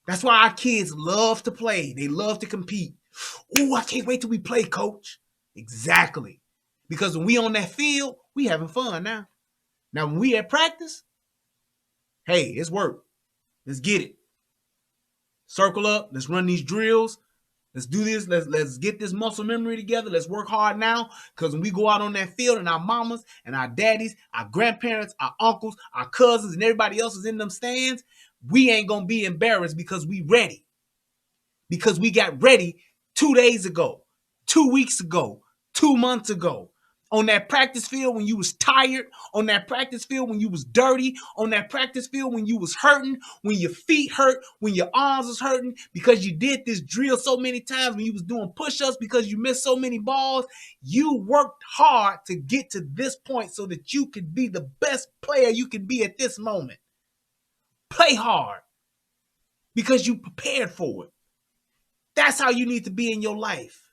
That's why our kids love to play. They love to compete. Ooh, I can't wait till we play, coach. Exactly. Because when we on that field, we having fun now. Now, when we at practice, hey, it's work. Let's get it. Circle up. Let's run these drills. Let's do this. Let's get this muscle memory together. Let's work hard now. Because when we go out on that field and our mamas and our daddies, our grandparents, our uncles, our cousins, and everybody else is in them stands, we ain't going to be embarrassed because we ready. Because we got ready 2 days ago, 2 weeks ago, 2 months ago. On that practice field when you was tired, on that practice field when you was dirty, on that practice field when you was hurting, when your feet hurt, when your arms was hurting because you did this drill so many times, when you was doing push-ups because you missed so many balls. You worked hard to get to this point so that you could be the best player you can be at this moment. Play hard because you prepared for it. That's how you need to be in your life.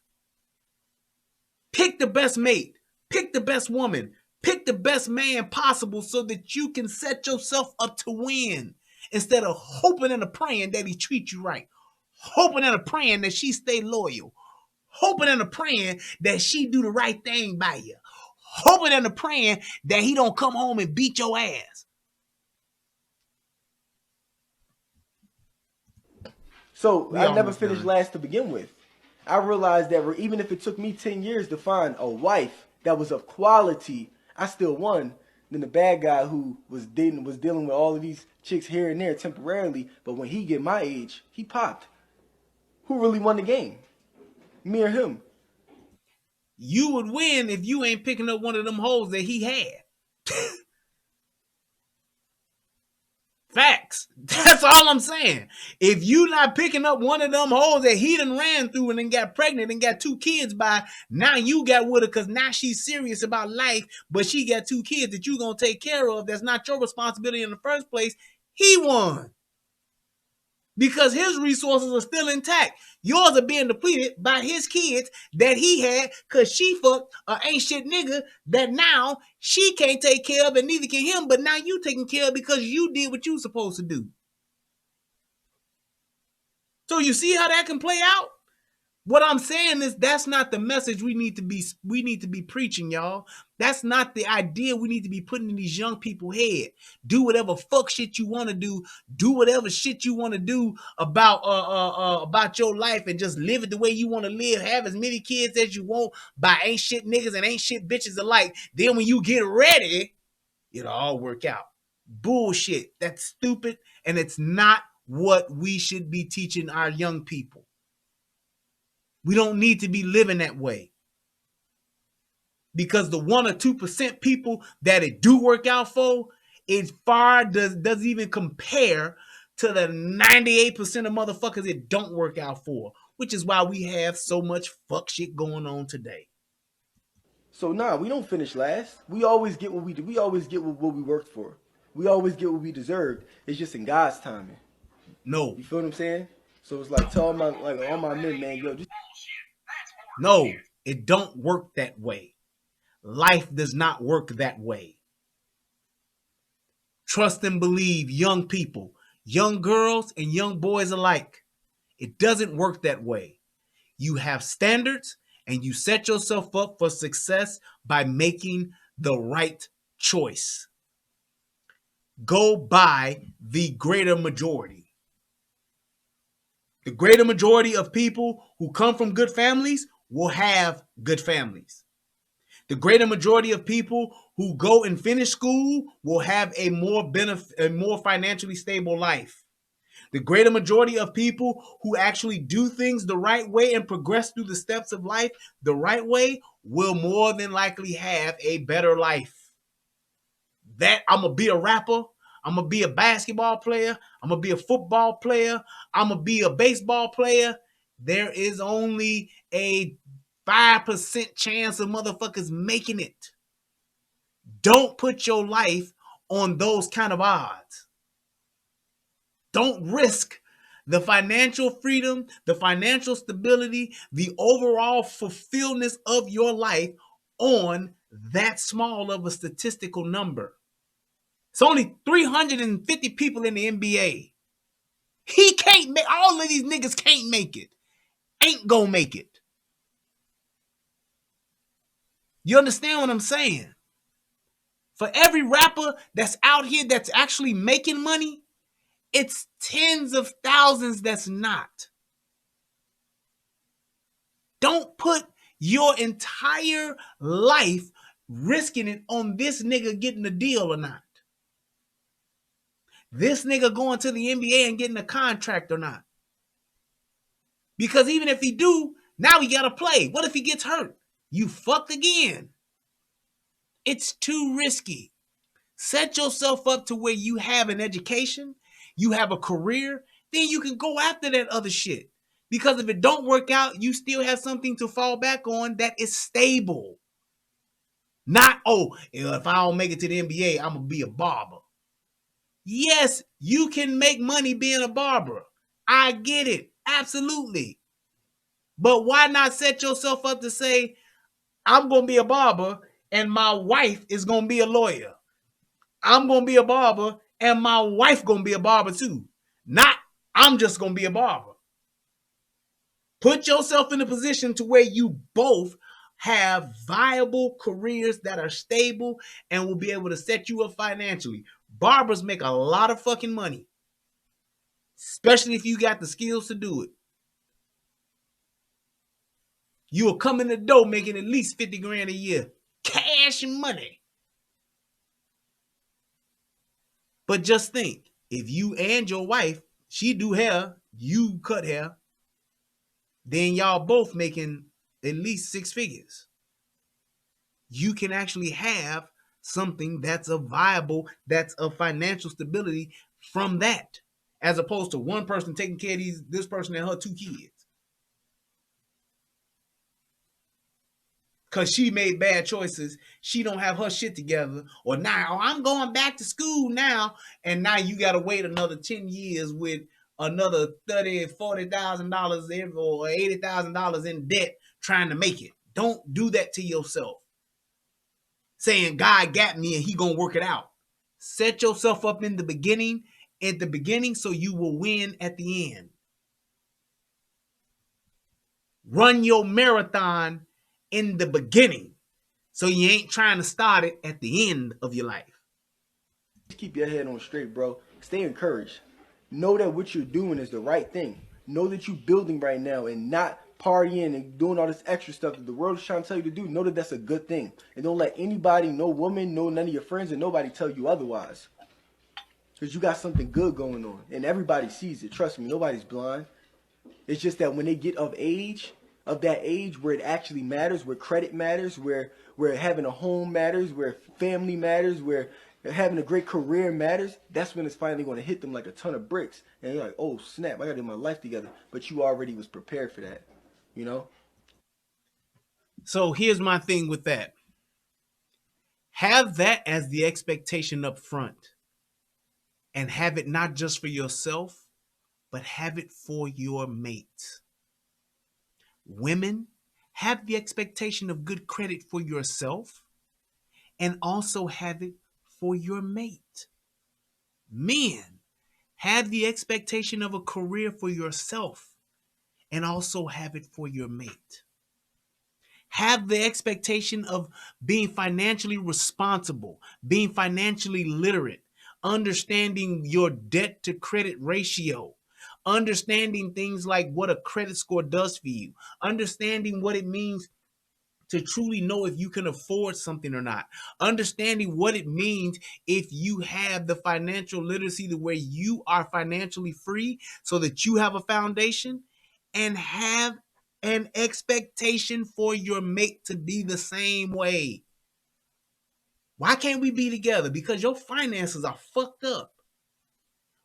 Pick the best mate. Pick the best woman. Pick the best man possible so that you can set yourself up to win instead of hoping and praying that he treats you right. Hoping and praying that she stay loyal. Hoping and praying that she do the right thing by you. Hoping and praying that he don't come home and beat your ass. So We I never almost finished done. last to begin with. I realized that even if it took me 10 years to find a wife that was of quality, I still won than the bad guy who was dealing with all of these chicks here and there temporarily. But when he get my age, he popped. Who really won the game? Me or him? You would win if you ain't picking up one of them hoes that he had. Facts. That's all I'm saying. If you not picking up one of them hoes that he done ran through and then got pregnant and got 2 kids by, now you got with her because now she's serious about life, but she got 2 kids that you going to take care of. That's not your responsibility in the first place. He won. Because his resources are still intact. Yours are being depleted by his kids that he had because she fucked a ain't shit nigga that now she can't take care of and neither can him, but now you taking care of because you did what you supposed to do. So you see how that can play out? What I'm saying is that's not the message we need to be preaching, y'all. That's not the idea we need to be putting in these young people's head. Do whatever fuck shit you want to do. Do whatever shit you want to do about your life and just live it the way you want to live. Have as many kids as you want by ain't shit niggas and ain't shit bitches alike. Then when you get ready, it'll all work out. Bullshit. That's stupid, and it's not what we should be teaching our young people. We don't need to be living that way. Because the 1 or 2% people that it do work out for, it far doesn't even compare to the 98% of motherfuckers it don't work out for, which is why we have so much fuck shit going on today. So we don't finish last. We always get what we do. We always get what we worked for. We always get what we deserved. It's just in God's timing. No. You feel what I'm saying? So it's like tell all my men, man, yo, just No, it don't work that way. Life does not work that way. Trust and believe, young people, young girls and young boys alike. It doesn't work that way. You have standards and you set yourself up for success by making the right choice. Go by the greater majority. The greater majority of people who come from good families will have good families. The greater majority of people who go and finish school will have a more financially stable life. The greater majority of people who actually do things the right way and progress through the steps of life the right way will more than likely have a better life. That I'm going to be a rapper. I'm going to be a basketball player. I'm going to be a football player. I'm going to be a baseball player. There is only a 5% chance of motherfuckers making it. Don't put your life on those kind of odds. Don't risk the financial freedom, the financial stability, the overall fulfillment of your life on that small of a statistical number. It's only 350 people in the NBA. He can't make, all of these niggas can't make it. Ain't gonna make it. You understand what I'm saying? For every rapper that's out here that's actually making money, it's tens of thousands that's not. Don't put your entire life risking it on this nigga getting a deal or not. This nigga going to the NBA and getting a contract or not. Because even if he do, now he gotta play. What if he gets hurt? You fucked again. It's too risky. Set yourself up to where you have an education, you have a career, then you can go after that other shit. Because if it don't work out, you still have something to fall back on that is stable. Not, oh, if I don't make it to the NBA, I'm gonna be a barber. Yes, you can make money being a barber. I get it. Absolutely. But why not set yourself up to say, I'm going to be a barber and my wife is going to be a lawyer. I'm going to be a barber and my wife going to be a barber too. Not, I'm just going to be a barber. Put yourself in a position to where you both have viable careers that are stable and will be able to set you up financially. Barbers make a lot of fucking money, especially if you got the skills to do it. You will come in the door making at least 50 grand a year. Cash money. But just think, if you and your wife, she do hair, you cut hair, then y'all both making at least 6 figures. You can actually have something that's a viable, that's a financial stability from that, as opposed to one person taking care of this person and her 2 kids. Because she made bad choices. She don't have her shit together. Or now, I'm going back to school now. And now you got to wait another 10 years with another $30,000, $40,000 or $80,000 in debt trying to make it. Don't do that to yourself. Saying God got me and he going to work it out. Set yourself up at the beginning so you will win at the end. Run your marathon in the beginning, so you ain't trying to start it at the end of your life. Just keep your head on straight, bro. Stay encouraged. Know that what you're doing is the right thing. Know that you're building right now and not partying and doing all this extra stuff that the world is trying to tell you to do. Know that that's a good thing. And don't let anybody, no woman, no none of your friends, and nobody tell you otherwise. Because you got something good going on. And everybody sees it. Trust me, nobody's blind. It's just that when they get of that age where it actually matters, where credit matters, where having a home matters, where family matters, where having a great career matters, that's when it's finally going to hit them like a ton of bricks. And you're like, oh, snap, I got to get my life together. But you already was prepared for that, you know? So here's my thing with that. Have that as the expectation up front. And have it not just for yourself, but have it for your mate. Women, have the expectation of good credit for yourself and also have it for your mate. Men, have the expectation of a career for yourself and also have it for your mate. Have the expectation of being financially responsible, being financially literate, understanding your debt to credit ratio, understanding things like what a credit score does for you, understanding what it means to truly know if you can afford something or not, understanding what it means if you have the financial literacy to where you are financially free so that you have a foundation, and have an expectation for your mate to be the same way. Why can't we be together? Because your finances are fucked up.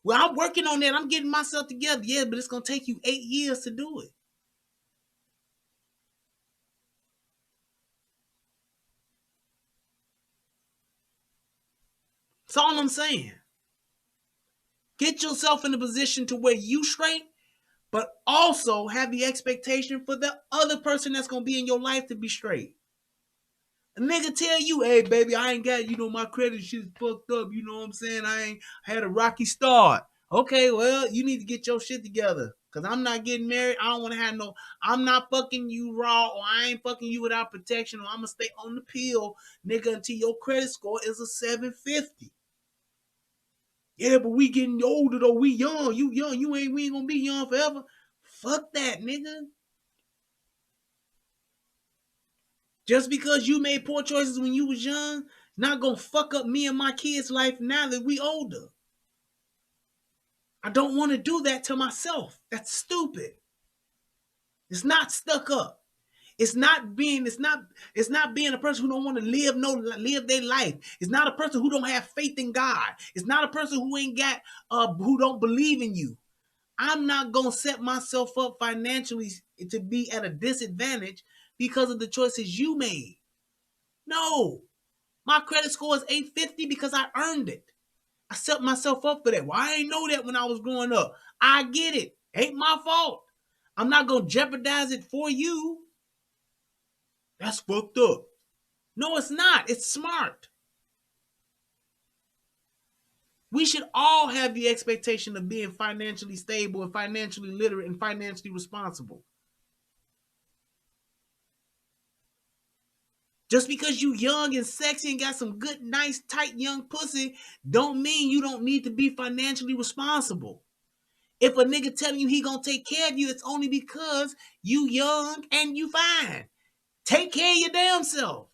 Well, I'm working on that. I'm getting myself together. Yeah, but it's going to take you 8 years to do it. That's all I'm saying. Get yourself in a position to where you straight, but also have the expectation for the other person that's going to be in your life to be straight. A nigga tell you, hey, baby, I ain't got, my credit shit's fucked up. You know what I'm saying? I had a rocky start. Okay, well, you need to get your shit together. Because I'm not getting married. I don't want to have I'm not fucking you raw, or I ain't fucking you without protection, or I'm going to stay on the pill, nigga, until your credit score is a 750. Yeah, but we getting older, though. We young. You young. We ain't going to be young forever. Fuck that, nigga. Just because you made poor choices when you was young, not gonna fuck up me and my kids' life now that we older. I don't want to do that to myself. That's stupid. It's not stuck up. It's not being a person who don't want to live their life. It's not a person who don't have faith in God. It's not a person who ain't got who don't believe in you. I'm not gonna set myself up financially to be at a disadvantage because of the choices you made. No. My credit score is 850 because I earned it. I set myself up for that. Well, I ain't know that when I was growing up. I get it. Ain't my fault. I'm not going to jeopardize it for you. That's fucked up. No, it's not. It's smart. We should all have the expectation of being financially stable and financially literate and financially responsible. Just because you young and sexy and got some good, nice, tight, young pussy don't mean you don't need to be financially responsible. If a nigga telling you he gonna take care of you, it's only because you young and you fine. Take care of your damn self.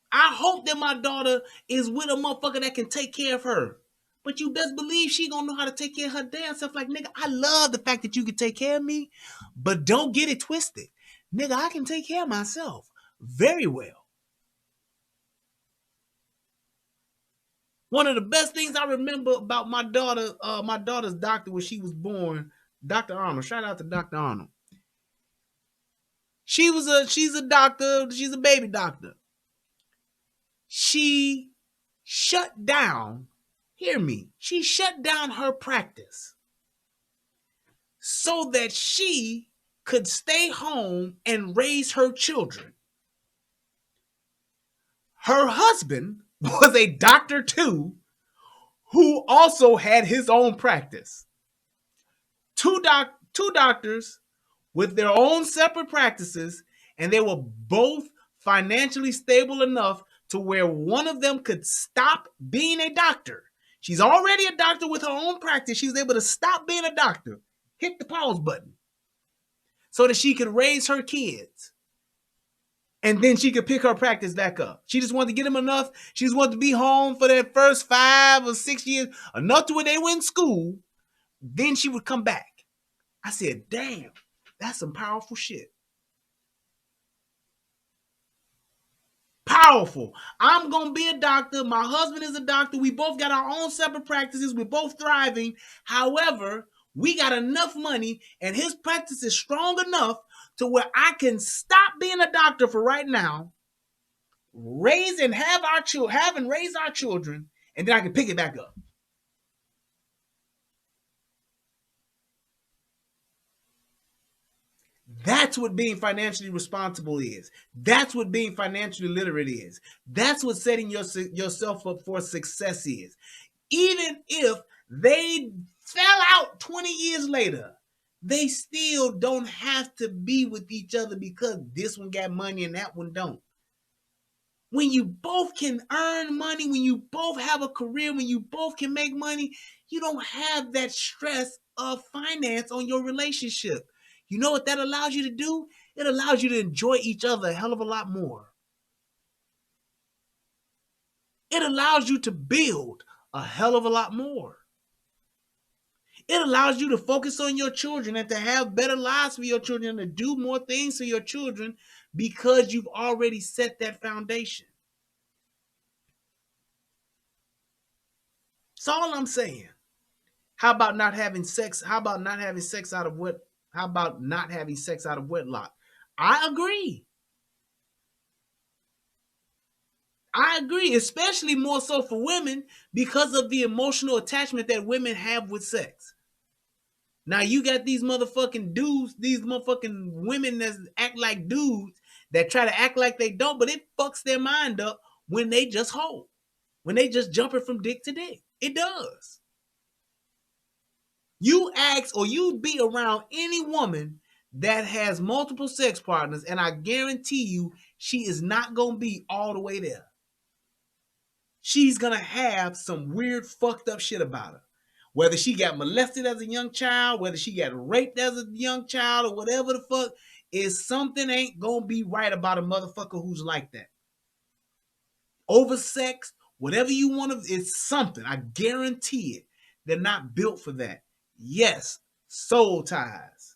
I hope that my daughter is with a motherfucker that can take care of her. But you best believe she gonna know how to take care of her damn self. Like, nigga, I love the fact that you can take care of me, but don't get it twisted. Nigga, I can take care of myself very well. One of the best things I remember about my daughter's doctor when she was born, Dr. Arnold. Shout out to Dr. Arnold. She's a doctor. She's a baby doctor. She shut down, hear me, she shut down her practice so that she could stay home and raise her children. Her husband was a doctor too, who also had his own practice. Two doctors with their own separate practices, and they were both financially stable enough to where one of them could stop being a doctor. She's already a doctor with her own practice. She was able to stop being a doctor, hit the pause button, so that she could raise her kids. And then she could pick her practice back up. She just wanted to get them enough. She just wanted to be home for their first 5 or 6 years, enough to where they went in school. Then she would come back. I said, damn, that's some powerful shit. Powerful. I'm going to be a doctor. My husband is a doctor. We both got our own separate practices. We're both thriving. However, we got enough money and his practice is strong enough to where I can stop being a doctor for right now, raise and have and raise our children, and then I can pick it back up. That's what being financially responsible is. That's what being financially literate is. That's what setting yourself up for success is. Even if they fell out 20 years later, they still don't have to be with each other because this one got money and that one don't. When you both can earn money, when you both have a career, when you both can make money, you don't have that stress of finance on your relationship. You know what that allows you to do? It allows you to enjoy each other a hell of a lot more. It allows you to build a hell of a lot more. It allows you to focus on your children and to have better lives for your children and to do more things for your children because you've already set that foundation. That's all I'm saying. How about not having sex? How about not having sex out of what? How about not having sex out of wedlock? I agree. I agree, especially more so for women because of the emotional attachment that women have with sex. Now you got these motherfucking dudes, these motherfucking women that act like dudes that try to act like they don't, but it fucks their mind up when they just hold, when they just jumping from dick to dick. It does. You ask or you be around any woman that has multiple sex partners, and I guarantee you she is not going to be all the way there. She's going to have some weird fucked up shit about her. Whether she got molested as a young child, whether she got raped as a young child, or whatever the fuck, is something ain't gonna be right about a motherfucker who's like that. Oversexed, whatever you want to, it's something. I guarantee it. They're not built for that. Yes, soul ties.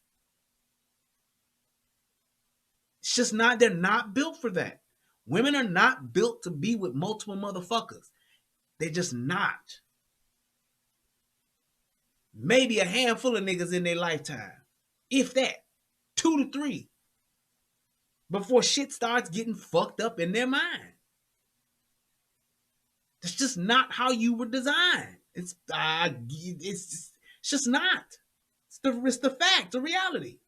It's just not, they're not built for that. Women are not built to be with multiple motherfuckers. They're just not. Maybe a handful of niggas in their lifetime. If that. 2 to 3. Before shit starts getting fucked up in their mind. That's just not how you were designed. It's just not. It's the fact, the reality.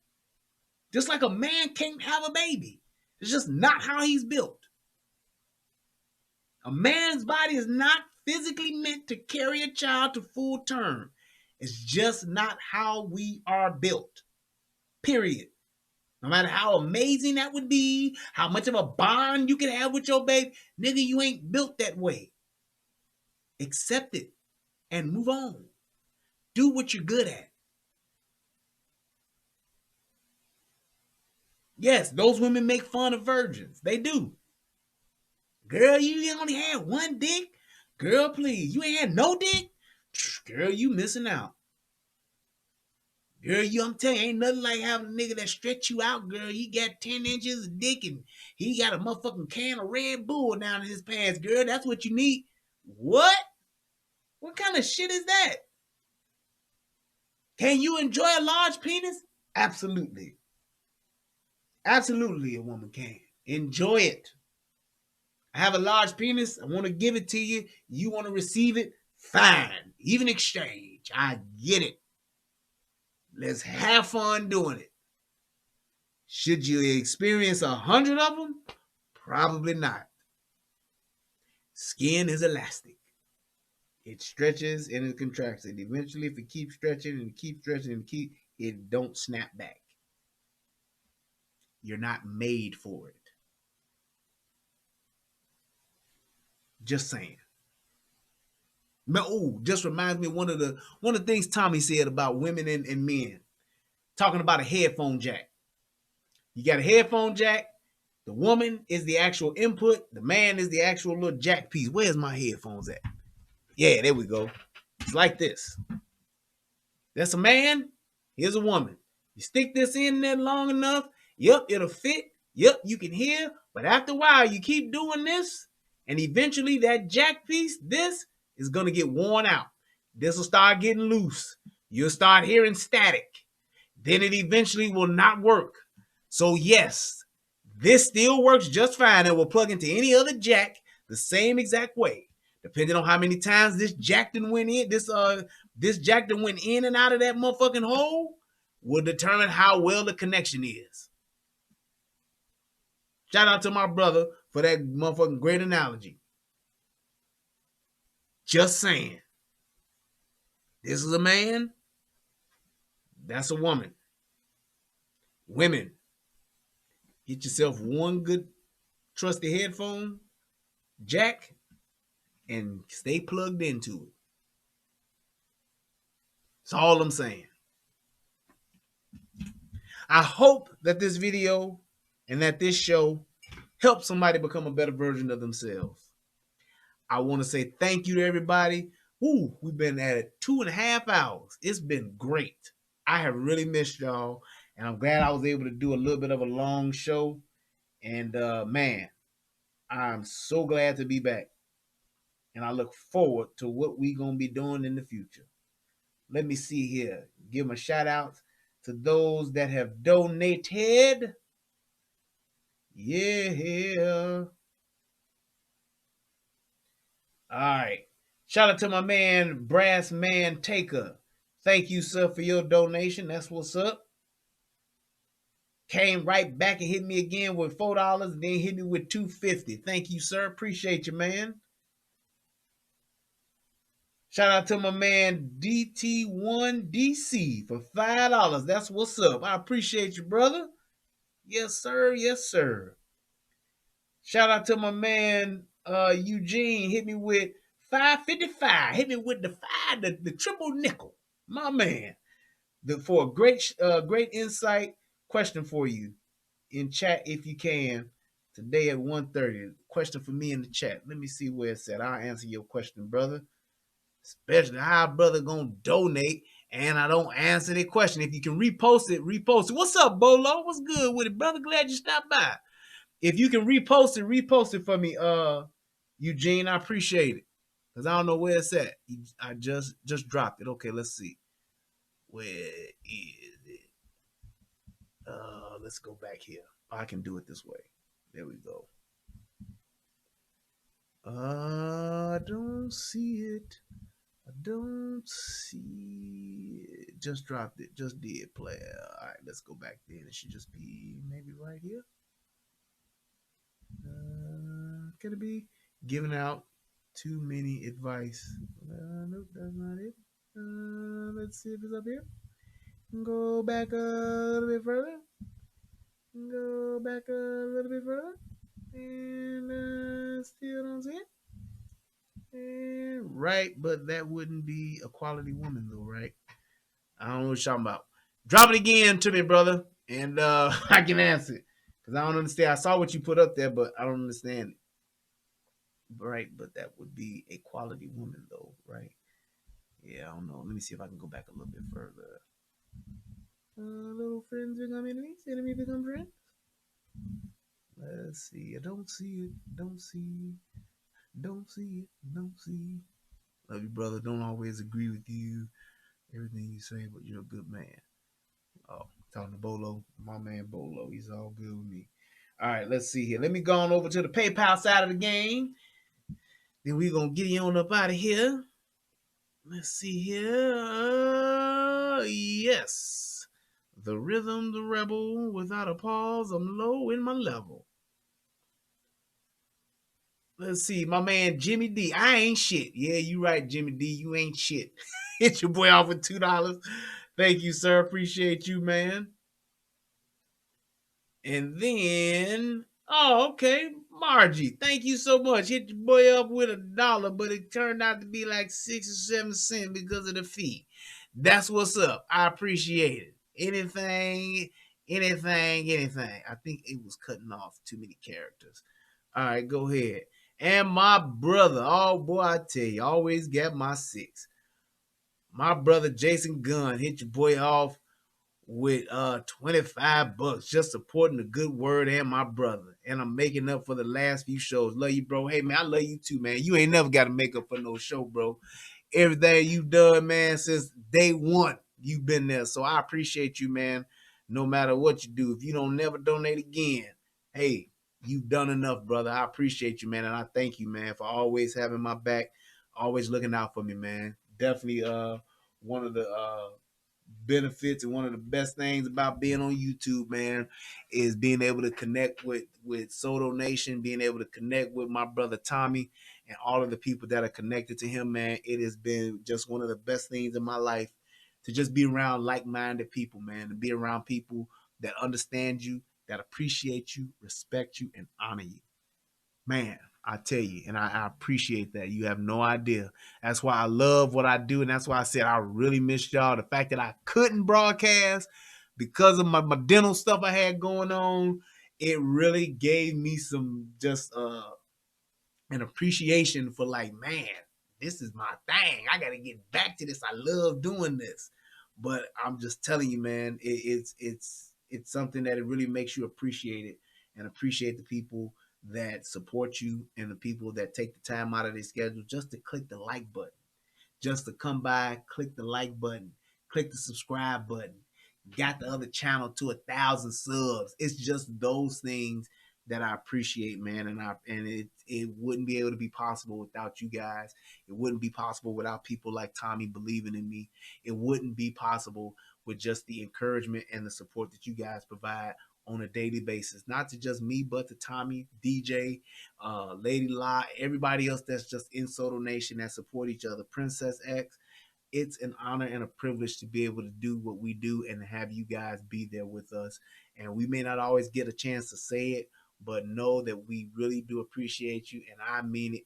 Just like a man can't have a baby. It's just not how he's built. A man's body is not physically meant to carry a child to full term. It's just not how we are built. Period. No matter how amazing that would be, how much of a bond you can have with your baby, nigga, you ain't built that way. Accept it and move on. Do what you're good at. Yes, those women make fun of virgins. They do. Girl, you only had one dick? Girl, please, you ain't had no dick? Girl, you missing out. Girl, I'm telling you, ain't nothing like having a nigga that stretch you out, girl. He got 10 inches of dick and he got a motherfucking can of Red Bull down in his pants, girl. That's what you need. What? What kind of shit is that? Can you enjoy a large penis? Absolutely. Absolutely, a woman can. Enjoy it. I have a large penis. I want to give it to you. You want to receive it? Fine. Even exchange. I get it. Let's have fun doing it. Should you experience 100 of them? Probably not. Skin is elastic. It stretches and it contracts. And eventually, if it keeps stretching and keeps stretching and it don't snap back. You're not made for it. Just saying. Oh, just reminds me of one of the things Tommy said about women and men. Talking about a headphone jack. You got a headphone jack. The woman is the actual input. The man is the actual little jack piece. Where's my headphones at? Yeah, there we go. It's like this. That's a man. Here's a woman. You stick this in there long enough. Yep, it'll fit. Yep, you can hear. But after a while, you keep doing this. And eventually that jack piece, this is going to get worn out. This will start getting loose. You'll start hearing static. Then it eventually will not work. So yes, this still works just fine and will plug into any other jack the same exact way. Depending on how many times this jack done went in, this jack done went in and out of that motherfucking hole will determine how well the connection is. Shout out to my brother for that motherfucking great analogy. Just saying. This is a man. That's a woman. Women, get yourself one good trusty headphone jack and stay plugged into it. That's all I'm saying. I hope that this video and that this show helps somebody become a better version of themselves. I want to say thank you to everybody. Ooh, we've been at it 2.5 hours. It's been great. I have really missed y'all, and I'm glad I was able to do a little bit of a long show. And man, I'm so glad to be back. And I look forward to what we're going to be doing in the future. Let me see here. Give them a shout out to those that have donated. Yeah. All right. Shout out to my man, Brass Man Taker. Thank you, sir, for your donation. That's what's up. Came right back and hit me again with $4 and then hit me with $2.50. Thank you, sir. Appreciate you, man. Shout out to my man DT1DC for $5. That's what's up. I appreciate you, brother. Yes, sir. Yes, sir. Shout out to my man Eugene. Hit me with $5.55. Hit me with the triple nickel. My man. For a great insight. Question for you in chat if you can. Today at 1:30. Question for me in the chat. Let me see where it's at. I'll answer your question, brother. Especially how brother gonna donate and I don't answer the question. If you can repost it, repost it. What's up, Bolo? What's good with it, brother? Glad you stopped by. If you can repost it for me, Eugene. I appreciate it. Because I don't know where it's at. I just dropped it. Okay, let's see. Where is it? Let's go back here. I can do it this way. There we go. I don't see it. I don't see it. Just dropped it. Just did play. All right, let's go back there. It should just be maybe right here. Could it be giving out too many advice? Nope, that's not it. Let's see if it's up here. Go back a little bit further. Go back a little bit further. And still don't see it. And right, but that wouldn't be a quality woman though, right? I don't know what you're talking about. Drop it again to me, brother, and I can answer it. Because I don't understand. I saw what you put up there, but I don't understand it. Right, but that would be a quality woman though, right? Yeah, I don't know. Let me see if I can go back a little bit further. Little friends become enemies, enemy become friends. Let's see. I don't see it. Don't see it. Don't see it. Don't see it. Love you, brother. Don't always agree with you. Everything you say, but you're a good man. Oh, talking to Bolo. My man Bolo. He's all good with me. All right, let's see here. Let me go on over to the PayPal side of the game. Then we're going to get you on up out of here. Let's see here. Yes. The rhythm, the rebel. Without a pause, I'm low in my level. Let's see. My man Jimmy D. I ain't shit. Yeah, you right, Jimmy D. You ain't shit. Hit your boy off with $2. Thank you, sir. Appreciate you, man. And then, oh, okay. Margie, thank you so much. Hit your boy up with $1, but it turned out to be like 6 or 7 cents because of the fee. That's what's up. I appreciate it. Anything. I think it was cutting off too many characters. All right, go ahead. And my brother, oh boy, I tell you, always got my 6. My brother Jason Gunn hit your boy off with $25 just supporting the good word and my brother. And I'm making up for the last few shows. Love you, bro. Hey man, I love you too, man. You ain't never got to make up for no show, bro. Everything you've done, man, since day one, you've been there. So I appreciate you, man. No matter what you do, if you don't never donate again, hey, you've done enough, brother. I appreciate you, man. And I thank you, man, for always having my back, always looking out for me, man. Definitely one of the benefits and one of the best things about being on YouTube, man, is being able to connect with Soto Nation, being able to connect with my brother Tommy and all of the people that are connected to him, man. It has been just one of the best things in my life to just be around like-minded people, man, to be around people that understand you, that appreciate you, respect you, and honor you. Man, I tell you, and I appreciate that. You have no idea. That's why I love what I do, and that's why I said I really miss y'all. The fact that I couldn't broadcast because of my dental stuff I had going on, it really gave me some just an appreciation for like, man, this is my thing. I got to get back to this. I love doing this. But I'm just telling you, man, it's something that it really makes you appreciate it and appreciate the people that support you and the people that take the time out of their schedule just to click the like button, just to come by, click the like button, click the subscribe button, got the other channel to 1,000 subs. It's just those things that I appreciate, man, and it wouldn't be able to be possible without you guys. It wouldn't be possible without people like Tommy believing in me. It wouldn't be possible with just the encouragement and the support that you guys provide on a daily basis. Not to just me, but to Tommy, DJ, Lady La, everybody else that's just in Soto Nation that support each other, Princess X. It's an honor and a privilege to be able to do what we do and have you guys be there with us. And we may not always get a chance to say it, but know that we really do appreciate you. And I mean it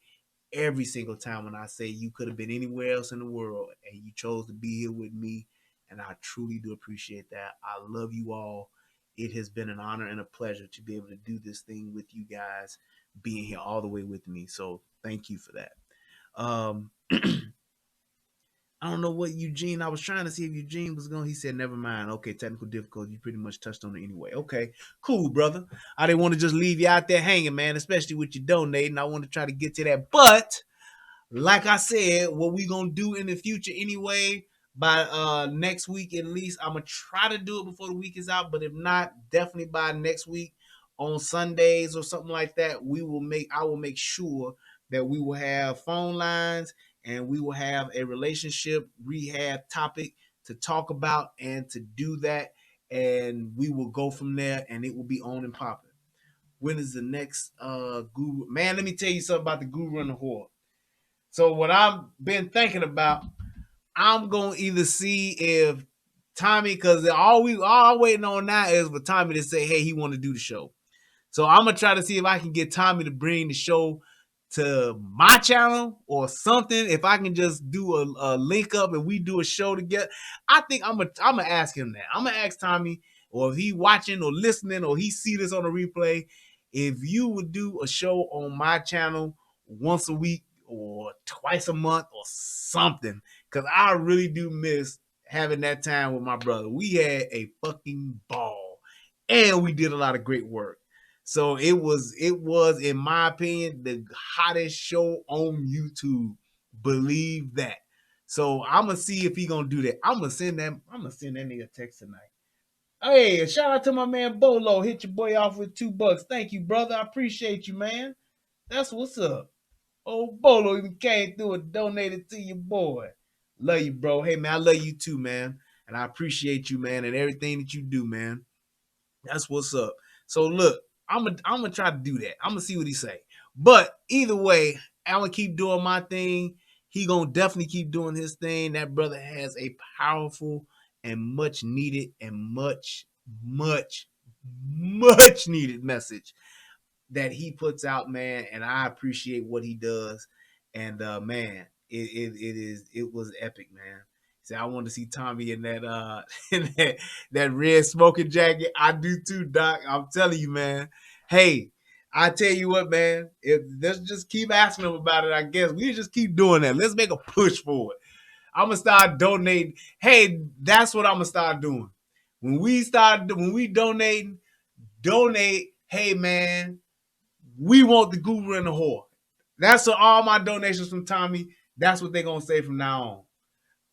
every single time when I say you could have been anywhere else in the world and you chose to be here with me. And I truly do appreciate that. I love you all. It has been an honor and a pleasure to be able to do this thing with you guys, being here all the way with me. So thank you for that. I don't know what Eugene, I was trying to see if Eugene was going. He said, never mind. Okay, technical difficulty. You pretty much touched on it anyway. Okay, cool, brother. I didn't want to just leave you out there hanging, man, especially with you donating. I want to try to get to that. But like I said, what we going to do in the future anyway, by next week at least, I'm going to try to do it before the week is out. But if not, definitely by next week on Sundays or something like that, I will make sure that we will have phone lines and we will have a relationship rehab topic to talk about and to do that. And we will go from there and it will be on and popping. When is the next guru? Man, let me tell you something about the Guru and the Whore. So what I've been thinking about, I'm going to either see if Tommy, because all I'm waiting on now is for Tommy to say, hey, he want to do the show. So I'm going to try to see if I can get Tommy to bring the show to my channel or something. If I can just do a link up and we do a show together, I think I'm gonna ask him that. I'm gonna ask Tommy, or if he watching or listening or he see this on a replay, if you would do a show on my channel once a week or twice a month or something, because I really do miss having that time with my brother. We had a fucking ball and we did a lot of great work. So it was, in my opinion, the hottest show on YouTube. Believe that. So I'm gonna see if he gonna do that. I'm gonna send that nigga a text tonight. Hey, shout out to my man Bolo. Hit your boy off with $2. Thank you, brother. I appreciate you, man. That's what's up. Oh, Bolo even came through and donated to your boy. Love you, bro. Hey, man, I love you too, man. And I appreciate you, man, and everything that you do, man. That's what's up. So look, I'm gonna try to do that. I'm gonna see what he say. But either way, I'm gonna keep doing my thing. He gonna definitely keep doing his thing. That brother has a powerful and much needed and much needed message that he puts out, man. And I appreciate what he does. And man, it was epic, man. See, I want to see Tommy in that that red smoking jacket. I do too, Doc. I'm telling you, man. Hey, I tell you what, man. Let's just keep asking him about it. I guess we just keep doing that. Let's make a push for it. I'm gonna start donating. Hey, that's what I'm gonna start doing. When we donate. Hey, man, we want the Guru and the Whore. That's all my donations from Tommy. That's what they're gonna say from now on.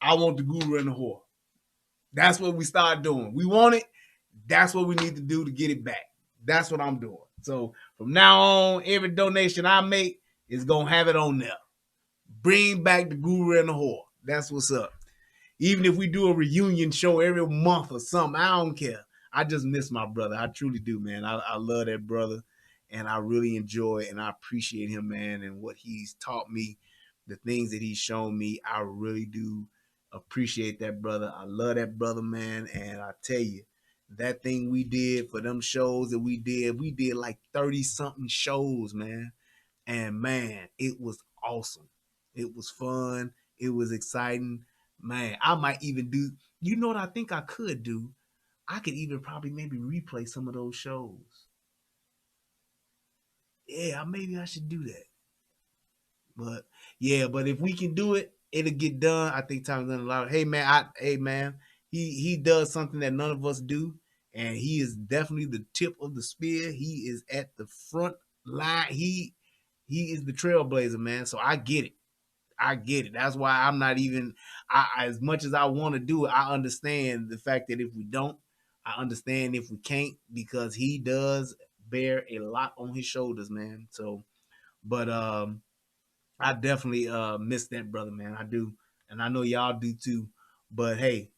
I want the Guru and the Whore. That's what we start doing. We want it. That's what we need to do to get it back. That's what I'm doing. So from now on, every donation I make is going to have it on there. Bring back the Guru and the Whore. That's what's up. Even if we do a reunion show every month or something, I don't care. I just miss my brother. I truly do, man. I love that brother, and I really enjoy and I appreciate him, man, and what he's taught me, the things that he's shown me. I really do appreciate that brother. I love that brother, man. And I tell you, that thing we did for them shows that we did like 30 something shows, man. And man, it was awesome. It was fun. It was exciting, man. I might even do, you know what I think I could do? I could even probably maybe replay some of those shows. Yeah, maybe I should do that. But yeah, but if we can do it, it'll get done. I think Tommy's done a lot. Hey man, he does something that none of us do, and he is definitely the tip of the spear. He is at the front line. He is the trailblazer, man. So I get it. That's why I'm not even. As much as I want to do it, I understand the fact that if we don't, I understand if we can't, because he does bear a lot on his shoulders, man. So, but I definitely miss that brother, man. I do, and I know y'all do too. But hey,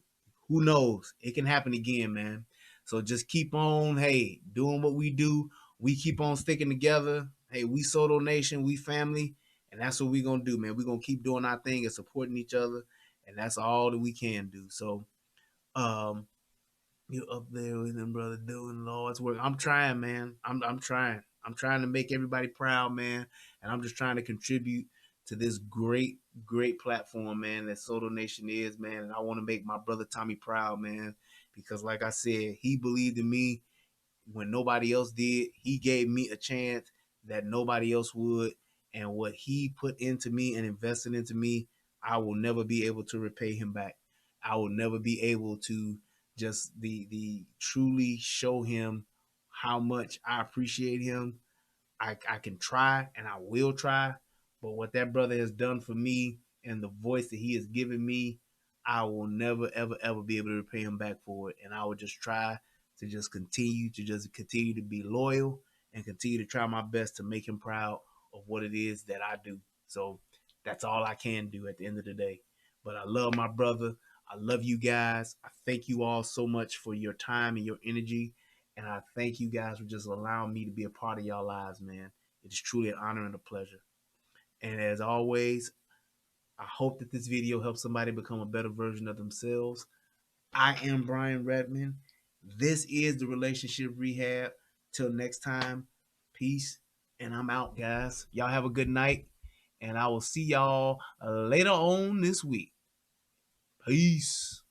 who knows? It can happen again, man. So just keep on, hey, doing what we do. We keep on sticking together. Hey, we Soto Nation, we family, and that's what we're gonna do, man. We're gonna keep doing our thing and supporting each other, and that's all that we can do. So, um, you up there with them, brother, doing Lord's work. I'm trying, man. I'm trying. I'm trying to make everybody proud, man. And I'm just trying to contribute to this great platform, man, that Soto Nation is, man. And I want to make my brother Tommy proud, man. Because like I said, he believed in me when nobody else did. He gave me a chance that nobody else would. And what he put into me and invested into me, I will never be able to repay him back. I will never be able to just the truly show him how much I appreciate him. I can try and I will try, but what that brother has done for me and the voice that he has given me, I will never ever be able to repay him back for it. And I will just try to just continue to be loyal and continue to try my best to make him proud of what it is that I do. So that's all I can do at the end of the day. But I love my brother. I love you guys. I thank you all so much for your time and your energy. And I thank you guys for just allowing me to be a part of y'all lives, man. It is truly an honor and a pleasure. And as always, I hope that this video helps somebody become a better version of themselves. I am Brian Redman. This is the Relationship Rehab. Till next time, peace. And I'm out, guys. Y'all have a good night. And I will see y'all later on this week. Peace.